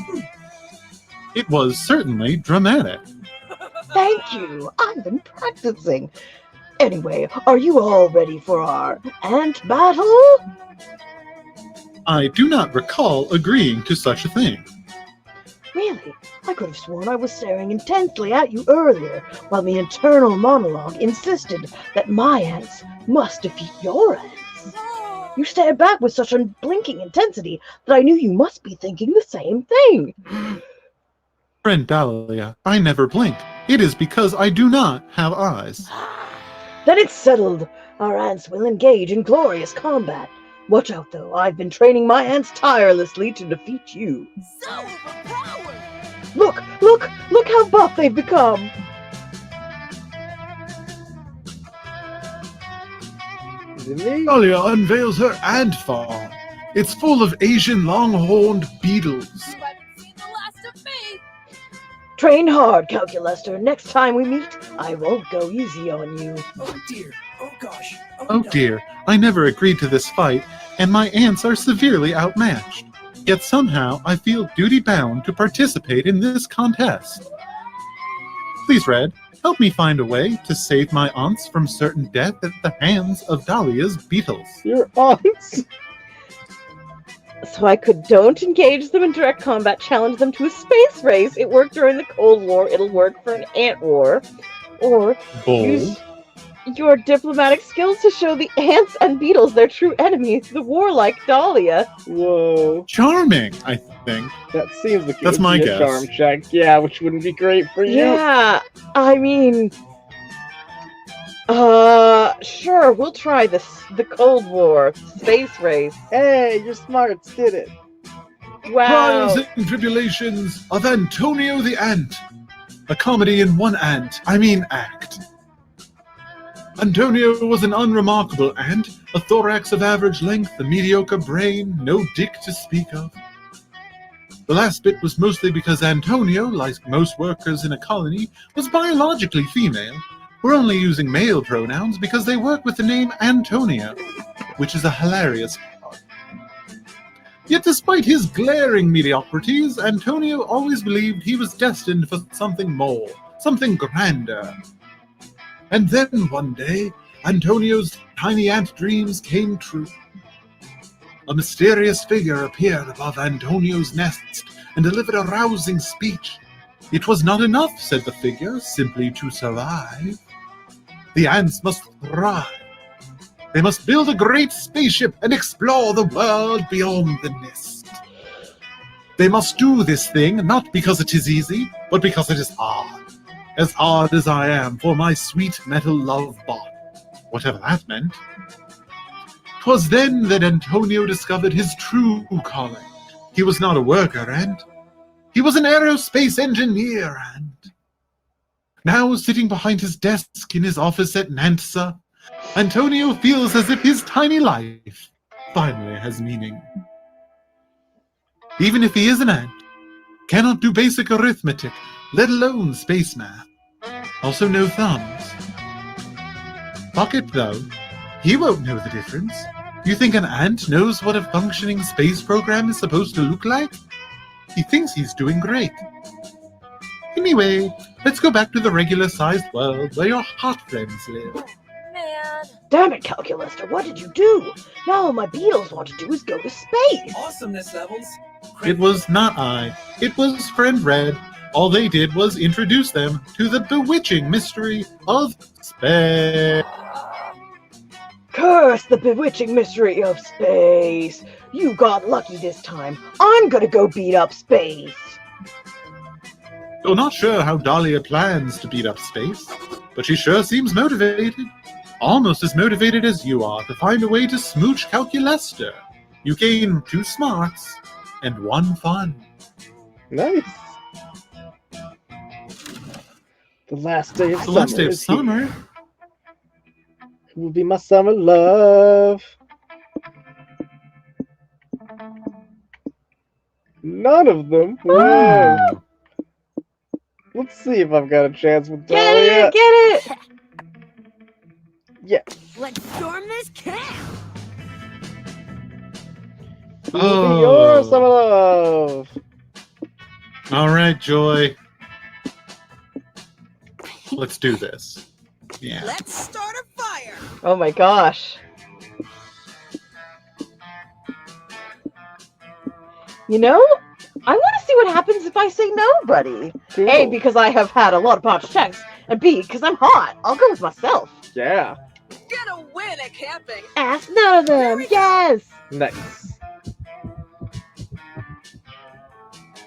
It was certainly dramatic. Thank you. I've been practicing. Anyway, are you all ready for our ant battle? I do not recall agreeing to such a thing. Really? I could have sworn I was staring intensely at you earlier, while the internal monologue insisted that my ants must defeat your ants. You stared back with such unblinking intensity that I knew you must be thinking the same thing. Friend Dahlia, I never blink. It is because I do not have eyes. Then it's settled. Our ants will engage in glorious combat. Watch out, though. I've been training my ants tirelessly to defeat you. So overpowered! Look how buff they've become. Is it me? Dahlia unveils her ant farm. It's full of Asian long-horned beetles. You haven't seen the last of me! Train hard, Calculester. Next time we meet, I won't go easy on you. Oh dear. Oh gosh. Oh no. dear, I never agreed to this fight, and my ants are severely outmatched. Yet somehow I feel duty-bound to participate in this contest. Please, Red, help me find a way to save my aunts from certain death at the hands of Dahlia's beetles. Your aunts? So I don't engage them in direct combat, challenge them to a space race. It worked during the Cold War, it'll work for an ant war. Or use Bold. your diplomatic skills to show the ants and beetles their true enemies, the warlike Dahlia. Whoa. Charming, I think. That seems like it That's would my be a guess. charm check. Yeah, which wouldn't be great for you. Yeah, I mean... sure, we'll try this. The Cold War, space race. Hey, your smarts did it. Wow. Trials and Tribulations of Antonio the Ant. A comedy in one act. Antonio was an unremarkable ant, a thorax of average length, a mediocre brain, no dick to speak of. The last bit was mostly because Antonio, like most workers in a colony, was biologically female. We're only using male pronouns because they work with the name Antonio, which is a hilarious part. Yet despite his glaring mediocrities, Antonio always believed he was destined for something more, something grander. And then one day, Antonio's tiny ant dreams came true. A mysterious figure appeared above Antonio's nest and delivered a rousing speech. It was not enough, said the figure, simply to survive. The ants must thrive. They must build a great spaceship and explore the world beyond the nest. They must do this thing not because it is easy, but because it is hard. As hard as I am for my sweet metal love bot. Whatever that meant. 'Twas then that Antonio discovered his true calling. He was not a worker ant. He was an aerospace engineer ant. Now sitting behind his desk in his office at Nansa, Antonio feels as if his tiny life finally has meaning. Even if he is an ant, cannot do basic arithmetic, let alone space math. Also no thumbs. Pocket, though, he won't know the difference. You think an ant knows what a functioning space program is supposed to look like? He thinks he's doing great. Anyway, let's go back to the regular-sized world where your hot friends live. Man. Damn it, Calculester, what did you do? Now all my beetles want to do is go to space. Awesomeness levels. It was not I. It was Friend Red. All they did was introduce them to the bewitching mystery of space. Curse the bewitching mystery of space. You got lucky this time. I'm gonna go beat up Space. You're not sure how Dahlia plans to beat up Space, but she sure seems motivated. Almost as motivated as you are to find a way to smooch Calculester. You gain 2 smarts and 1 fun. Nice. The last day of The summer. last day of is here. summer. Who will be my summer love? None of them. Whoa. Let's see if I've got a chance with Dahlia. Get it! Yeah. Let's storm this camp. Who will be your summer love? All right, Joy. Let's do this. Yeah. Let's start a fire. Oh my gosh. You know, I want to see what happens if I say no, buddy. Cool. A, because I have had a lot of bunch checks, and B, because I'm hot. I'll go with myself. Yeah. Gonna win at camping. Ask none of them. Yes. Nice.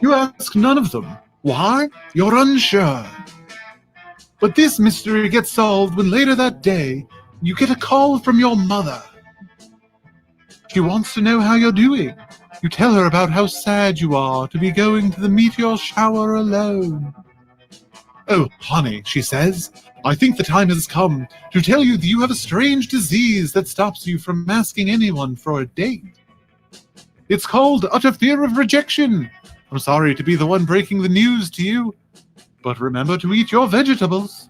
You ask none of them. Why? You're unsure. But this mystery gets solved when later that day, you get a call from your mother. She wants to know how you're doing. You tell her about how sad you are to be going to the meteor shower alone. Oh, honey, she says, I think the time has come to tell you that you have a strange disease that stops you from asking anyone for a date. It's called utter fear of rejection. I'm sorry to be the one breaking the news to you, but remember to eat your vegetables.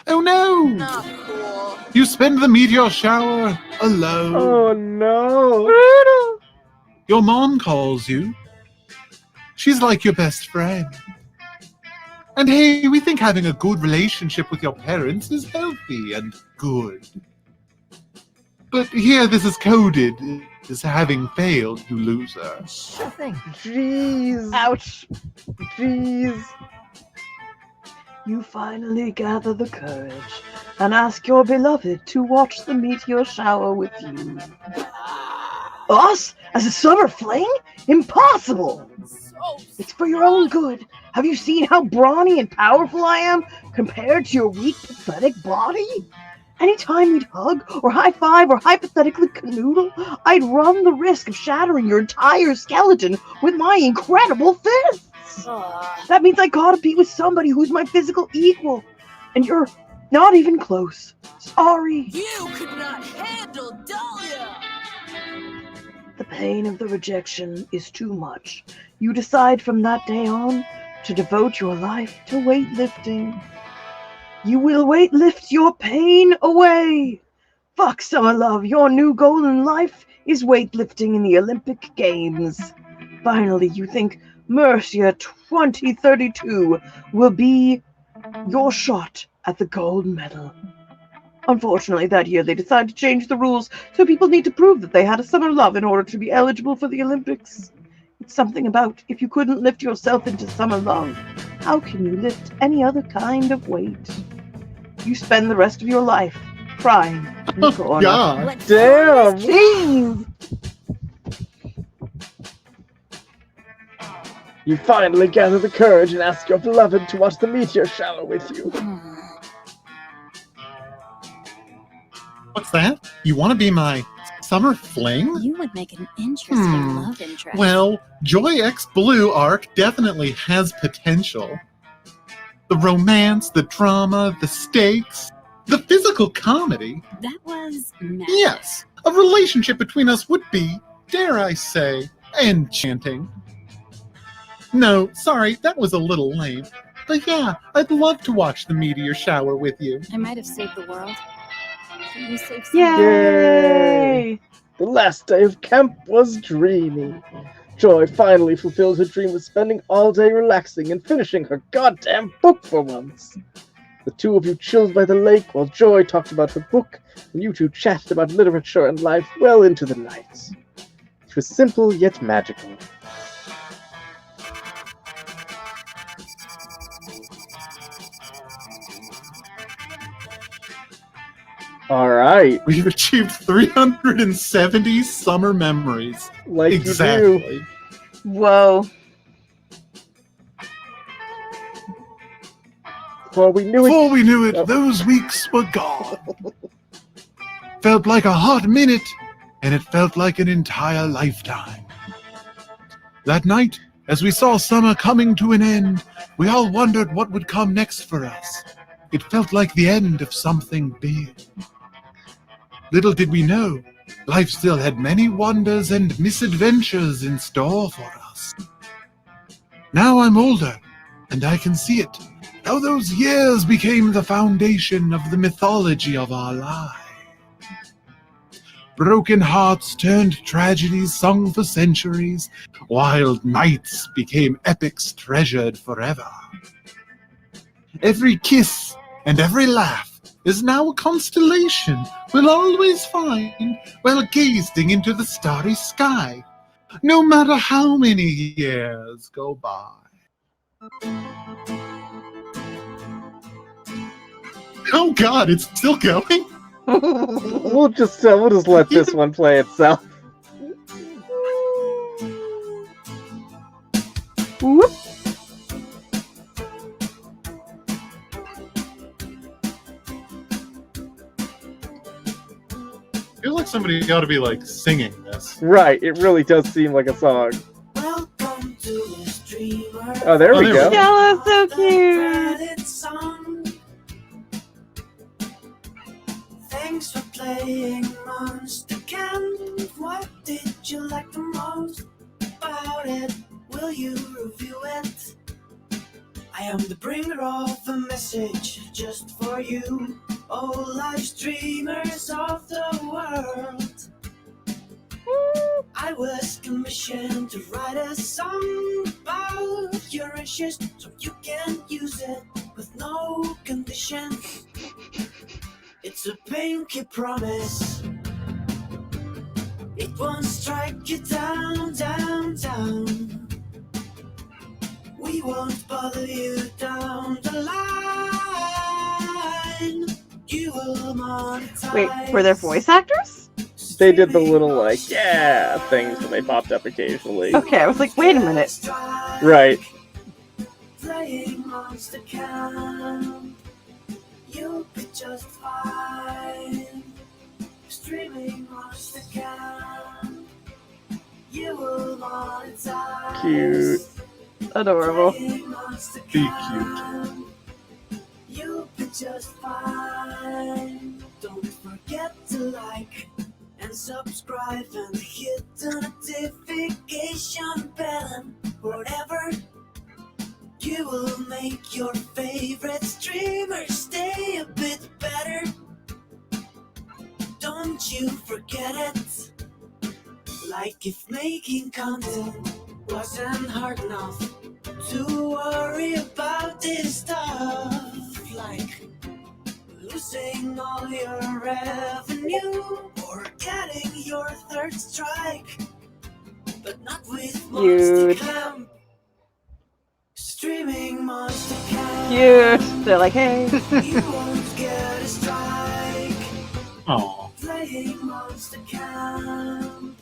Oh no! Not cool. You spend the meteor shower alone. Oh no. Your mom calls you. She's like your best friend. And hey, we think having a good relationship with your parents is healthy and good. But here this is coded as having failed, you loser. Sure thing. Jeez. Ouch. Jeez. You finally gather the courage and ask your beloved to watch the meteor shower with you. Us? As a summer fling? Impossible! So It's for your own good. Have you seen how brawny and powerful I am compared to your weak, pathetic body? Anytime we'd hug or high five or hypothetically canoodle, I'd run the risk of shattering your entire skeleton with my incredible fists. That means I gotta be with somebody who's my physical equal. And you're not even close. Sorry. you could not handle Dahlia. The pain of the rejection is too much. You decide from that day on to devote your life to weightlifting. You will weightlift your pain away. Fuck Summer Love, your new goal in life is weightlifting in the Olympic Games. Finally, you think Mercia 2032 will be your shot at the gold medal. Unfortunately, that year they decided to change the rules, so people need to prove that they had a summer love in order to be eligible for the Olympics. It's something about if you couldn't lift yourself into summer love, how can you lift any other kind of weight? You spend the rest of your life crying in the corner. God. Let's Damn. Jeez! You finally gather the courage and ask your beloved to watch the meteor shower with you. What's that? You want to be my summer fling? You would make an interesting love interest. Well, Joy X Blue arc definitely has potential. The romance, the drama, the stakes, the physical comedy. That was magic. Yes, a relationship between us would be, dare I say, enchanting. No, sorry, that was a little lame. But yeah, I'd love to watch the meteor shower with you. I might have saved the world. But you saved someone. Yay! The last day of camp was dreamy. Joy finally fulfilled her dream of spending all day relaxing and finishing her goddamn book for once. The two of you chilled by the lake while Joy talked about her book, and you two chatted about literature and life well into the night. It was simple yet magical. All right, We've achieved 370 summer memories. like you do. Exactly. Whoa. Well, we knew it. Before we knew it, Oh. those weeks were gone. Felt like a hot minute, and it felt like an entire lifetime. That night, as we saw summer coming to an end, we all wondered what would come next for us. It felt like the end of something big. Little did we know, life still had many wonders and misadventures in store for us. Now I'm older, and I can see it, how those years became the foundation of the mythology of our lives. Broken hearts turned tragedies sung for centuries, wild nights became epics treasured forever. Every kiss and every laugh is now a constellation we'll always find while gazing into the starry sky, no matter how many years go by. Oh god, it's still going? We'll just let this one play itself. Whoop. I feel like somebody ought to be like singing this. Right, it really does seem like a song. Welcome to the streamer. Oh, there Oh, we there go. we Y'all are so cute. Credit song. Thanks for playing Monster Camp. What did you like the most about it? Will you review it? I am the bringer of a message just for you, oh live streamers of the world. I was commissioned to write a song about your issues so you can use it with no conditions. It's a pinky promise. It won't strike you down, down, down. We won't bother you down the line. You will monetize. Wait, were there voice actors? They did the little like yeah things when they popped up occasionally. Okay, I was like, wait a minute. Right. Playing Monster Camp. You'll be just fine. Streaming Monster Camp. You will monetize. Cute. Adorable. Playing Monster Be Camp. You'll be just fine. Don't forget to like and subscribe and hit the notification bell. Whatever you will make your favorite streamer stay a bit better. Don't you forget it. Like if making content wasn't hard enough to worry about this stuff. Like losing all your revenue or getting your third strike. But not with Monster Cute. Camp. Streaming Monster Camp. Cute. They're like, hey. You won't get a strike. Aw. Playing Monster Camp.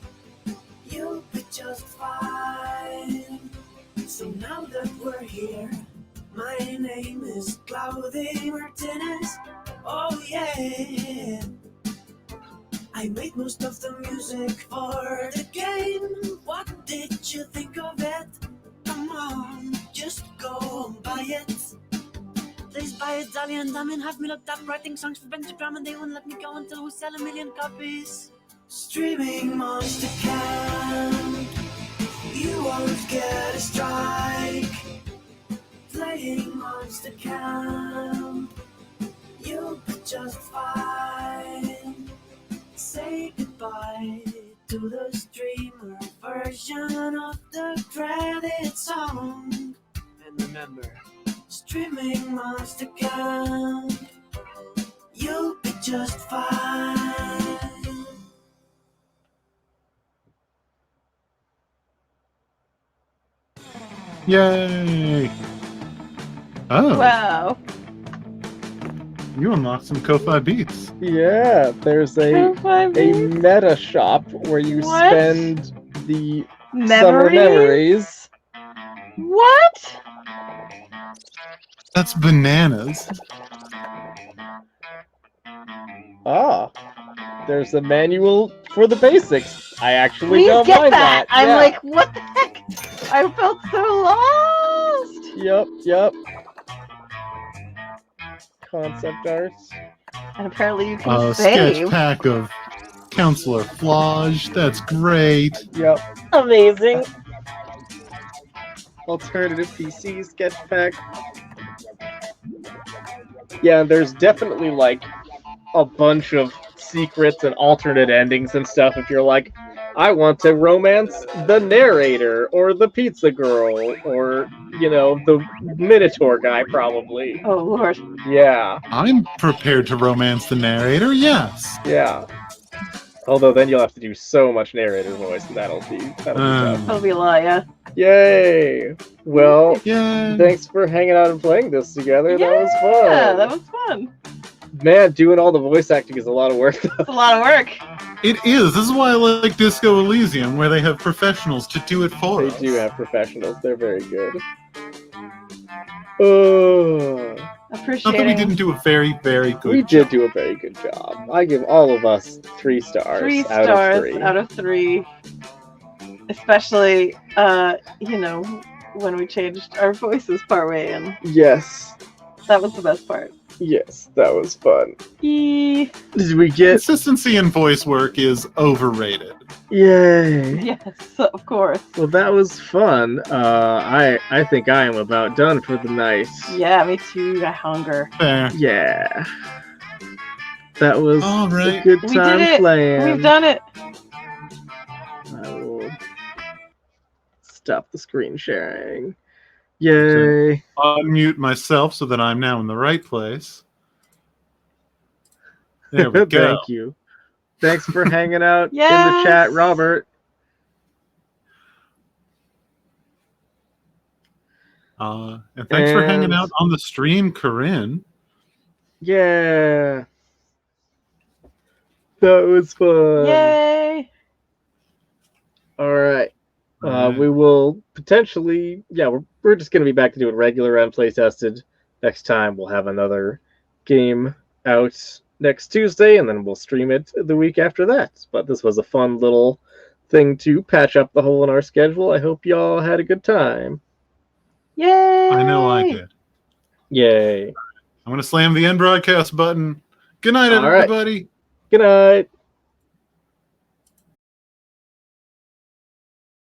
You'll be just fine. So now that we're here, my name is Claudia Martinez. Oh yeah. I made most of the music for the game. What did you think of it? Come on, just go and buy it. Please buy it, Dahlia and Diamond have me looked up writing songs for Pentagram and they won't let me go until we sell 1 million copies. Streaming Monster Camp. You won't get a strike. Playing Monster Camp. You'll be just fine. Say goodbye to the streamer version of the credit song. And remember, streaming Monster Camp. You'll be just fine. Yay! Oh. Wow. You unlocked some Ko-Fi beats. Yeah, there's a meta shop where you What? spend the summer memories. What? That's bananas. Ah, there's a manual for the basics. I actually Please don't get mind that. I'm Yeah. like, what the heck? I felt so lost. Yep. Concept art. And apparently you can A sketch save. pack of Counselor Flage. That's great. Yep. Amazing. Alternative PC sketch pack. Yeah, there's definitely like a bunch of secrets and alternate endings and stuff if you're like, I want to romance the narrator or the pizza girl or, you know, the Minotaur guy probably. Oh lord. Yeah, I'm prepared to romance the narrator, yes. yeah. Although then you'll have to do so much narrator voice and that'll be tough. That'll be a lot, yeah. Yay! Well, Yeah. thanks for hanging out and playing this together. That was fun. Yeah, that was fun. Man, doing all the voice acting is a lot of work. It's a lot of work. It is. This is why I like Disco Elysium, where they have professionals to do it for They us. do have professionals. They're very good. Oh, Appreciate Not that we it. didn't do a very, very good we job. did do a very good job. I give all of us 3 stars. 3 out stars of 3. out of 3. Especially, you know, when we changed our voices partway in. Yes, That was the best part. yes, that was fun. Yay. Did we get? Consistency in voice work is overrated. Yay! Yes, of course. Well, that was fun. I think I am about done for the night. Yeah, me too. I hunger. Fair. Yeah. That was All a right. good We did time it. playing. We've done it. I will stop the screen sharing. Yay. Unmute myself so that I'm now in the right place. There we go. Thank you. Thanks for hanging out in the Yes. chat, Robert. And thanks for hanging And- out on the stream, Corinne. Yeah. That was fun. Yay. All right. Alright. We will potentially, we're just going to be back to doing regular play tested. Next time we'll have another game out next Tuesday, and then we'll stream it the week after that. But this was a fun little thing to patch up the hole in our schedule. I hope y'all had a good time. Yay. I know I did. Yay. I'm going to slam the end broadcast button. Good night, All right. everybody. Good night.